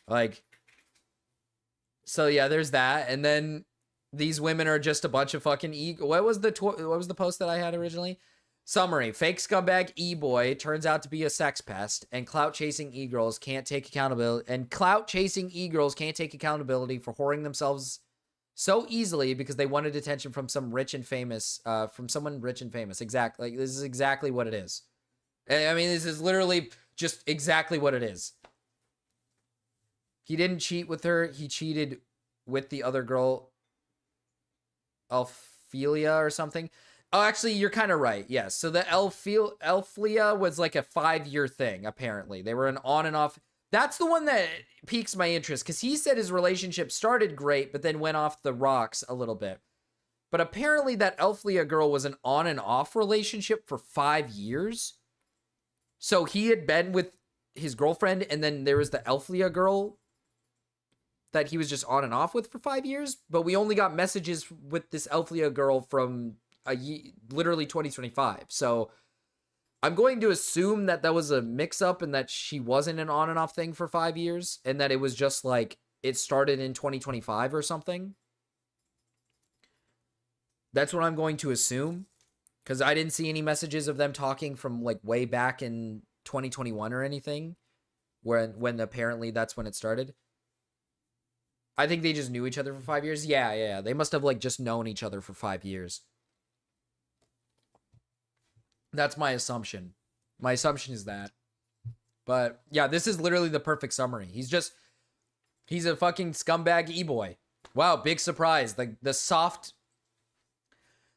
Like, so yeah, there's that, and then these women are just a bunch of fucking what was the post that I had originally? Summary: fake scumbag e-boy turns out to be a sex pest, and clout-chasing e-girls can't take accountability. And clout-chasing e-girls can't take accountability for whoring themselves so easily because they wanted attention from someone rich and famous. Exactly. Like, this is exactly what it is. I mean, this is literally just exactly what it is. He didn't cheat with her. He cheated with the other girl, Ophelia or something. Oh, actually, you're kind of right. Yes. So the Elflia was like a 5-year thing, apparently. They were an on and off. That's the one that piques my interest, because he said his relationship started great, but then went off the rocks a little bit. But apparently that Elflia girl was an on and off relationship for 5 years. So he had been with his girlfriend, and then there was the Elflia girl that he was just on and off with for 5 years. But we only got messages with this Elflia girl from literally 2025. So I'm going to assume that that was a mix-up and that she wasn't an on and off thing for 5 years, and that it was just like it started in 2025 or something. That's what I'm going to assume, because I didn't see any messages of them talking from like way back in 2021 or anything, when apparently that's when it started. I think they just knew each other for 5 years. Yeah. They must have like just known each other for 5 years. That's my assumption. My assumption is that. But yeah, this is literally the perfect summary. He's a fucking scumbag e-boy. Wow, big surprise. The soft,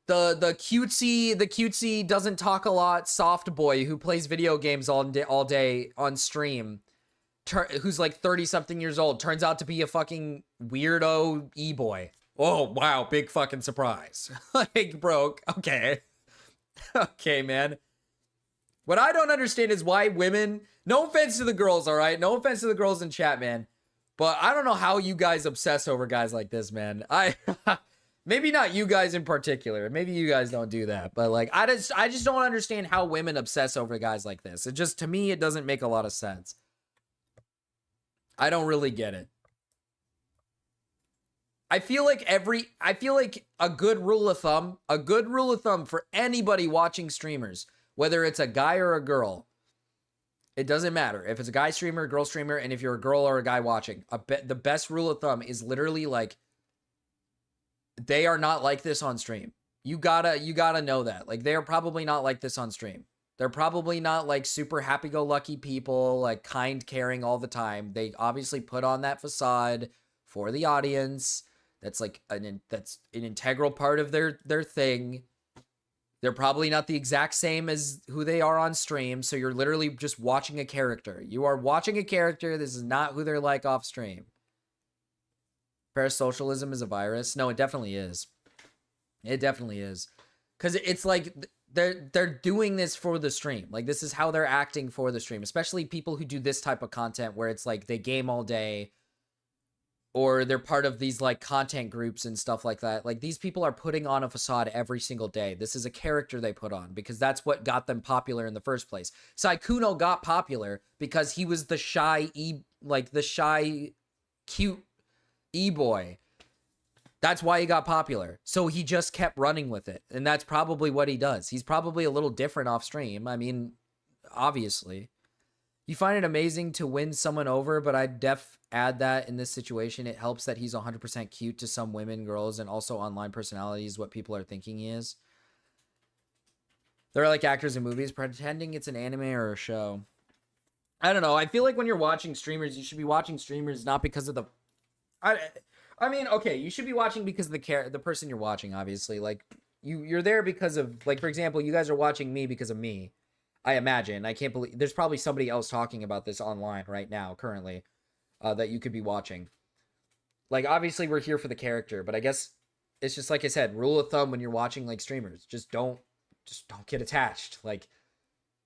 the cutesy doesn't talk a lot soft boy who plays video games all day on stream, who's like 30 something years old, turns out to be a fucking weirdo e-boy. Oh wow, big fucking surprise. Like, bro, okay. Okay, man. What I don't understand is why women, no offense to the girls, all right? No offense to the girls in chat, man. But I don't know how you guys obsess over guys like this, man. Maybe not you guys in particular. Maybe you guys don't do that. But like, I just don't understand how women obsess over guys like this. It just, to me, it doesn't make a lot of sense. I don't really get it. I feel like a good rule of thumb for anybody watching streamers, whether it's a guy or a girl, it doesn't matter. If it's a guy streamer, a girl streamer, and if you're a girl or a guy watching, the best rule of thumb is literally like, they are not like this on stream. You gotta know that. Like, they are probably not like this on stream. They're probably not like super happy-go-lucky people, like kind, caring all the time. They obviously put on that facade for the audience. That's like that's an integral part of their thing. They're probably not the exact same as who they are on stream. So you're literally just watching a character. You are watching a character. This is not who they're like off stream. Parasocialism is a virus. No, it definitely is. It definitely is. Because it's like they're doing this for the stream. Like, this is how they're acting for the stream. Especially people who do this type of content where it's like they game all day, or they're part of these like content groups and stuff like that. Like, these people are putting on a facade every single day. This is a character they put on because that's what got them popular in the first place. Sykkuno got popular because he was the shy cute e-boy. That's why he got popular. So he just kept running with it. And that's probably what he does. He's probably a little different off stream. I mean, obviously. You find it amazing to win someone over, but I'd add that in this situation, it helps that he's 100% cute to some women, girls, and also online personalities, what people are thinking he is. They're like actors in movies, pretending it's an anime or a show. I don't know. I feel like when you're watching streamers, you should be watching streamers not because of the... I mean, okay, you should be watching because of the person you're watching, obviously. Like, you're there because of... Like, for example, you guys are watching me because of me. I imagine. I can't believe... There's probably somebody else talking about this online right now, currently, that you could be watching. Like, obviously, we're here for the character, but I guess it's just like I said, rule of thumb when you're watching, like, streamers. Just don't get attached. Like,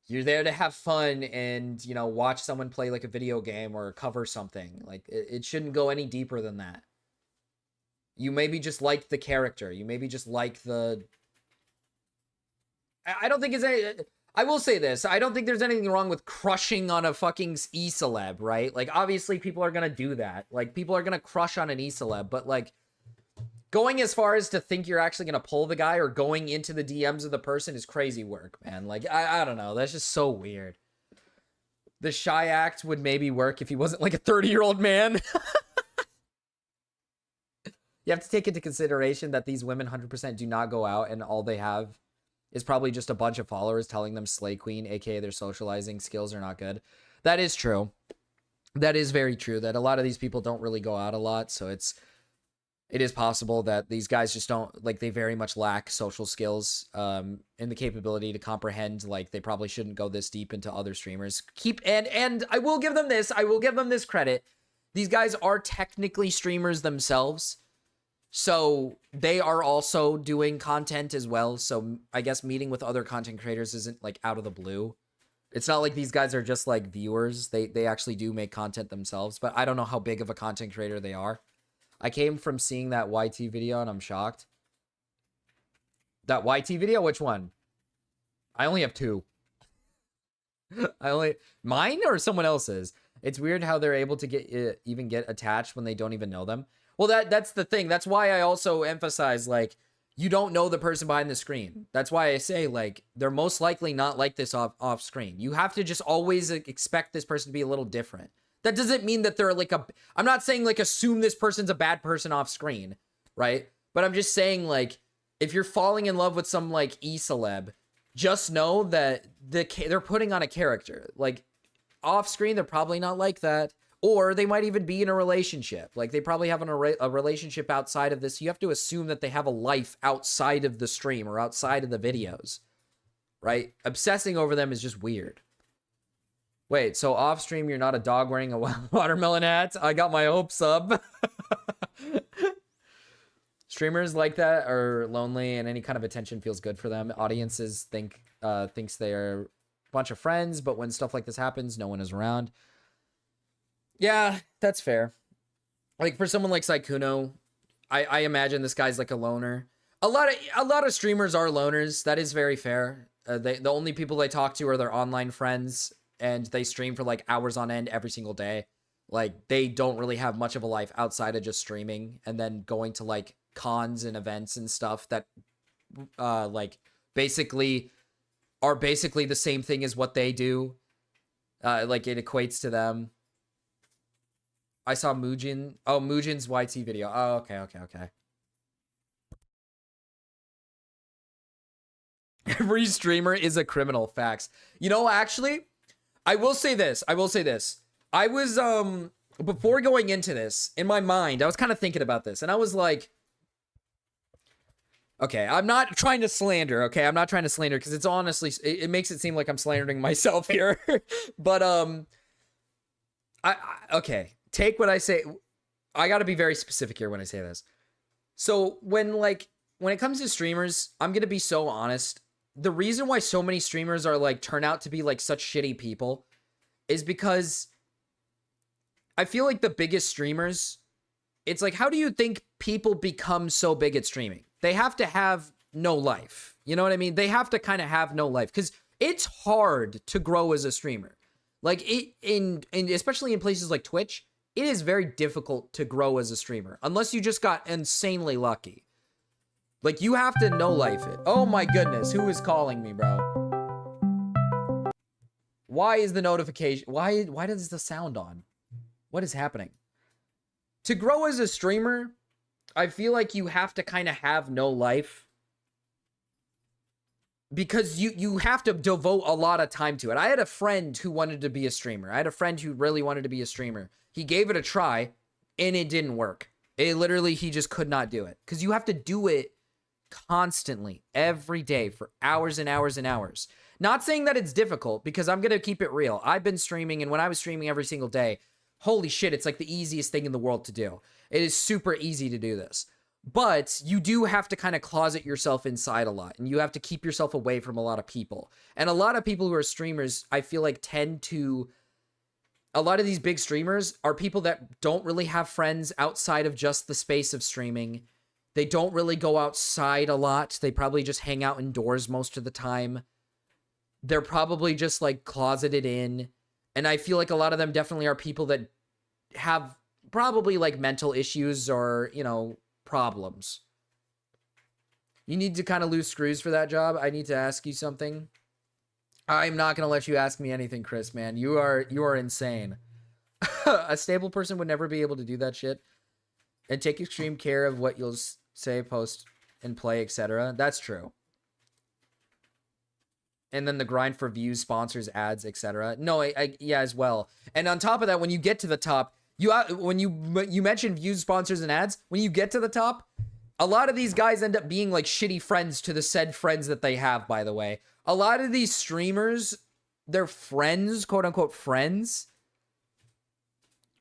you're there to have fun and, you know, watch someone play, like, a video game or cover something. Like, it shouldn't go any deeper than that. You maybe just like the character. You maybe just like the... I don't think it's any... I will say this. I don't think there's anything wrong with crushing on a fucking e-celeb, right? Like, obviously, people are going to do that. Like, people are going to crush on an e-celeb. But, like, going as far as to think you're actually going to pull the guy or going into the DMs of the person is crazy work, man. Like, I don't know. That's just so weird. The shy act would maybe work if he wasn't, like, a 30-year-old man. You have to take into consideration that these women 100% do not go out and all they have is probably just a bunch of followers telling them Slay Queen, aka their socializing skills are not good. That is true. That is very true, that a lot of these people don't really go out a lot, so it is possible that these guys just don't, like, they very much lack social skills, and the capability to comprehend, like, they probably shouldn't go this deep into other streamers. And I will give them this credit. These guys are technically streamers themselves, so they are also doing content as well, so I guess meeting with other content creators isn't, like, out of the blue. It's not like these guys are just, like, viewers. They actually do make content themselves, but I don't know how big of a content creator they are. I came from seeing that YT video, and I'm shocked. That YT video? Which one? I only have 2. Mine or someone else's? It's weird how they're able to even get attached when they don't even know them. Well, that's the thing. That's why I also emphasize, like, you don't know the person behind the screen. That's why I say, like, they're most likely not like this off screen. You have to just always expect this person to be a little different. That doesn't mean that they're like I'm not saying, like, assume this person's a bad person off screen, right? But I'm just saying, like, if you're falling in love with some, like, e-celeb, just know that they're putting on a character. Like, off screen, they're probably not like that. Or they might even be in a relationship. Like, they probably have a relationship outside of this. You have to assume that they have a life outside of the stream or outside of the videos, right? Obsessing over them is just weird. Wait, so off stream, you're not a dog wearing a watermelon hat? I got my hopes up. Streamers like that are lonely, and any kind of attention feels good for them. Audiences thinks they're a bunch of friends, but when stuff like this happens, no one is around. Yeah, that's fair. Like, for someone like Sykkuno, I imagine this guy's like a loner. A lot of streamers are loners. That is very fair. The only people they talk to are their online friends, and they stream for like hours on end every single day. Like, they don't really have much of a life outside of just streaming and then going to like cons and events and stuff that like basically are the same thing as what they do. Like, it equates to them. I saw Muujin. Oh, Muujin's YT video. Oh, okay. Every streamer is a criminal. Facts. You know, actually, I will say this. I was, before going into this, in my mind, I was kind of thinking about this, and I was like, okay, I'm not trying to slander, okay? I'm not trying to slander, because it's honestly, it makes it seem like I'm slandering myself here. But, okay. Take what I say. I got to be very specific here when I say this. So when it comes to streamers, I'm going to be so honest. The reason why so many streamers are like turn out to be like such shitty people is because I feel like the biggest streamers, it's like, how do you think people become so big at streaming? They have to have no life. You know what I mean? They have to kind of have no life, because it's hard to grow as a streamer. Like, especially in places like Twitch, it is very difficult to grow as a streamer unless you just got insanely lucky. Like, you have to no life it. Oh my goodness, who is calling me, bro? Why is the notification? Why does the sound on? What is happening? To grow as a streamer, I feel like you have to kind of have no life, because you have to devote a lot of time to it. I had a friend who wanted to be a streamer. I had a friend who really wanted to be a streamer. He gave it a try, and it didn't work. It literally, he just could not do it. Because you have to do it constantly, every day, for hours and hours and hours. Not saying that it's difficult, because I'm going to keep it real. I've been streaming, and when I was streaming every single day, holy shit, it's like the easiest thing in the world to do. It is super easy to do this. But you do have to kind of closet yourself inside a lot, and you have to keep yourself away from a lot of people. And a lot of people who are streamers, I feel like, a lot of these big streamers are people that don't really have friends outside of just the space of streaming. They don't really go outside a lot. They probably just hang out indoors most of the time. They're probably just like closeted in. And I feel like a lot of them definitely are people that have probably like mental issues or, you know, problems. You need to kind of lose screws for that job. I need to ask you something. I'm not going to let you ask me anything, Chris, man. You are insane. A stable person would never be able to do that shit and take extreme care of what you'll say, post, and play, etc. That's true. And then the grind for views, sponsors, ads, etc. No, yeah, as well. And on top of that, when you get to the top, when you mention views, sponsors, and ads, when you get to the top, a lot of these guys end up being like shitty friends to the said friends that they have, by the way. A lot of these streamers, their friends, quote unquote friends,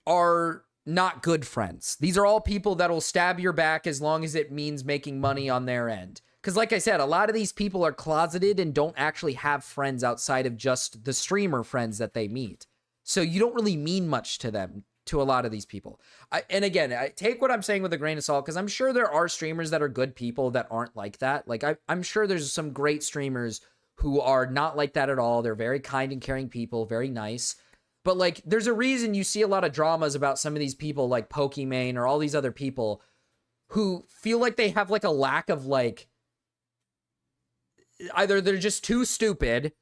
are not good friends. These are all people that will stab your back as long as it means making money on their end. Because like I said, a lot of these people are closeted and don't actually have friends outside of just the streamer friends that they meet. So you don't really mean much to them, to a lot of these people. And again, I take what I'm saying with a grain of salt, because I'm sure there are streamers that are good people that aren't like that. Like I'm sure there's some great streamers who are not like that at all. They're very kind and caring people, very nice. But like, there's a reason you see a lot of dramas about some of these people like Pokimane or all these other people who feel like they have like a lack of like, either they're just too stupid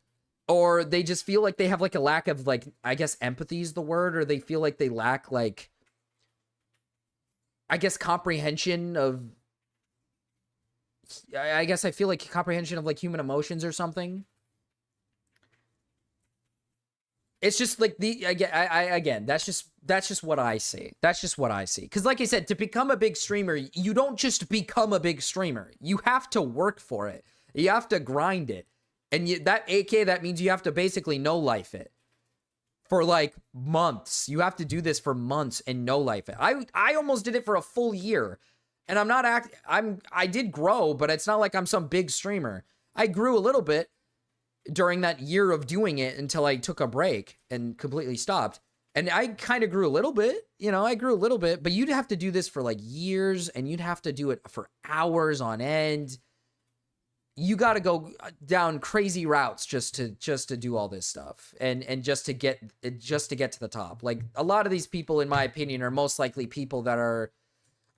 or they just feel like they have like a lack of like, I guess empathy is the word, or they feel like they lack like, I guess comprehension of, I guess I feel like comprehension of like human emotions or something. It's just like again, that's just what I see. That's just what I see. Because like I said, to become a big streamer, you don't just become a big streamer. You have to work for it. You have to grind it. And that means you have to basically no-life it for like months. You have to do this for months and no-life it. I almost did it for a full year. And I did grow, but it's not like I'm some big streamer. I grew a little bit during that year of doing it until I took a break and completely stopped. And I kind of grew a little bit, I grew a little bit, but you'd have to do this for like years and you'd have to do it for hours on end. You got to go down crazy routes just to do all this stuff and just to get to the top. Like a lot of these people, in my opinion, are most likely people that are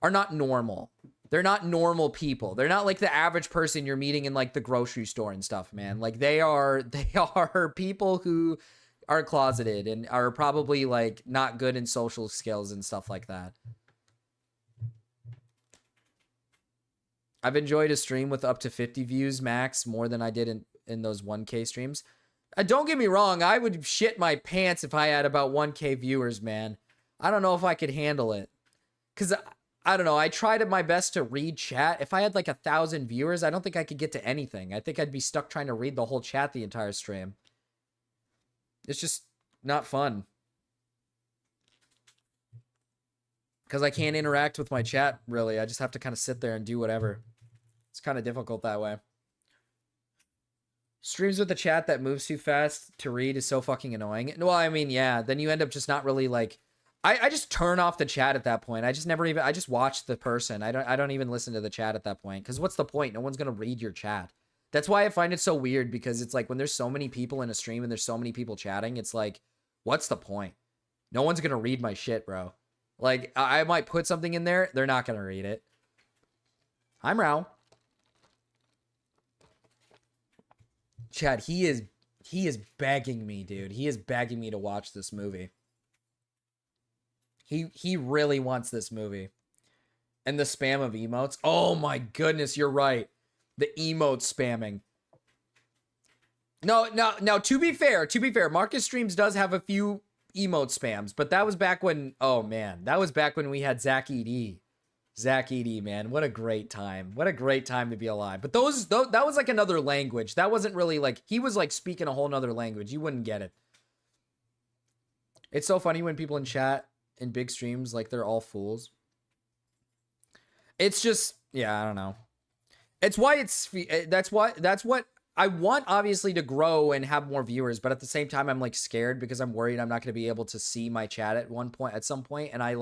not normal. They're not normal people. They're not like the average person you're meeting in like the grocery store and stuff, man. Like they are people who are closeted and are probably like not good in social skills and stuff like that. I've enjoyed a stream with up to 50 views max more than I did in those 1K streams. Don't get me wrong. I would shit my pants if I had about 1K viewers, man. I don't know if I could handle it. Because I don't know. I tried my best to read chat. If I had like 1,000 viewers, I don't think I could get to anything. I think I'd be stuck trying to read the whole chat the entire stream. It's just not fun. Because I can't interact with my chat, really. I just have to kind of sit there and do whatever. It's kind of difficult that way. Streams with the chat that moves too fast to read is so fucking annoying. Well, I mean, yeah. Then you end up just not really like... I just turn off the chat at that point. I just watch the person. I don't even listen to the chat at that point. Because what's the point? No one's going to read your chat. That's why I find it so weird, because it's like when there's so many people in a stream and there's so many people chatting, it's like, what's the point? No one's going to read my shit, bro. Like, I might put something in there. They're not going to read it. I'm Rao. Chad, he is begging me, dude. He is begging me to watch this movie. He really wants this movie. And the spam of emotes. Oh my goodness, you're right. The emote spamming. No, to be fair, Marcus Streams does have a few emote spams, but that was back when, oh man, that was back when we had Zach ED. Zach ED, man, what a great time. What a great time to be alive. But that was like another language. That wasn't really like, he was like speaking a whole nother language. You wouldn't get it. It's so funny when people in chat in big streams, like they're all fools. It's just, yeah, I don't know. It's why that's what I want, obviously, to grow and have more viewers, but at the same time, I'm like scared because I'm worried I'm not going to be able to see my chat at some point. And I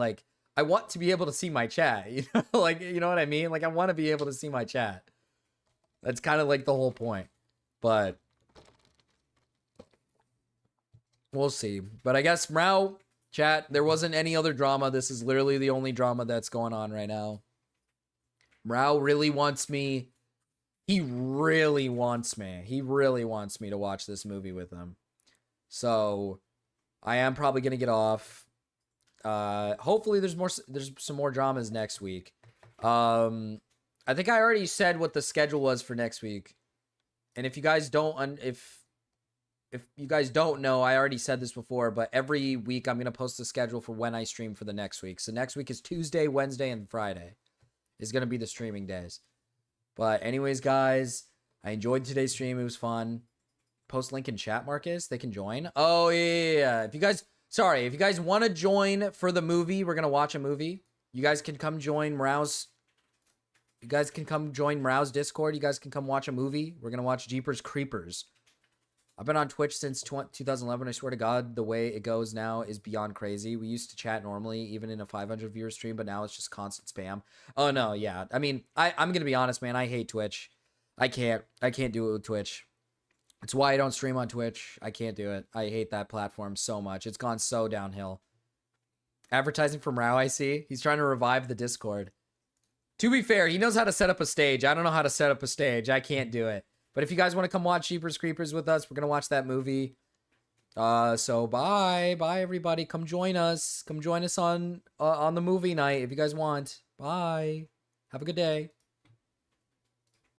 want to be able to see my chat, like, you know what I mean? Like, I want to be able to see my chat. That's kind of like the whole point, but we'll see. But I guess Mrao, chat, there wasn't any other drama. This is literally the only drama that's going on right now. Mrao really wants me. He really wants me. He really wants me to watch this movie with him. So I am probably going to get off. Hopefully there's some more dramas next week. I think I already said what the schedule was for next week. And if you guys don't, if if you guys don't know, I already said this before, but every week I'm going to post the schedule for when I stream for the next week. So next week is Tuesday, Wednesday, and Friday is going to be the streaming days. But anyways, guys, I enjoyed today's stream. It was fun. Post link in chat, Marcus. They can join. Oh, yeah. If you guys want to join for the movie, we're going to watch a movie. You guys can come join Mrow's. You guys can come join Mrow's Discord. You guys can come watch a movie. We're going to watch Jeepers Creepers. I've been on Twitch since 2011. I swear to God, the way it goes now is beyond crazy. We used to chat normally, even in a 500 viewer stream, but now it's just constant spam. Oh, no, yeah. I mean, I'm going to be honest, man. I hate Twitch. I can't do it with Twitch. It's why I don't stream on Twitch. I can't do it. I hate that platform so much. It's gone so downhill. Advertising from Rao, I see. He's trying to revive the Discord. To be fair, he knows how to set up a stage. I don't know how to set up a stage. I can't do it. But if you guys want to come watch Jeepers Creepers with us, we're going to watch that movie. So bye. Bye, everybody. Come join us. Come join us on the movie night if you guys want. Bye. Have a good day.